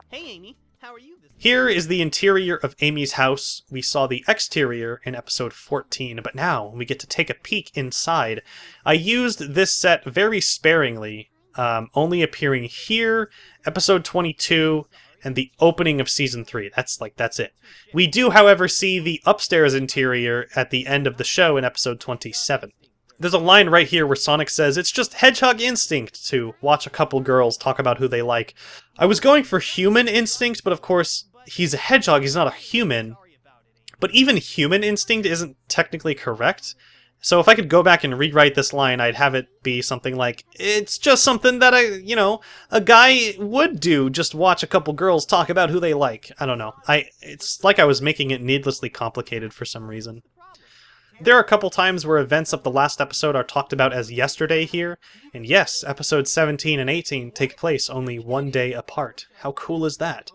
Hey, Amy. How are you? Here is the interior of Amy's house. We saw the exterior in episode 14, but now we get to take a peek inside. I used this set very sparingly, only appearing here, episode 22, and the opening of season 3. That's it. We do, however, see the upstairs interior at the end of the show in episode 27. There's a line right here where Sonic says, it's just hedgehog instinct to watch a couple girls talk about who they like. I was going for human instinct, but of course, he's a hedgehog, he's not a human. But even human instinct isn't technically correct. So if I could go back and rewrite this line, I'd have it be something like, it's just something that a guy would do, just watch a couple girls talk about who they like. I don't know. It's like I was making it needlessly complicated for some reason. There are a couple times where events of the last episode are talked about as yesterday here, and yes, episodes 17 and 18 take place only one day apart. How cool is that?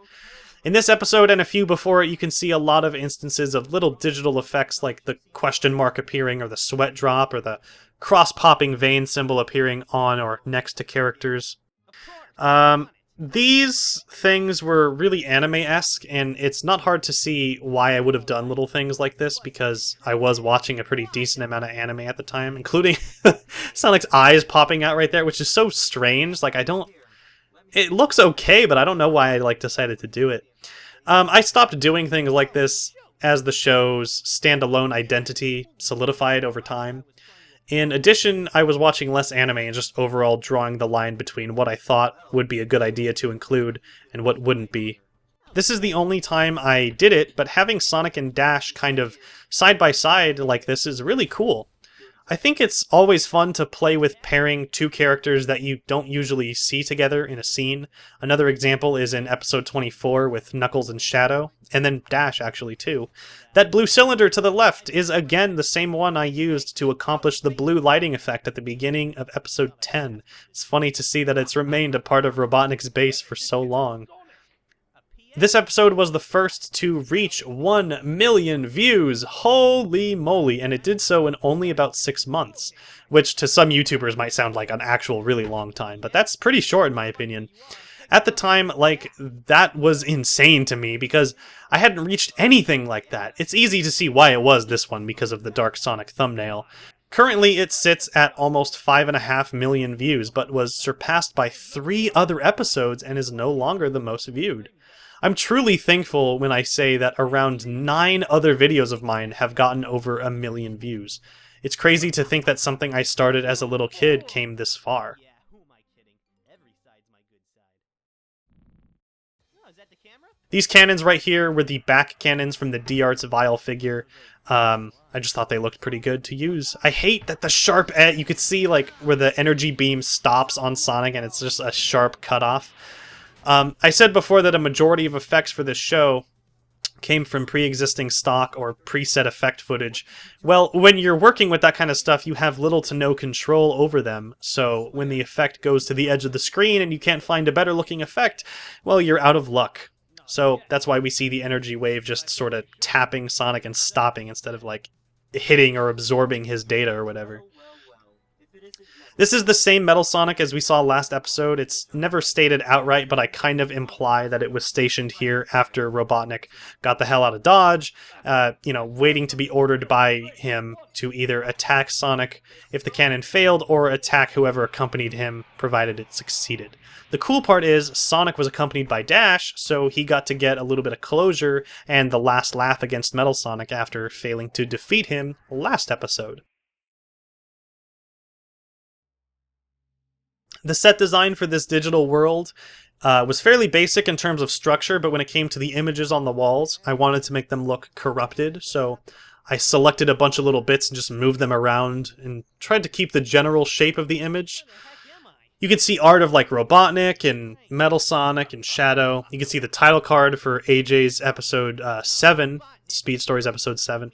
In this episode and a few before it, you can see a lot of instances of little digital effects like the question mark appearing, or the sweat drop, or the cross-popping vein symbol appearing on or next to characters. These things were really anime-esque, and it's not hard to see why I would have done little things like this, because I was watching a pretty decent amount of anime at the time, including Sonic's eyes popping out right there, which is so strange. Like, it looks okay, but I don't know why I decided to do it. I stopped doing things like this as the show's standalone identity solidified over time. In addition, I was watching less anime and just overall drawing the line between what I thought would be a good idea to include and what wouldn't be. This is the only time I did it, but having Sonic and Dash kind of side by side like this is really cool. I think it's always fun to play with pairing two characters that you don't usually see together in a scene. Another example is in episode 24 with Knuckles and Shadow, and then Dash actually too. That blue cylinder to the left is again the same one I used to accomplish the blue lighting effect at the beginning of episode 10. It's funny to see that it's remained a part of Robotnik's base for so long. This episode was the first to reach 1 million views. Holy moly, and it did so in only about 6 months, which to some YouTubers might sound like an actual really long time, but that's pretty short in my opinion. At the time, that was insane to me because I hadn't reached anything like that. It's easy to see why it was this one because of the Dark Sonic thumbnail. Currently, it sits at almost 5.5 million views, but was surpassed by 3 other episodes and is no longer the most viewed. I'm truly thankful when I say that around 9 other videos of mine have gotten over 1 million views. It's crazy to think that something I started as a little kid came this far. These cannons right here were the back cannons from the D-Arts Vile figure. I just thought they looked pretty good to use. I hate that the sharp edge, you could see where the energy beam stops on Sonic and it's just a sharp cutoff. I said before that a majority of effects for this show came from pre-existing stock or preset effect footage. Well, when you're working with that kind of stuff, you have little to no control over them, so when the effect goes to the edge of the screen and you can't find a better looking effect, well, you're out of luck. So that's why we see the energy wave just sort of tapping Sonic and stopping instead of like hitting or absorbing his data or whatever. This is the same Metal Sonic as we saw last episode. It's never stated outright, but I kind of imply that it was stationed here after Robotnik got the hell out of Dodge, waiting to be ordered by him to either attack Sonic if the cannon failed, or attack whoever accompanied him, provided it succeeded. The cool part is Sonic was accompanied by Dash, so he got to get a little bit of closure and the last laugh against Metal Sonic after failing to defeat him last episode. The set design for this digital world was fairly basic in terms of structure, but when it came to the images on the walls, I wanted to make them look corrupted, so I selected a bunch of little bits and just moved them around and tried to keep the general shape of the image. You can see art of like Robotnik and Metal Sonic and Shadow. You can see the title card for AJ's episode 7, Speed Stories episode 7.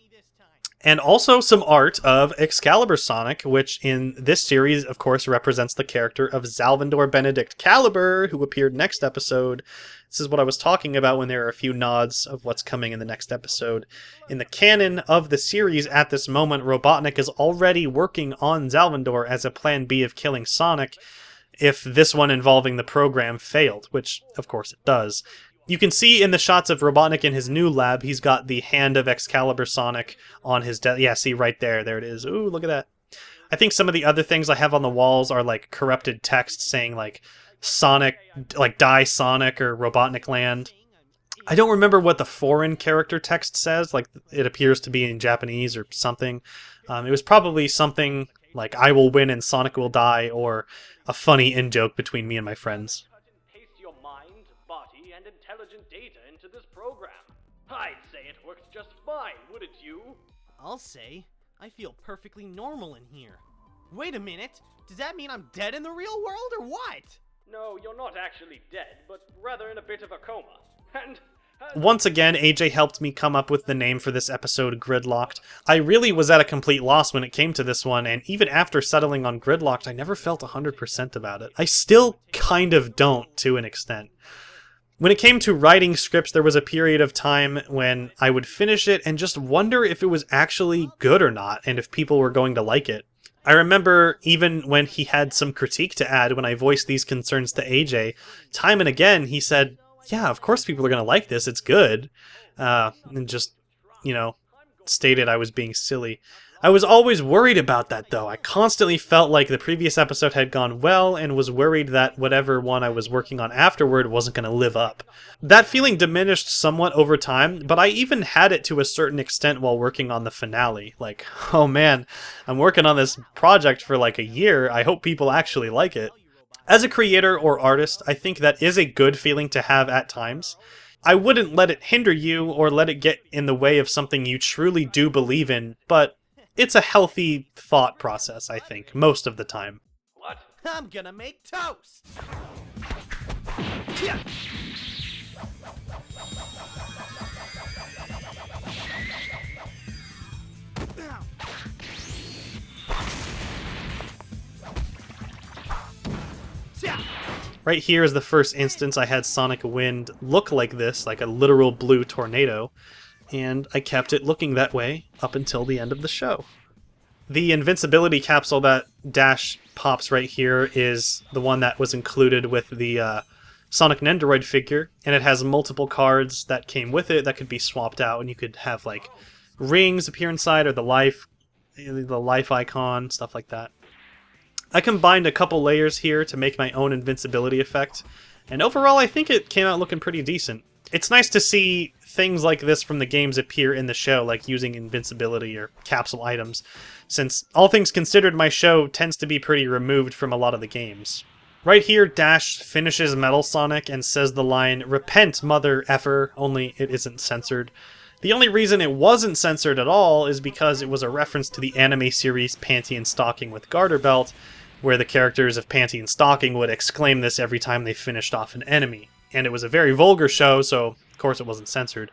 And also some art of Excalibur Sonic, which in this series, of course, represents the character of Salvador Benedict Caliber, who appeared next episode. This is what I was talking about when there are a few nods of what's coming in the next episode. In the canon of the series at this moment, Robotnik is already working on Salvador as a plan B of killing Sonic if this one involving the program failed, which, of course, it does. You can see in the shots of Robotnik in his new lab, he's got the hand of Excalibur Sonic on his desk. Yeah, see right there. There it is. Ooh, look at that. I think some of the other things I have on the walls are like corrupted text saying like Sonic, like Die Sonic or Robotnik Land. I don't remember what the foreign character text says. Like it appears to be in Japanese or something. It was probably something like I will win and Sonic will die, or a funny in-joke between me and my friends. Intelligent data into this program. I'd say it works just fine, wouldn't you? I'll say, I feel perfectly normal in here. Wait a minute, does that mean I'm dead in the real world or what? No, you're not actually dead, but rather in a bit of a coma. And once again, AJ helped me come up with the name for this episode, Gridlocked. I really was at a complete loss when it came to this one, and even after settling on Gridlocked, I never felt 100% about it. I still kind of don't, to an extent. When it came to writing scripts, there was a period of time when I would finish it and just wonder if it was actually good or not, and if people were going to like it. I remember even when he had some critique to add when I voiced these concerns to AJ, time and again he said, yeah, of course people are going to like this, it's good, and just, stated I was being silly. I was always worried about that, though. I constantly felt like the previous episode had gone well and was worried that whatever one I was working on afterward wasn't going to live up. That feeling diminished somewhat over time, but I even had it to a certain extent while working on the finale. Like, oh man, I'm working on this project for like a year, I hope people actually like it. As a creator or artist, I think that is a good feeling to have at times. I wouldn't let it hinder you or let it get in the way of something you truly do believe in, but it's a healthy thought process, I think, most of the time. What? I'm gonna make toast! Right here is the first instance I had Sonic Wind look like this, like a literal blue tornado, and I kept it looking that way up until the end of the show. The invincibility capsule that Dash pops right here is the one that was included with the Sonic Nendoroid figure, and it has multiple cards that came with it that could be swapped out, and you could have like rings appear inside or the life icon, stuff like that. I combined a couple layers here to make my own invincibility effect, and overall I think it came out looking pretty decent. It's nice to see things like this from the games appear in the show, like using invincibility or capsule items, since all things considered my show tends to be pretty removed from a lot of the games. Right here, Dash finishes Metal Sonic and says the line, "Repent, mother effer," only it isn't censored. The only reason it wasn't censored at all is because it was a reference to the anime series Panty and Stocking with Garter Belt, where the characters of Panty and Stocking would exclaim this every time they finished off an enemy. And it was a very vulgar show, so of course it wasn't censored.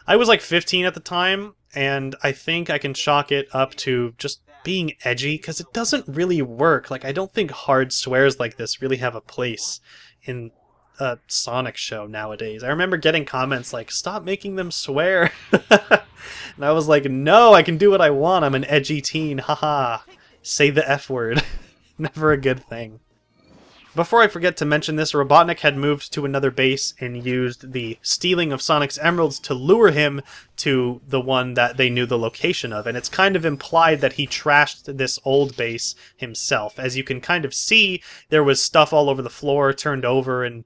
I was like 15 at the time, and I think I can chalk it up to just being edgy, because it doesn't really work. Like, I don't think hard swears like this really have a place in a Sonic show nowadays. I remember getting comments like, stop making them swear. And I was like, no, I can do what I want. I'm an edgy teen. Haha. Say the F word. Never a good thing. Before I forget to mention this, Robotnik had moved to another base and used the stealing of Sonic's emeralds to lure him to the one that they knew the location of, and it's kind of implied that he trashed this old base himself. As you can kind of see, there was stuff all over the floor, turned over and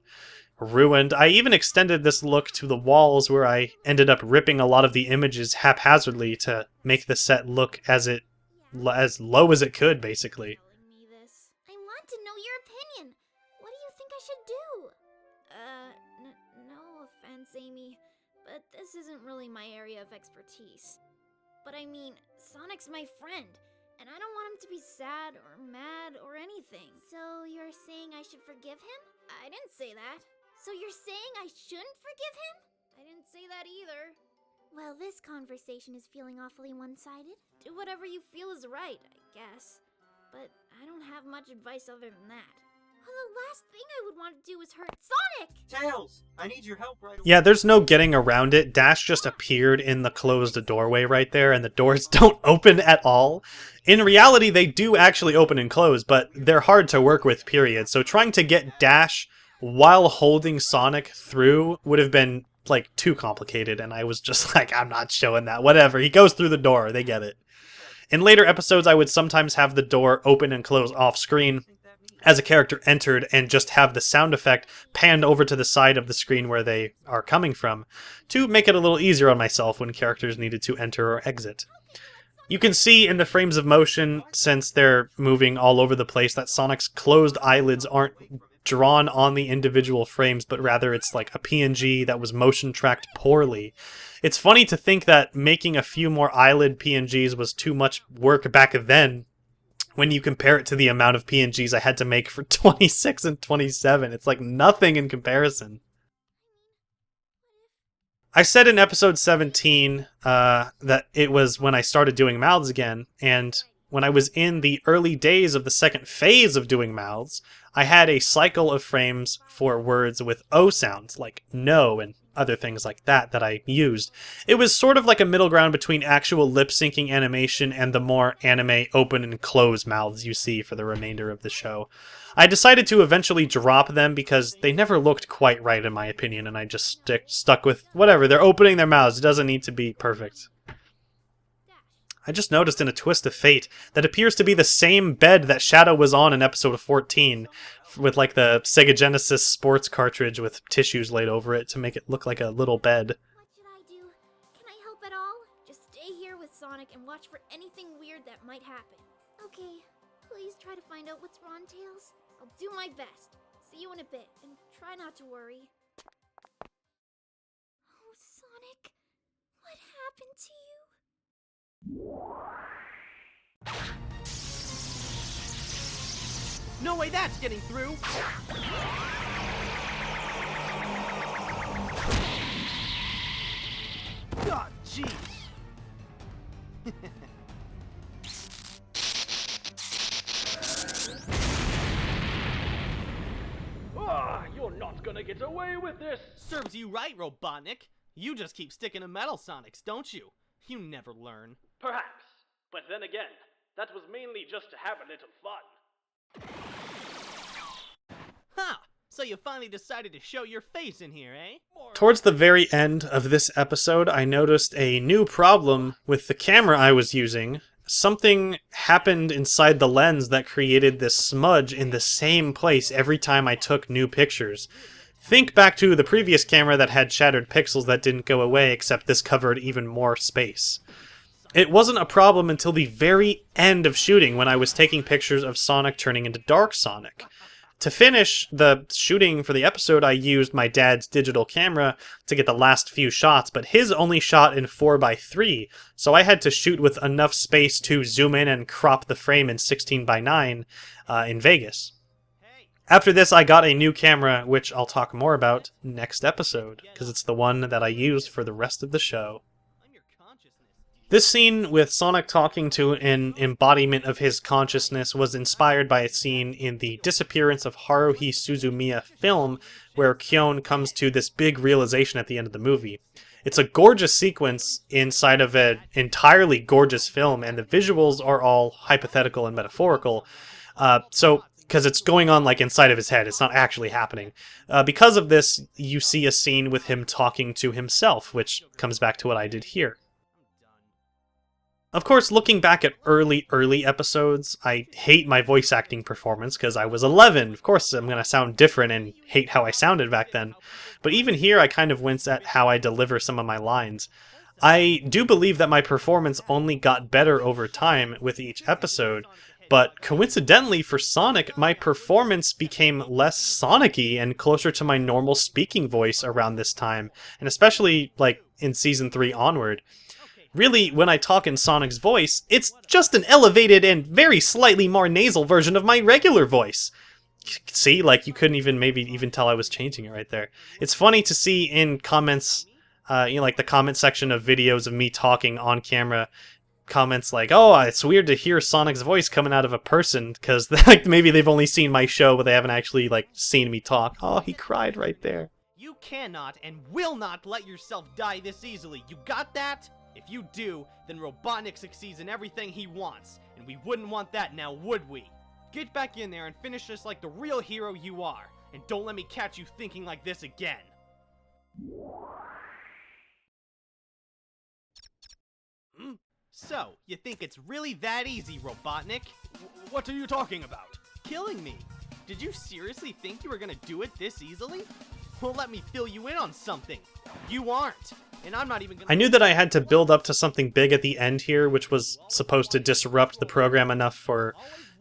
ruined. I even extended this look to the walls, where I ended up ripping a lot of the images haphazardly to make the set look as low as it could, basically. I want to know your opinion. What do you think I should do? No offense, Amy, but this isn't really my area of expertise. But I mean, Sonic's my friend, and I don't want him to be sad or mad or anything. So you're saying I should forgive him? I didn't say that. So you're saying I shouldn't forgive him? I didn't say that either. Well, this conversation is feeling awfully one-sided. Do whatever you feel is right, I guess. But I don't have much advice other than that. Well, the last thing I would want to do is hurt Sonic! Tails, I need your help right away. Yeah, there's no getting around it. Dash just appeared in the closed doorway right there, and the doors don't open at all. In reality, they do actually open and close, but they're hard to work with, period. So trying to get Dash while holding Sonic through would have been, like, too complicated, and I was just like, I'm not showing that. Whatever, he goes through the door, they get it. In later episodes, I would sometimes have the door open and close off-screen as a character entered, and just have the sound effect panned over to the side of the screen where they are coming from, to make it a little easier on myself when characters needed to enter or exit. You can see in the frames of motion, since they're moving all over the place, that Sonic's closed eyelids aren't drawn on the individual frames, but rather it's like a PNG that was motion tracked poorly. It's funny to think that making a few more eyelid PNGs was too much work back then, when you compare it to the amount of PNGs I had to make for 26 and 27. It's like nothing in comparison. I said in episode 17 that it was when I started doing mouths again, and when I was in the early days of the second phase of doing mouths, I had a cycle of frames for words with O sounds, like no and other things like that I used. It was sort of like a middle ground between actual lip-syncing animation and the more anime open and close mouths you see for the remainder of the show. I decided to eventually drop them because they never looked quite right in my opinion, and I just stuck with whatever, they're opening their mouths, it doesn't need to be perfect. I just noticed in a twist of fate that appears to be the same bed that Shadow was on in episode 14, with like the Sega Genesis sports cartridge with tissues laid over it to make it look like a little bed. What should I do? Can I help at all? Just stay here with Sonic and watch for anything weird that might happen. Okay, please try to find out what's wrong, Tails. I'll do my best. See you in a bit, and try not to worry. Oh, Sonic, what happened to you? No way that's getting through! God, jeez! Ah, you're not gonna get away with this! Serves you right, Robotnik. You just keep sticking to Metal Sonics, don't you? You never learn. Perhaps. But then again, that was mainly just to have a little fun. Ha! So you finally decided to show your face in here, eh? Towards the very end of this episode, I noticed a new problem with the camera I was using. Something happened inside the lens that created this smudge in the same place every time I took new pictures. Think back to the previous camera that had shattered pixels that didn't go away, except this covered even more space. It wasn't a problem until the very end of shooting, when I was taking pictures of Sonic turning into Dark Sonic. To finish the shooting for the episode, I used my dad's digital camera to get the last few shots, but his only shot in 4:3, so I had to shoot with enough space to zoom in and crop the frame in 16:9 in Vegas. After this, I got a new camera, which I'll talk more about next episode, because it's the one that I used for the rest of the show. This scene with Sonic talking to an embodiment of his consciousness was inspired by a scene in the Disappearance of Haruhi Suzumiya film, where Kyon comes to this big realization at the end of the movie. It's a gorgeous sequence inside of an entirely gorgeous film, and the visuals are all hypothetical and metaphorical. Because it's going on like inside of his head, it's not actually happening. Because of this, you see a scene with him talking to himself, which comes back to what I did here. Of course, looking back at early episodes, I hate my voice acting performance because I was 11. Of course, I'm going to sound different and hate how I sounded back then. But even here, I kind of wince at how I deliver some of my lines. I do believe that my performance only got better over time with each episode, but coincidentally for Sonic, my performance became less Sonic-y and closer to my normal speaking voice around this time, and especially like in Season 3 onward. Really, when I talk in Sonic's voice, it's just an elevated and very slightly more nasal version of my regular voice. See, like you couldn't even tell I was changing it right there. It's funny to see in comments, like the comment section of videos of me talking on camera, comments like, "Oh, it's weird to hear Sonic's voice coming out of a person," because like maybe they've only seen my show, but they haven't actually like seen me talk. Oh, he cried right there. You cannot and will not let yourself die this easily. You got that? If you do, then Robotnik succeeds in everything he wants, and we wouldn't want that now, would we? Get back in there and finish this like the real hero you are, and don't let me catch you thinking like this again. So, you think it's really that easy, Robotnik? What are you talking about? Killing me. Did you seriously think you were gonna do it this easily? Well, let me fill you in on something. You aren't. And I'm not even gonna— I knew that I had to build up to something big at the end here, which was supposed to disrupt the program enough for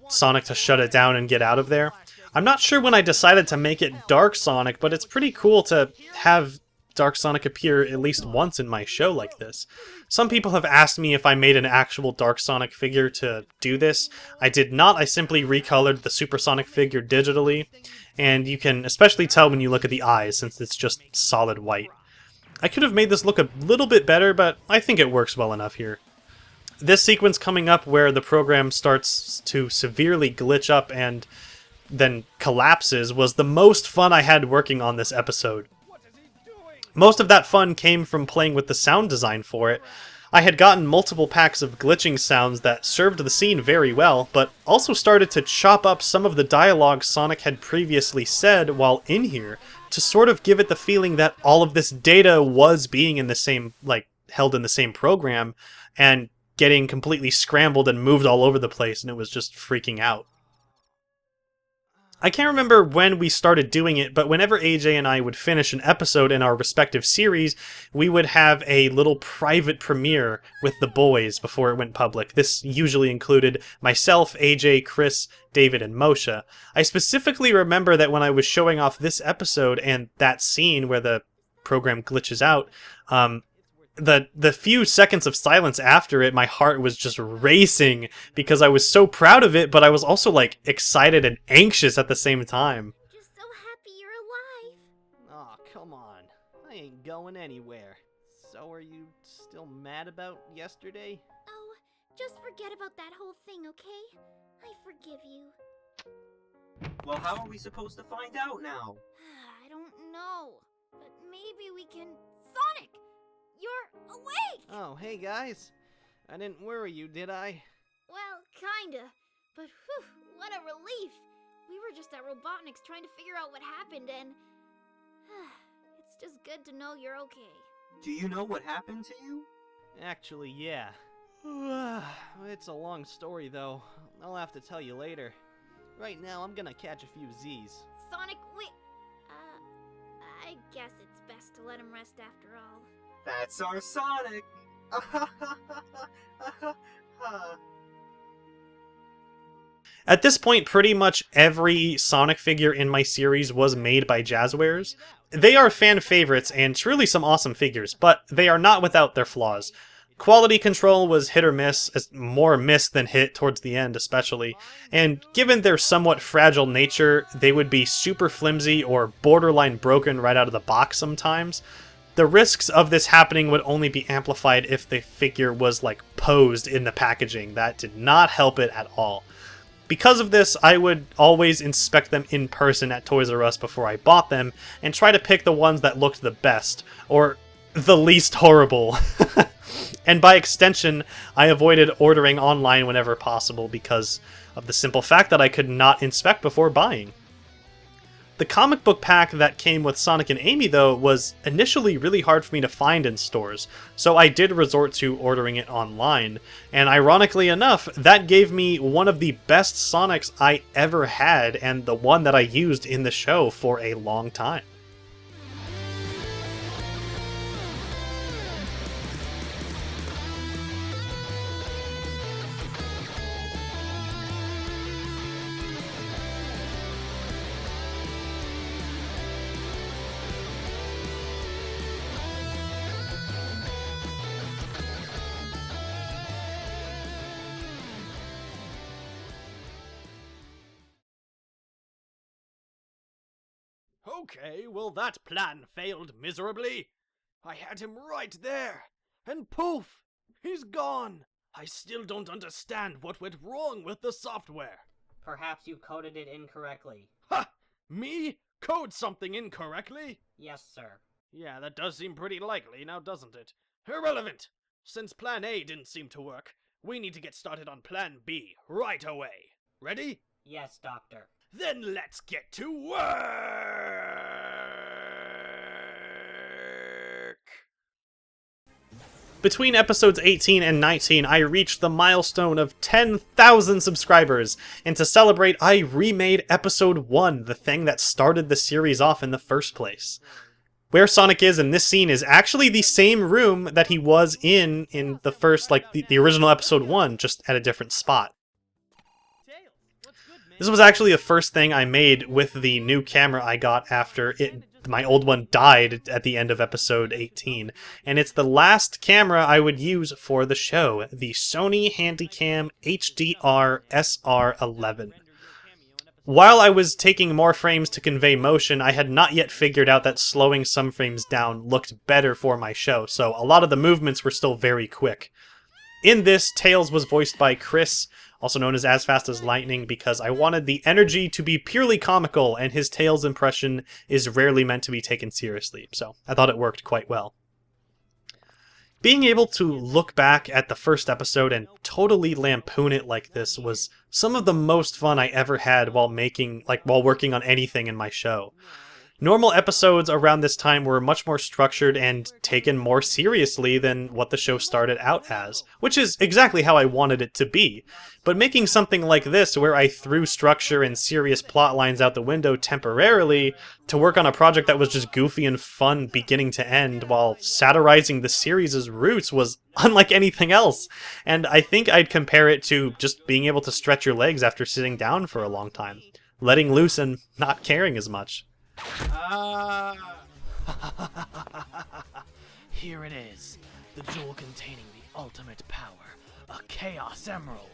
Sonic to shut it down and get out of there. I'm not sure when I decided to make it Dark Sonic, but it's pretty cool to have Dark Sonic appear at least once in my show like this. Some people have asked me if I made an actual Dark Sonic figure to do this. I did not. I simply recolored the Super Sonic figure digitally, and you can especially tell when you look at the eyes since it's just solid white. I could have made this look a little bit better, but I think it works well enough here. This sequence coming up where the program starts to severely glitch up and then collapses was the most fun I had working on this episode. Most of that fun came from playing with the sound design for it. I had gotten multiple packs of glitching sounds that served the scene very well, but also started to chop up some of the dialogue Sonic had previously said while in here, to sort of give it the feeling that all of this data was being in the same, like, held in the same program, and getting completely scrambled and moved all over the place, and it was just freaking out. I can't remember when we started doing it, but whenever AJ and I would finish an episode in our respective series, we would have a little private premiere with the boys before it went public. This usually included myself, AJ, Chris, David, and Moshe. I specifically remember that when I was showing off this episode and that scene where the program glitches out, the few seconds of silence after it, my heart was just racing because I was so proud of it, but I was also like excited and anxious at the same time. Just so happy you're alive. Aw, come on. I ain't going anywhere. So are you still mad about yesterday? Oh, just forget about that whole thing, okay? I forgive you. Well, how are we supposed to find out now? I don't know, but maybe we can— Sonic! You're awake! Oh, hey guys. I didn't worry you, did I? Well, kinda. But whew, what a relief! We were just at Robotnik's trying to figure out what happened and— it's just good to know you're okay. Do you know what happened to you? Actually, yeah. It's a long story though. I'll have to tell you later. Right now, I'm gonna catch a few Z's. Sonic, wait! I guess it's best to let him rest after all. That's our Sonic! At this point, pretty much every Sonic figure in my series was made by Jazzwares. They are fan favorites and truly some awesome figures, but they are not without their flaws. Quality control was hit or miss, as more miss than hit towards the end especially, and given their somewhat fragile nature, they would be super flimsy or borderline broken right out of the box sometimes. The risks of this happening would only be amplified if the figure was like posed in the packaging. That did not help it at all. Because of this, I would always inspect them in person at Toys R Us before I bought them, and try to pick the ones that looked the best, or the least horrible. And by extension, I avoided ordering online whenever possible because of the simple fact that I could not inspect before buying. The comic book pack that came with Sonic and Amy, though, was initially really hard for me to find in stores, so I did resort to ordering it online, and ironically enough, that gave me one of the best Sonics I ever had, and the one that I used in the show for a long time. Okay, well that plan failed miserably. I had him right there, and poof, he's gone. I still don't understand what went wrong with the software. Perhaps you coded it incorrectly. Ha! Me? Code something incorrectly? Yes, sir. Yeah, that does seem pretty likely, now doesn't it? Irrelevant! Since Plan A didn't seem to work, we need to get started on Plan B right away. Ready? Yes, Doctor. Then let's get to work! Between episodes 18 and 19, I reached the milestone of 10,000 subscribers, and to celebrate, I remade episode 1, the thing that started the series off in the first place. Where Sonic is in this scene is actually the same room that he was in the first, like, the original episode 1, just at a different spot. This was actually the first thing I made with the new camera I got after my old one died at the end of episode 18, and it's the last camera I would use for the show, the Sony Handycam HDR SR11. While I was taking more frames to convey motion, I had not yet figured out that slowing some frames down looked better for my show, so a lot of the movements were still very quick. In this, Tails was voiced by Chris, also known as Fast as Lightning, because I wanted the energy to be purely comical, and his Tails impression is rarely meant to be taken seriously, so I thought it worked quite well. Being able to look back at the first episode and totally lampoon it like this was some of the most fun I ever had while working on anything in my show. Normal episodes around this time were much more structured and taken more seriously than what the show started out as, which is exactly how I wanted it to be. But making something like this, where I threw structure and serious plot lines out the window temporarily to work on a project that was just goofy and fun beginning to end while satirizing the series' roots, was unlike anything else. And I think I'd compare it to just being able to stretch your legs after sitting down for a long time, letting loose and not caring as much. Here it is, the jewel containing the ultimate power, a Chaos Emerald.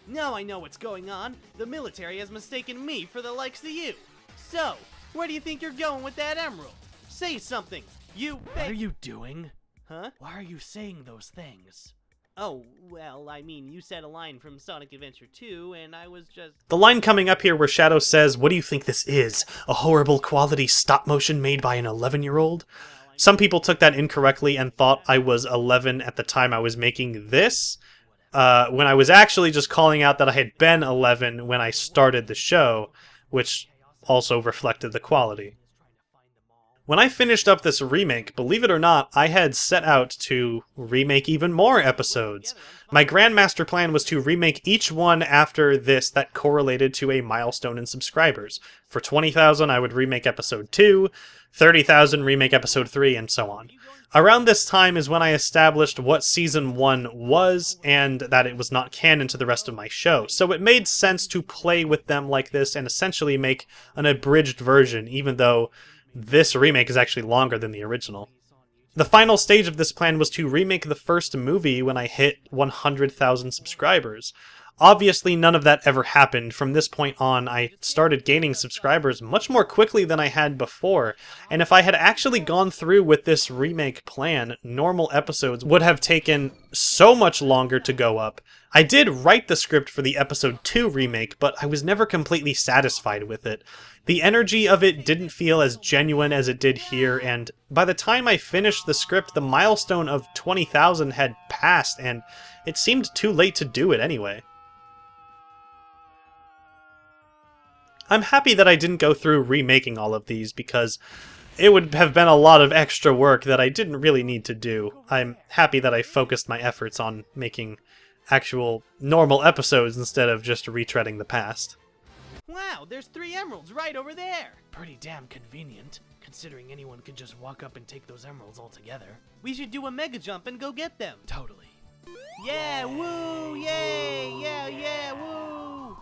Now I know what's going on. The military has mistaken me for the likes of you. So, where do you think you're going with that emerald? Say something. What are you doing? Huh? Why are you saying those things? Oh, well, I mean, you said a line from Sonic Adventure 2, and I was just... The line coming up here where Shadow says, "What do you think this is? A horrible quality stop motion made by an 11-year-old? Some people took that incorrectly and thought I was 11 at the time I was making this, when I was actually just calling out that I had been 11 when I started the show, which also reflected the quality. When I finished up this remake, believe it or not, I had set out to remake even more episodes. My grandmaster plan was to remake each one after this that correlated to a milestone in subscribers. For 20,000, I would remake episode 2, 30,000 remake episode 3, and so on. Around this time is when I established what Season 1 was, and that it was not canon to the rest of my show, so it made sense to play with them like this and essentially make an abridged version, even though this remake is actually longer than the original. The final stage of this plan was to remake the first movie when I hit 100,000 subscribers. Obviously, none of that ever happened. From this point on, I started gaining subscribers much more quickly than I had before, and if I had actually gone through with this remake plan, normal episodes would have taken so much longer to go up. I did write the script for the episode 2 remake, but I was never completely satisfied with it. The energy of it didn't feel as genuine as it did here, and by the time I finished the script, the milestone of 20,000 had passed, and it seemed too late to do it anyway. I'm happy that I didn't go through remaking all of these, because it would have been a lot of extra work that I didn't really need to do. I'm happy that I focused my efforts on making actual normal episodes instead of just retreading the past. Wow, there's 3 emeralds right over there! Pretty damn convenient, considering anyone could just walk up and take those emeralds altogether. We should do a mega jump and go get them! Totally. Yeah, woo! Yay! Yeah, woo!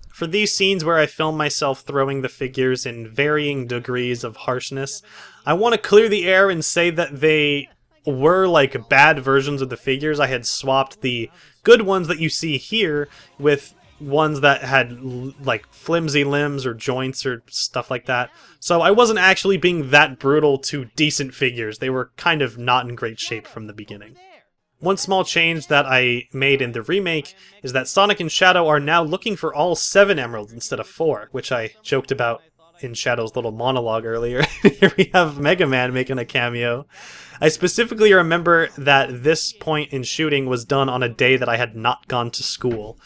For these scenes where I film myself throwing the figures in varying degrees of harshness, I want to clear the air and say that they were like bad versions of the figures. I had swapped the good ones that you see here with ones that had like flimsy limbs or joints or stuff like that. So I wasn't actually being that brutal to decent figures. They were kind of not in great shape from the beginning. One small change that I made in the remake is that Sonic and Shadow are now looking for all 7 emeralds instead of 4, which I joked about in Shadow's little monologue earlier. Here we have Mega Man making a cameo. I specifically remember that this point in shooting was done on a day that I had not gone to school.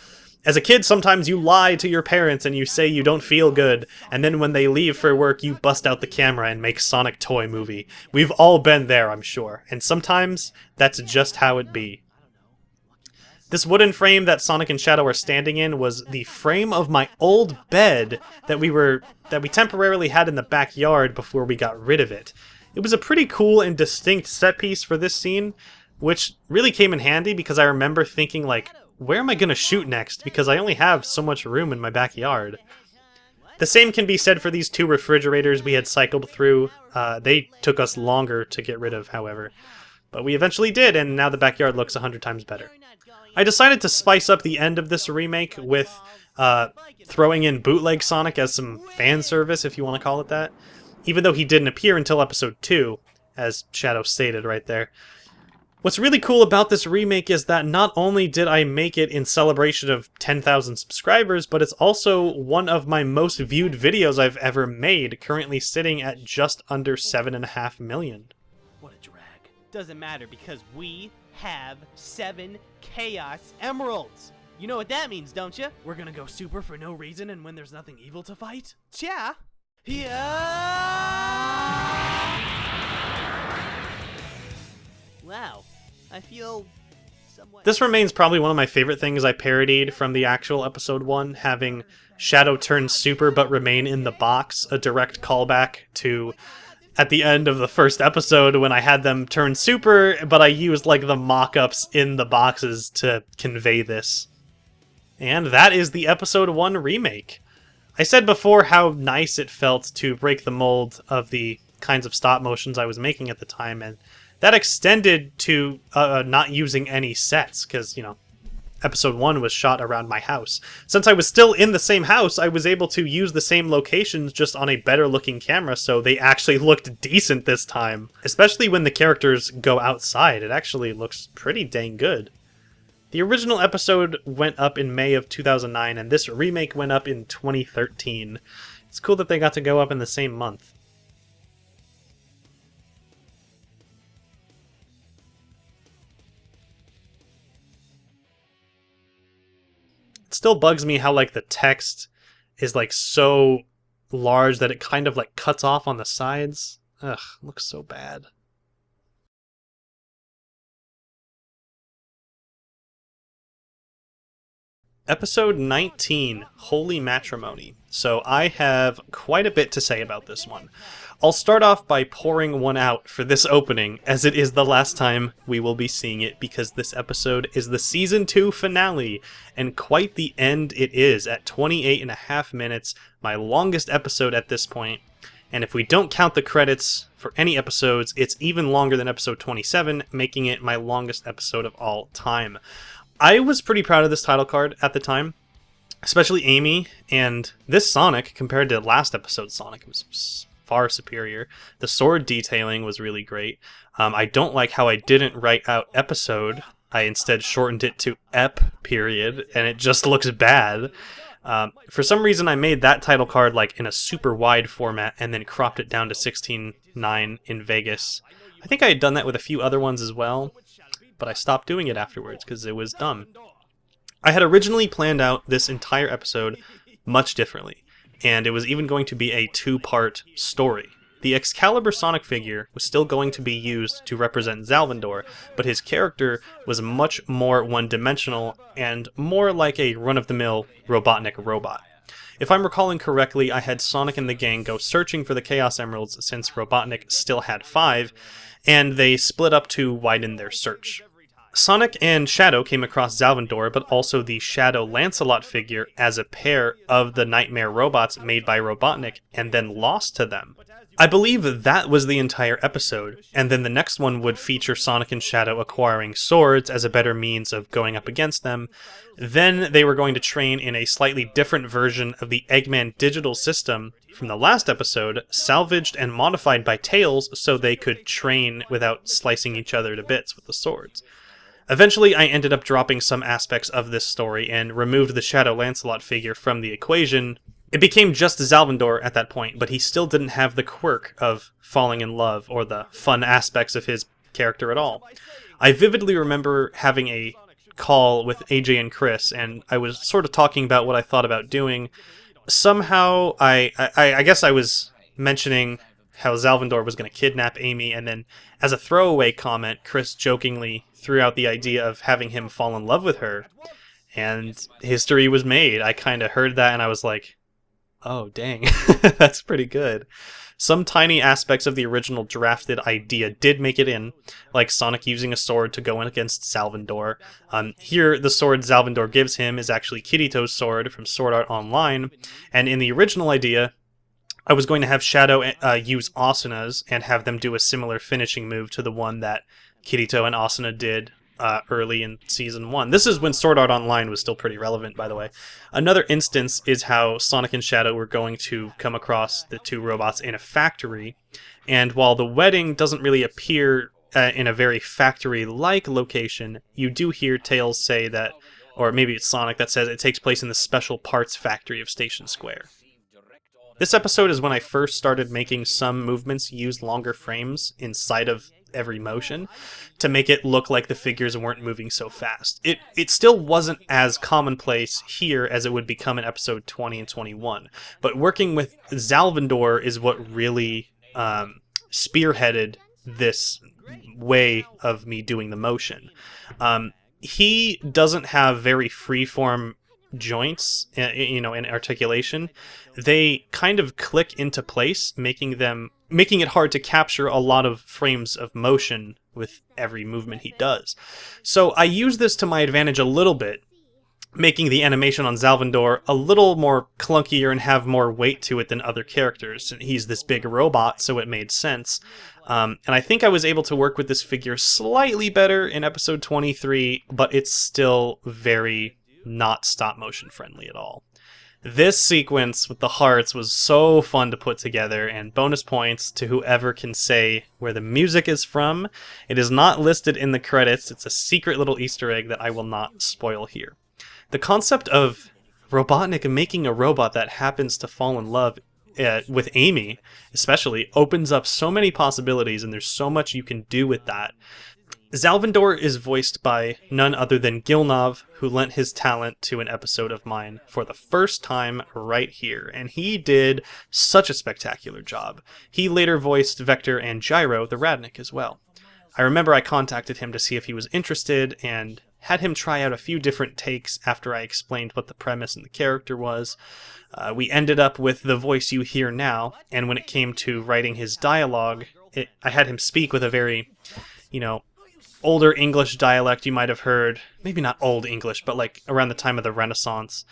As a kid, sometimes you lie to your parents and you say you don't feel good, and then when they leave for work, you bust out the camera and make Sonic toy movie. We've all been there, I'm sure, and sometimes that's just how it be. This wooden frame that Sonic and Shadow are standing in was the frame of my old bed that we temporarily had in the backyard before we got rid of it. It was a pretty cool and distinct set piece for this scene, which really came in handy because I remember thinking like, where am I going to shoot next? Because I only have so much room in my backyard. The same can be said for these 2 refrigerators we had cycled through. They took us longer to get rid of, however. But we eventually did, and now the backyard looks 100 times better. I decided to spice up the end of this remake with throwing in Bootleg Sonic as some fan service, if you want to call it that. Even though he didn't appear until episode 2, as Shadow stated right there. What's really cool about this remake is that not only did I make it in celebration of 10,000 subscribers, but it's also one of my most viewed videos I've ever made, currently sitting at just under 7.5 million. What a drag. Doesn't matter because we have 7 Chaos Emeralds. You know what that means, don't you? We're gonna go super for no reason and when there's nothing evil to fight? Yeah. Wow. I feel somewhat... This remains probably one of my favorite things I parodied from the actual episode 1, having Shadow turn super but remain in the box, a direct callback to at the end of the first episode when I had them turn super, but I used like the mock-ups in the boxes to convey this. And that is the episode 1 remake. I said before how nice it felt to break the mold of the kinds of stop motions I was making at the time, and that extended to not using any sets, because, you know, episode 1 was shot around my house. Since I was still in the same house, I was able to use the same locations just on a better looking camera, so they actually looked decent this time. Especially when the characters go outside, it actually looks pretty dang good. The original episode went up in May of 2009, and this remake went up in 2013. It's cool that they got to go up in the same month. It still bugs me how like the text is like so large that it kind of like cuts off on the sides. Ugh, looks so bad. Episode 19, Holy Matrimony. So I have quite a bit to say about this one. I'll start off by pouring one out for this opening, as it is the last time we will be seeing it, because this episode is the Season 2 finale, and quite the end it is, at 28.5 minutes, my longest episode at this point. and if we don't count the credits for any episodes, it's even longer than episode 27, making it my longest episode of all time. I was pretty proud of this title card at the time, especially Amy, and this Sonic, compared to last episode's Sonic, was far superior. The sword detailing was really great. I don't like how I didn't write out episode. I instead shortened it to ep period, and it just looks bad. For some reason, I made that title card like in a super wide format and then cropped it down to 16:9 in Vegas. I think I had done that with a few other ones as well, but I stopped doing it afterwards because it was dumb. I had originally planned out this entire episode much differently, and it was even going to be a 2-part story. The Excalibur Sonic figure was still going to be used to represent Salvador, but his character was much more one-dimensional and more like a run-of-the-mill Robotnik robot. If I'm recalling correctly, I had Sonic and the gang go searching for the Chaos Emeralds since Robotnik still had 5, and they split up to widen their search. Sonic and Shadow came across Salvador, but also the Shadow Lancelot figure as a pair of the Nightmare robots made by Robotnik, and then lost to them. I believe that was the entire episode, and then the next one would feature Sonic and Shadow acquiring swords as a better means of going up against them. Then they were going to train in a slightly different version of the Eggman digital system from the last episode, salvaged and modified by Tails so they could train without slicing each other to bits with the swords. Eventually, I ended up dropping some aspects of this story and removed the Shadow Lancelot figure from the equation. It became just Salvador at that point, but he still didn't have the quirk of falling in love or the fun aspects of his character at all. I vividly remember having a call with AJ and Chris, and I was sort of talking about what I thought about doing. Somehow, I guess I was mentioning how Salvador was going to kidnap Amy, and then as a throwaway comment, Chris jokingly threw out the idea of having him fall in love with her, and history was made. I kind of heard that, and I was like, oh, dang, that's pretty good. Some tiny aspects of the original drafted idea did make it in, like Sonic using a sword to go in against Salvador. Here, the sword Salvador gives him is actually Kirito's sword from Sword Art Online, and in the original idea, I was going to have Shadow use Asuna's and have them do a similar finishing move to the one that Kirito and Asuna did early in Season 1. This is when Sword Art Online was still pretty relevant, by the way. Another instance is how Sonic and Shadow were going to come across the two robots in a factory, and while the wedding doesn't really appear in a very factory-like location, you do hear Tails say that, or maybe it's Sonic that says it takes place in the special parts factory of Station Square. This episode is when I first started making some movements use longer frames inside of every motion to make it look like the figures weren't moving so fast. It still wasn't as commonplace here as it would become in episode 20 and 21, but working with Salvador is what really spearheaded this way of me doing the motion. He doesn't have very freeform joints, in articulation. They kind of click into place, making it hard to capture a lot of frames of motion with every movement he does. So I use this to my advantage a little bit, making the animation on Salvador a little more clunkier and have more weight to it than other characters. He's this big robot, so it made sense. And I think I was able to work with this figure slightly better in episode 23, but it's still very not stop motion friendly at all. This sequence with the hearts was so fun to put together, and bonus points to whoever can say where the music is from. It is not listed in the credits. It's a secret little Easter egg that I will not spoil here. The concept of Robotnik making a robot that happens to fall in love with Amy, especially, opens up so many possibilities, and there's so much you can do with that. Salvador is voiced by none other than Gilnov, who lent his talent to an episode of mine for the first time right here, and he did such a spectacular job. He later voiced Vector and Gyro, the Radnik, as well. I remember I contacted him to see if he was interested, and had him try out a few different takes after I explained what the premise and the character was. We ended up with the voice you hear now, and when it came to writing his dialogue, I had him speak with a very, older English dialect you might have heard. Maybe not old English, but like around the time of the Renaissance.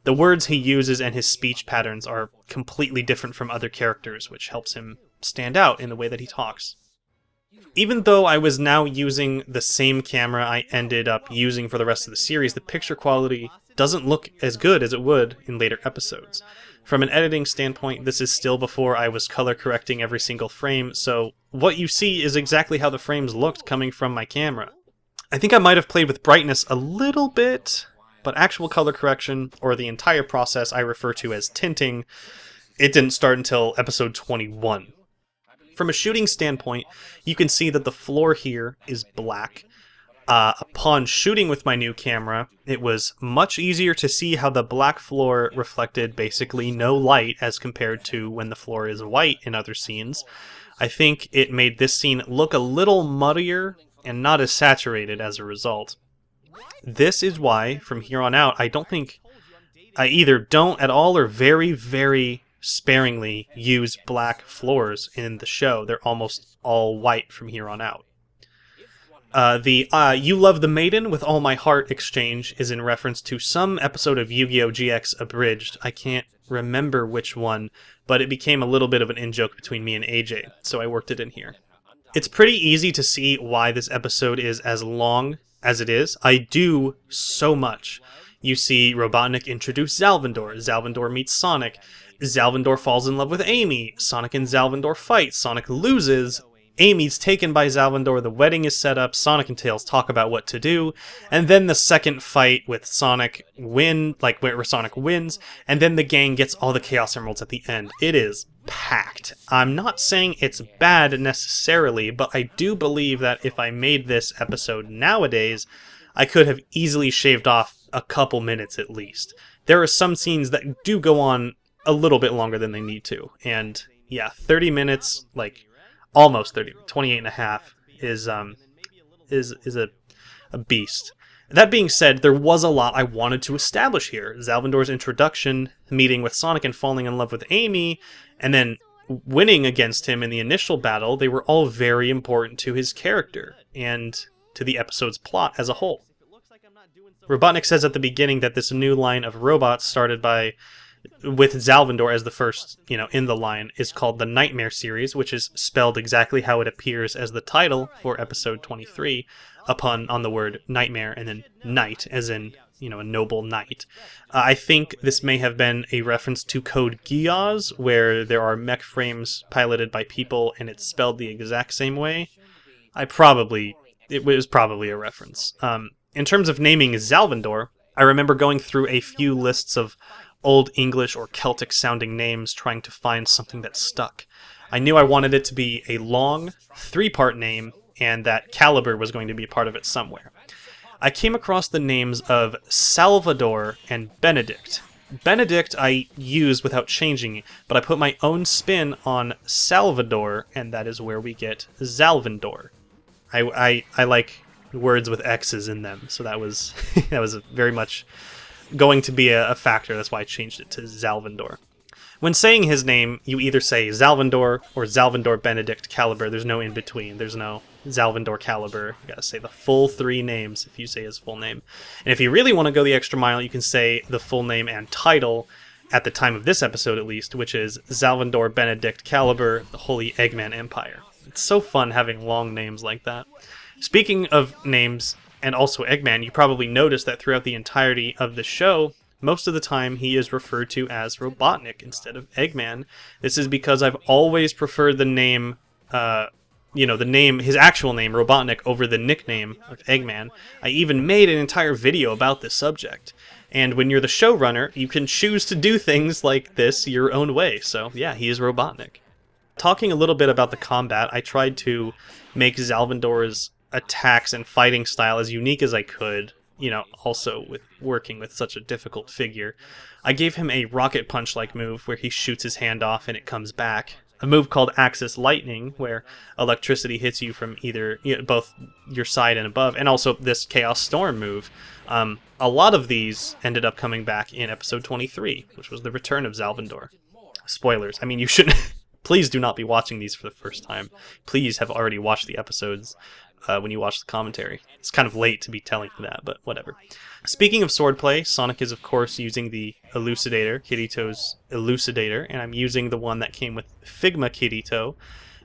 The words he uses and his speech patterns are completely different from other characters, which helps him stand out in the way that he talks. Even though I was now using the same camera I ended up using for the rest of the series, the picture quality doesn't look as good as it would in later episodes. From an editing standpoint, this is still before I was color correcting every single frame, so what you see is exactly how the frames looked coming from my camera. I think I might have played with brightness a little bit, but actual color correction, or the entire process I refer to as tinting, it didn't start until episode 21. From a shooting standpoint, you can see that the floor here is black. Upon shooting with my new camera, it was much easier to see how the black floor reflected basically no light as compared to when the floor is white in other scenes. I think it made this scene look a little muddier and not as saturated as a result. This is why, from here on out, I don't think I either don't at all or very, very sparingly use black floors in the show. They're almost all white from here on out. The You Love the Maiden with All My Heart exchange is in reference to some episode of Yu-Gi-Oh! GX Abridged. I can't remember which one, but it became a little bit of an in-joke between me and AJ, so I worked it in here. It's pretty easy to see why this episode is as long as it is. I do so much. You see Robotnik introduce Zalvandor. Zalvandor meets Sonic. Zalvandor falls in love with Amy. Sonic and Zalvandor fight. Sonic loses. Amy's taken by Zalvandor, the wedding is set up, Sonic and Tails talk about what to do, and then the second fight with Sonic where Sonic wins, and then the gang gets all the Chaos Emeralds at the end. It is packed. I'm not saying it's bad necessarily, but I do believe that if I made this episode nowadays, I could have easily shaved off a couple minutes at least. There are some scenes that do go on a little bit longer than they need to, and yeah, 30 minutes, almost 30, 28 and a half is a beast. That being said, there was a lot I wanted to establish here. Zalvandor's introduction, meeting with Sonic and falling in love with Amy, and then winning against him in the initial battle, they were all very important to his character and to the episode's plot as a whole. Robotnik says at the beginning that this new line of robots started with Zalvandor as the first, in the line, is called the Nightmare series, which is spelled exactly how it appears as the title for episode 23, a pun on the word nightmare and then knight, as in, a noble knight. I think this may have been a reference to Code Geass, where there are mech frames piloted by people and it's spelled the exact same way. It was probably a reference. In terms of naming Zalvandor, I remember going through a few lists of Old English or Celtic sounding names trying to find something that stuck. I knew I wanted it to be a long, 3-part name, and that Caliber was going to be a part of it somewhere. I came across the names of Salvador and Benedict. Benedict I use without changing, but I put my own spin on Salvador, and that is where we get Zalvandor. I like words with X's in them, so that was very much going to be a factor. That's why I changed it to Zalvandor. When saying his name, you either say Zalvandor or Zalvandor Benedict Caliber. There's no in between. There's no Zalvandor Caliber. You gotta say the full 3 names if you say his full name. And if you really want to go the extra mile, you can say the full name and title at the time of this episode at least, which is Zalvandor Benedict Caliber, the Holy Eggman Empire. It's so fun having long names like that. Speaking of names, and also Eggman, you probably noticed that throughout the entirety of the show, most of the time he is referred to as Robotnik instead of Eggman. This is because I've always preferred the name, his actual name, Robotnik, over the nickname of Eggman. I even made an entire video about this subject. And when you're the showrunner, you can choose to do things like this your own way. So yeah, he is Robotnik. Talking a little bit about the combat, I tried to make Zalvandor's attacks and fighting style as unique as I could, also with working with such a difficult figure. I gave him a rocket punch-like move where he shoots his hand off and it comes back. A move called Axis Lightning, where electricity hits you from both your side and above, and also this Chaos Storm move. A lot of these ended up coming back in episode 23, which was the return of Zalvandor. Spoilers. I mean, you shouldn't... Please do not be watching these for the first time. Please have already watched the episodes. when you watch the commentary. It's kind of late to be telling you that, but whatever. Speaking of swordplay, Sonic is of course using the Elucidator, Kirito's Elucidator, and I'm using the one that came with Figma Kirito.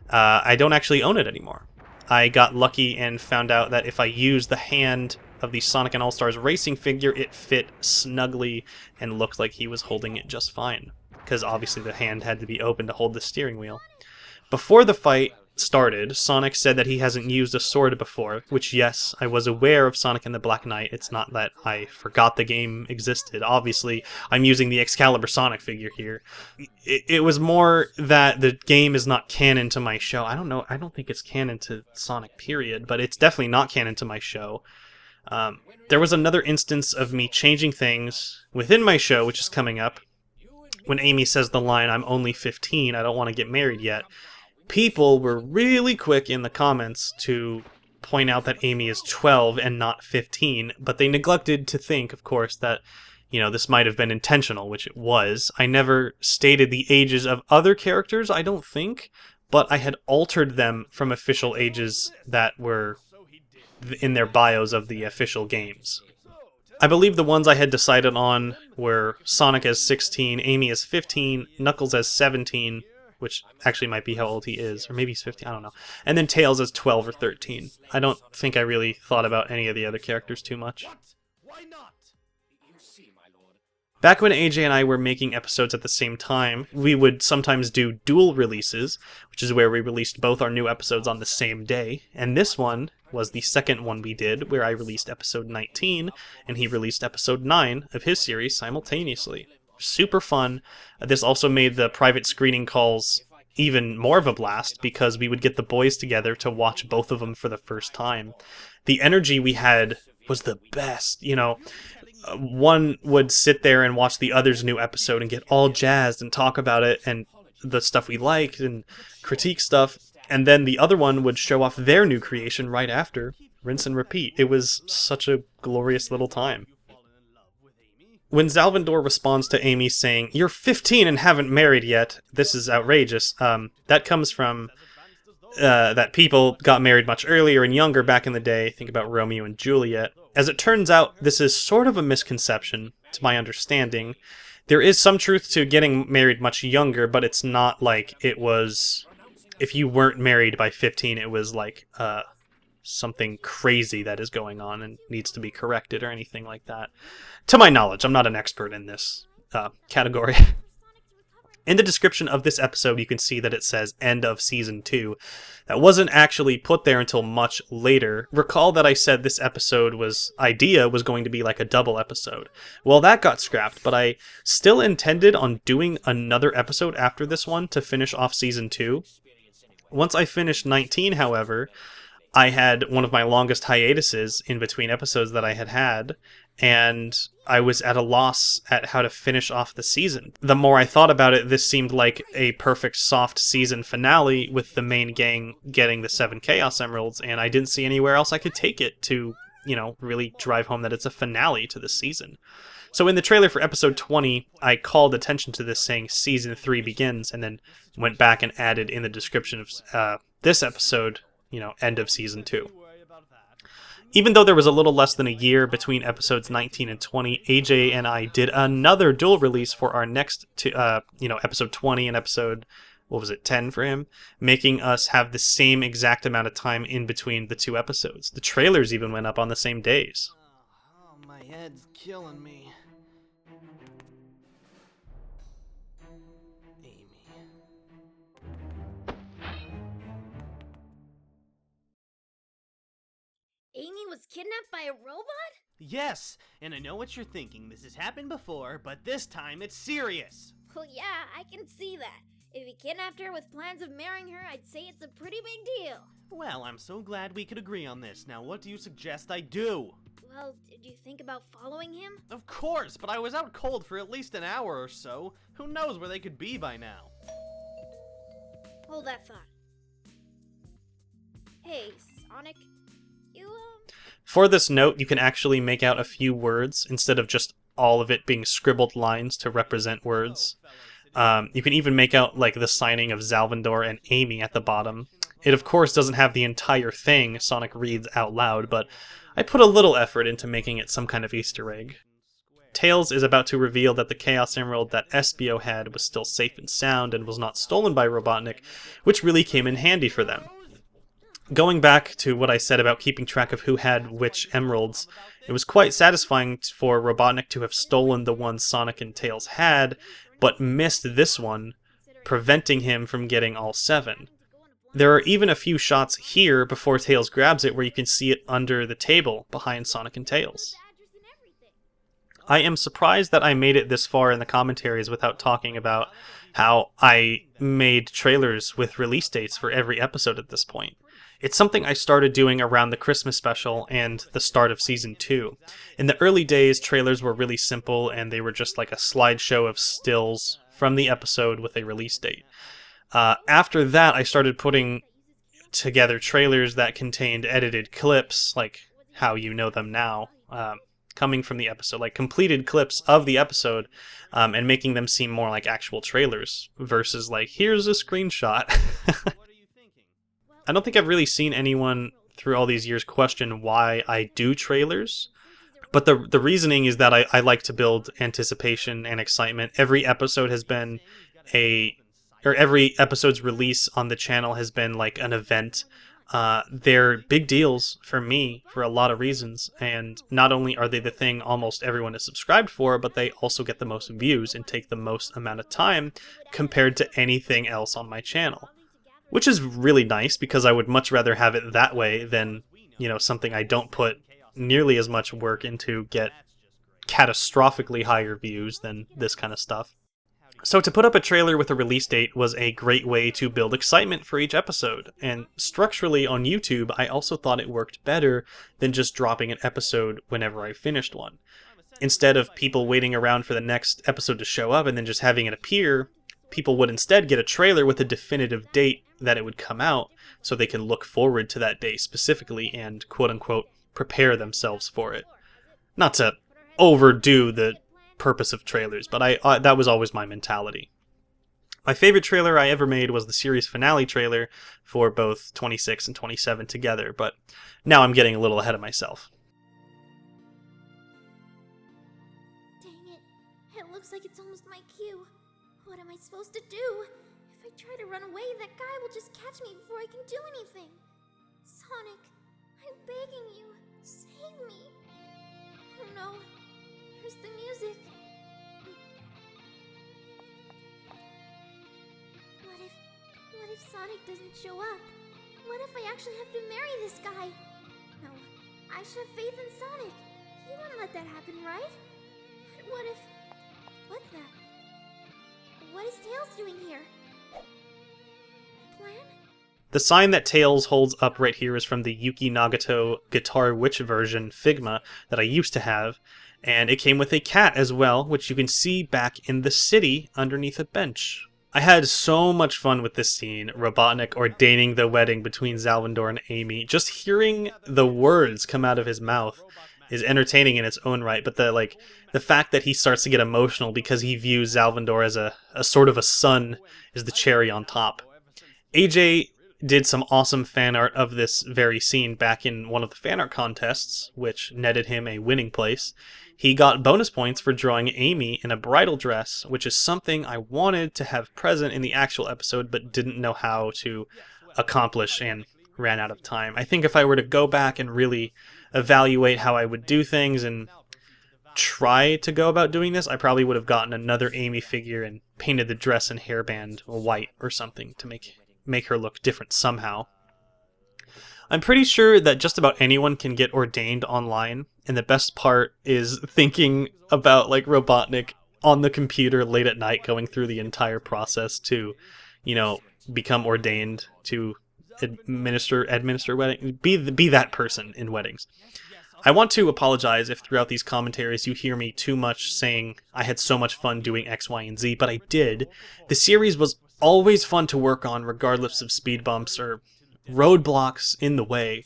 I don't actually own it anymore. I got lucky and found out that if I use the hand of the Sonic and All-Stars racing figure, it fit snugly and looked like he was holding it just fine. Because obviously the hand had to be open to hold the steering wheel. Before the fight started, Sonic said that he hasn't used a sword before, which yes, I was aware of Sonic and the Black Knight. It's not that I forgot the game existed. Obviously, I'm using the Excalibur Sonic figure here. It was more that the game is not canon to my show. I don't know, I don't think it's canon to Sonic, period, but it's definitely not canon to my show. There was another instance of me changing things within my show, which is coming up, when Amy says the line, "I'm only 15, I don't want to get married yet." People were really quick in the comments to point out that Amy is 12 and not 15, but they neglected to think, of course, that, you know, this might have been intentional, which it was. I never stated the ages of other characters, I don't think, but I had altered them from official ages that were in their bios of the official games. I believe the ones I had decided on were Sonic as 16, Amy as 15, Knuckles as 17, which actually might be how old he is, or maybe he's 15, I don't know, and then Tails as 12 or 13. I don't think I really thought about any of the other characters too much. Back when AJ and I were making episodes at the same time, we would sometimes do dual releases, which is where we released both our new episodes on the same day, and this one was the second one we did, where I released episode 19, and he released episode 9 of his series simultaneously. Super fun. This also made the private screening calls even more of a blast, because we would get the boys together to watch both of them for the first time. The energy we had was the best, you know. One would sit there and watch the other's new episode and get all jazzed and talk about it and the stuff we liked and critique stuff, and then the other one would show off their new creation right after. Rinse and repeat. It was such a glorious little time. When Zalvandor responds to Amy saying, "You're 15 and haven't married yet," this is outrageous, that comes from that people got married much earlier and younger back in the day. Think about Romeo and Juliet. As it turns out, this is sort of a misconception, to my understanding. There is some truth to getting married much younger, but it's not like it was, if you weren't married by 15, it was like something crazy that is going on and needs to be corrected or anything like that. To my knowledge, I'm not an expert in this category. In the description of this episode, you can see that it says end of season 2. That wasn't actually put there until much later. Recall that I said this episode was going to be like a double episode. Well, that got scrapped, but I still intended on doing another episode after this one to finish off season 2. Once I finished 19, however, I had one of my longest hiatuses in between episodes that I had, and I was at a loss at how to finish off the season. The more I thought about it, this seemed like a perfect soft season finale with the main gang getting the 7 Chaos Emeralds, and I didn't see anywhere else I could take it to, you know, really drive home that it's a finale to the season. So in the trailer for episode 20, I called attention to this saying season 3 begins, and then went back and added in the description of this episode, you know, end of season 2. Even though there was a little less than a year between episodes 19 and 20, AJ and I did another dual release for our next, episode 20 and episode, 10 for him, making us have the same exact amount of time in between the two episodes. The trailers even went up on the same days. Oh, my head's killing me. Amy was kidnapped by a robot? Yes, and I know what you're thinking. This has happened before, but this time it's serious. Well, yeah, I can see that. If he kidnapped her with plans of marrying her, I'd say it's a pretty big deal. Well, I'm so glad we could agree on this. Now, what do you suggest I do? Well, did you think about following him? Of course, but I was out cold for at least an hour or so. Who knows where they could be by now? Hold that thought. Hey, Sonic, For this note, you can actually make out a few words instead of just all of it being scribbled lines to represent words. You can even make out like the signing of Zalvandor and Amy at the bottom. It of course doesn't have the entire thing Sonic reads out loud, but I put a little effort into making it some kind of Easter egg. Tails is about to reveal that the Chaos Emerald that Espio had was still safe and sound and was not stolen by Robotnik, which really came in handy for them. Going back to what I said about keeping track of who had which emeralds, it was quite satisfying for Robotnik to have stolen the one Sonic and Tails had, but missed this one, preventing him from getting all 7. There are even a few shots here before Tails grabs it where you can see it under the table behind Sonic and Tails. I am surprised that I made it this far in the commentaries without talking about how I made trailers with release dates for every episode at this point. It's something I started doing around the Christmas special and the start of Season 2. In the early days, trailers were really simple and they were just like a slideshow of stills from the episode with a release date. After that, I started putting together trailers that contained edited clips, like how you know them now, coming from the episode, like completed clips of the episode, and making them seem more like actual trailers versus like, here's a screenshot. I don't think I've really seen anyone through all these years question why I do trailers, but the reasoning is that I like to build anticipation and excitement. Every episode has been every episode's release on the channel has been like an event. They're big deals for me for a lot of reasons, and not only are they the thing almost everyone is subscribed for, but they also get the most views and take the most amount of time compared to anything else on my channel. Which is really nice, because I would much rather have it that way than, something I don't put nearly as much work into get catastrophically higher views than this kind of stuff. So to put up a trailer with a release date was a great way to build excitement for each episode, and structurally on YouTube I also thought it worked better than just dropping an episode whenever I finished one. Instead of people waiting around for the next episode to show up and then just having it appear, people would instead get a trailer with a definitive date that it would come out, so they can look forward to that day specifically and quote-unquote prepare themselves for it. Not to overdo the purpose of trailers, but that was always my mentality. My favorite trailer I ever made was the series finale trailer for both 26 and 27 together, but now I'm getting a little ahead of myself. Dang it. It looks like it's almost my cue. What am I supposed to do? If I try to run away, that guy will just catch me before I can do anything. Sonic, I'm begging you, save me. Oh no, here's the music. What if Sonic doesn't show up? What if I actually have to marry this guy? No, I should have faith in Sonic. He wouldn't let that happen, right? But what the? What is Tails doing here? Plan? The sign that Tails holds up right here is from the Yuki Nagato Guitar Witch version Figma that I used to have, and it came with a cat as well, which you can see back in the city underneath a bench. I had so much fun with this scene, Robotnik ordaining the wedding between Salvador and Amy. Just hearing the words come out of his mouth is entertaining in its own right, but the fact that he starts to get emotional because he views Salvador as a sort of a son is the cherry on top. AJ did some awesome fan art of this very scene back in one of the fan art contests, which netted him a winning place. He got bonus points for drawing Amy in a bridal dress, which is something I wanted to have present in the actual episode but didn't know how to accomplish and ran out of time. I think if I were to go back and really evaluate how I would do things and try to go about doing this, I probably would have gotten another Amy figure and painted the dress and hairband white or something to make her look different somehow. I'm pretty sure that just about anyone can get ordained online, and the best part is thinking about Robotnik on the computer late at night going through the entire process to, become ordained to administer wedding, be that person in weddings. I want to apologize if throughout these commentaries you hear me too much saying I had so much fun doing X, Y, and Z, but I did. The series was always fun to work on regardless of speed bumps or roadblocks in the way,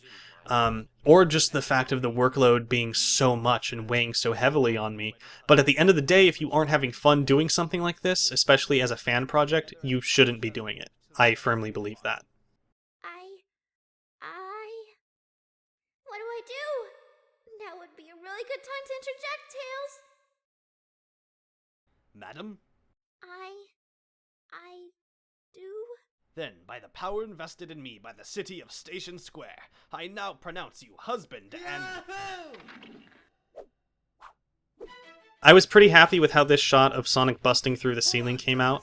or just the fact of the workload being so much and weighing so heavily on me. But at the end of the day, if you aren't having fun doing something like this, especially as a fan project, you shouldn't be doing it. I firmly believe that. I good time to interject, Tails. Madam? I do? Then, by the power invested in me by the city of Station Square, I now pronounce you husband and... I was pretty happy with how this shot of Sonic busting through the ceiling came out.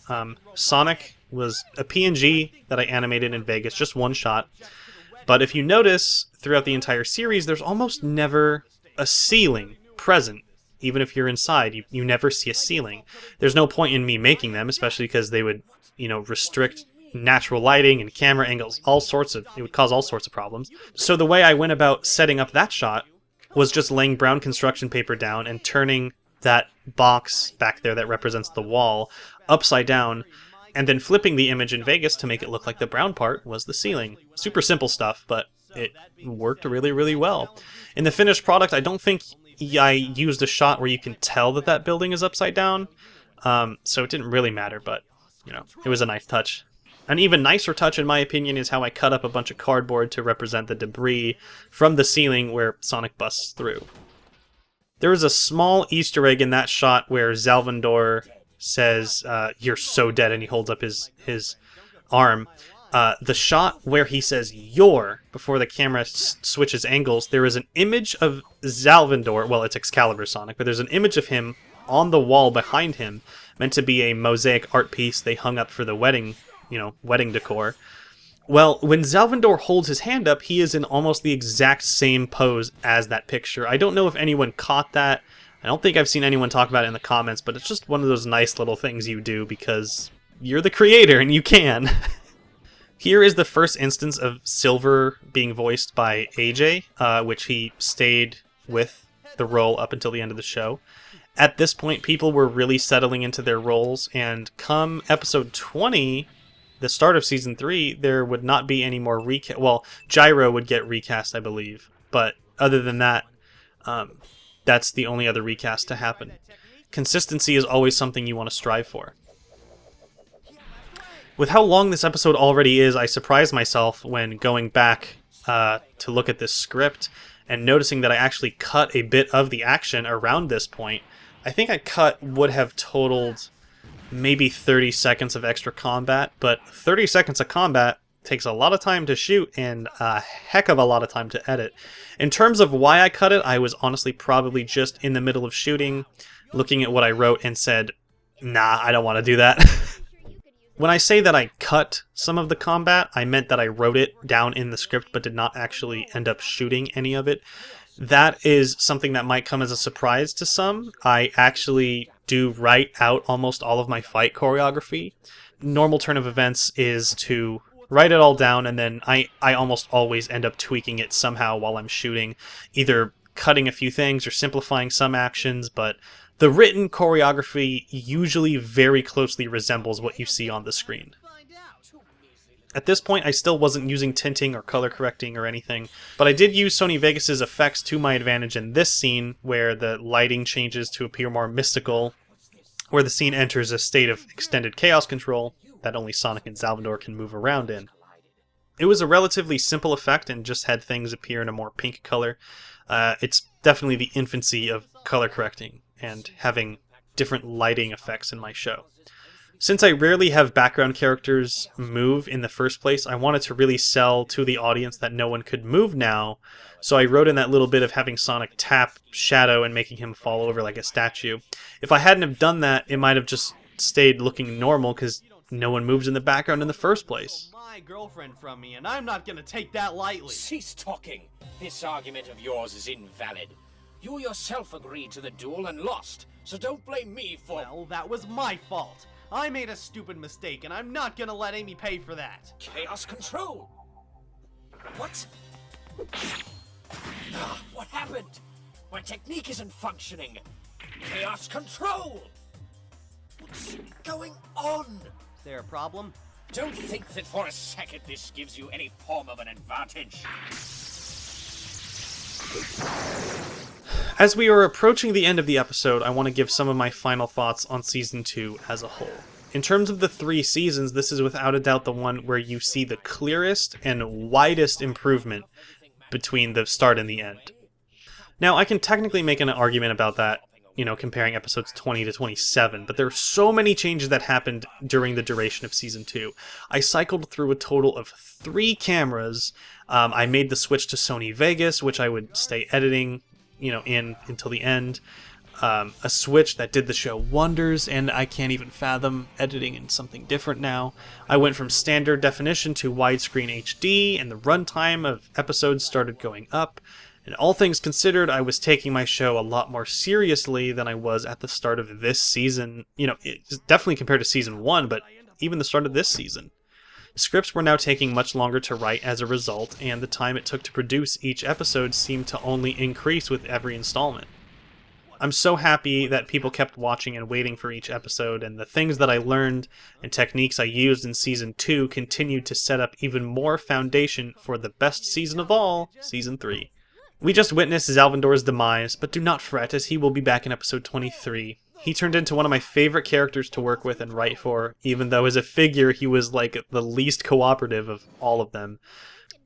Sonic was a PNG that I animated in Vegas, just one shot. But if you notice, throughout the entire series, there's almost never a ceiling present. Even if you're inside, you never see a ceiling. There's no point in me making them, especially because they would, restrict natural lighting and camera angles, it would cause all sorts of problems. So the way I went about setting up that shot was just laying brown construction paper down and turning that box back there that represents the wall upside down, and then flipping the image in Vegas to make it look like the brown part was the ceiling. Super simple stuff, but it worked really, really well. In the finished product, I don't think I used a shot where you can tell that that building is upside down, so it didn't really matter, but, it was a nice touch. An even nicer touch, in my opinion, is how I cut up a bunch of cardboard to represent the debris from the ceiling where Sonic busts through. There is a small Easter egg in that shot where Zalvandor says, "You're so dead," and he holds up his arm. The shot where he says "you're" before the camera switches angles, there is an image of Zalvandor, well, it's Excalibur Sonic, but there's an image of him on the wall behind him, meant to be a mosaic art piece they hung up for the wedding decor. Well, when Zalvandor holds his hand up, he is in almost the exact same pose as that picture. I don't know if anyone caught that. I don't think I've seen anyone talk about it in the comments, but it's just one of those nice little things you do because you're the creator and you can. Here is the first instance of Silver being voiced by AJ, which he stayed with the role up until the end of the show. At this point, people were really settling into their roles, and come episode 20, the start of Season 3, there would not be any more recast. Well, Gyro would get recast, I believe, but other than that, that's the only other recast to happen. Consistency is always something you want to strive for. With how long this episode already is, I surprised myself when going back to look at this script and noticing that I actually cut a bit of the action around this point. I think I cut would have totaled maybe 30 seconds of extra combat, but 30 seconds of combat takes a lot of time to shoot and a heck of a lot of time to edit. In terms of why I cut it, I was honestly probably just in the middle of shooting, looking at what I wrote and said, nah, I don't want to do that. When I say that I cut some of the combat, I meant that I wrote it down in the script but did not actually end up shooting any of it. That is something that might come as a surprise to some. I actually do write out almost all of my fight choreography. Normal turn of events is to write it all down, and then I almost always end up tweaking it somehow while I'm shooting, either cutting a few things or simplifying some actions, but the written choreography usually very closely resembles what you see on the screen. At this point, I still wasn't using tinting or color correcting or anything, but I did use Sony Vegas' effects to my advantage in this scene, where the lighting changes to appear more mystical, where the scene enters a state of extended chaos control that only Sonic and Zalvandor can move around in. It was a relatively simple effect and just had things appear in a more pink color. It's definitely the infancy of color correcting and having different lighting effects in my show. Since I rarely have background characters move in the first place, I wanted to really sell to the audience that no one could move now, so I wrote in that little bit of having Sonic tap Shadow and making him fall over like a statue. If I hadn't have done that, it might have just stayed looking normal because no one moves in the background in the first place. My girlfriend from me, and I'm not gonna take that lightly. Cease talking. This argument of yours is invalid. You yourself agreed to the duel and lost, so don't blame me for— Well, that was my fault. I made a stupid mistake, and I'm not gonna let Amy pay for that. Chaos control! What? What happened? My technique isn't functioning. Chaos control! What's going on? Is there a problem? Don't think that for a second this gives you any form of an advantage. As we are approaching the end of the episode, I want to give some of my final thoughts on Season 2 as a whole. In terms of the 3 seasons, this is without a doubt the one where you see the clearest and widest improvement between the start and the end. Now, I can technically make an argument about that, comparing episodes 20 to 27, but there are so many changes that happened during the duration of Season 2. I cycled through a total of 3 cameras. I made the switch to Sony Vegas, which I would stay editing, in until the end. A switch that did the show wonders, and I can't even fathom editing in something different now. I went from standard definition to widescreen HD, and the runtime of episodes started going up. And all things considered, I was taking my show a lot more seriously than I was at the start of this season. It's definitely compared to Season 1, but even the start of this season. Scripts were now taking much longer to write as a result, and the time it took to produce each episode seemed to only increase with every installment. I'm so happy that people kept watching and waiting for each episode, and the things that I learned and techniques I used in Season 2 continued to set up even more foundation for the best season of all, Season 3. We just witnessed Zalvandor's demise, but do not fret, as he will be back in episode 23. He turned into one of my favorite characters to work with and write for, even though as a figure he was like the least cooperative of all of them.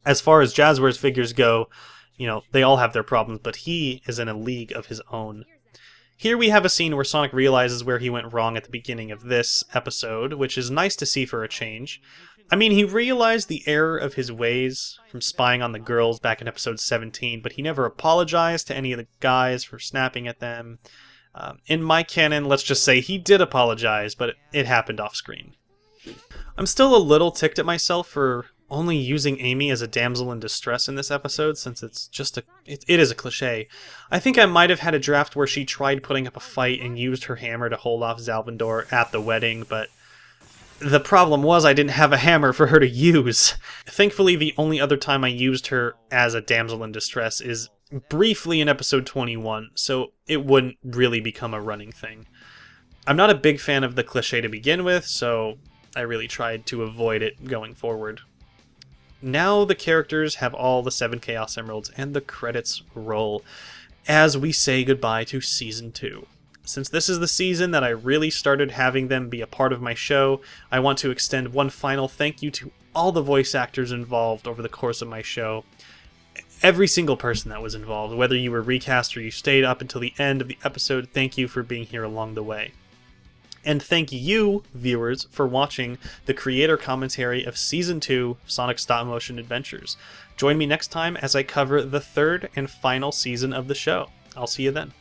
As far as Jazzware's figures go, they all have their problems, but he is in a league of his own. Here we have a scene where Sonic realizes where he went wrong at the beginning of this episode, which is nice to see for a change. I mean, he realized the error of his ways from spying on the girls back in episode 17, but he never apologized to any of the guys for snapping at them. In my canon, let's just say he did apologize, but it happened off screen. I'm still a little ticked at myself for only using Amy as a damsel in distress in this episode, since it's just it is a cliche. I think I might have had a draft where she tried putting up a fight and used her hammer to hold off Zalvandor at the wedding, but the problem was I didn't have a hammer for her to use. Thankfully, the only other time I used her as a damsel in distress is briefly in episode 21, so it wouldn't really become a running thing. I'm not a big fan of the cliche to begin with, so I really tried to avoid it going forward. Now the characters have all the 7 Chaos Emeralds, and the credits roll as we say goodbye to Season 2. Since this is the season that I really started having them be a part of my show, I want to extend one final thank you to all the voice actors involved over the course of my show. Every single person that was involved, whether you were recast or you stayed up until the end of the episode, thank you for being here along the way. And thank you, viewers, for watching the creator commentary of Season 2 Sonic Stop Motion Adventures. Join me next time as I cover the 3rd and final season of the show. I'll see you then.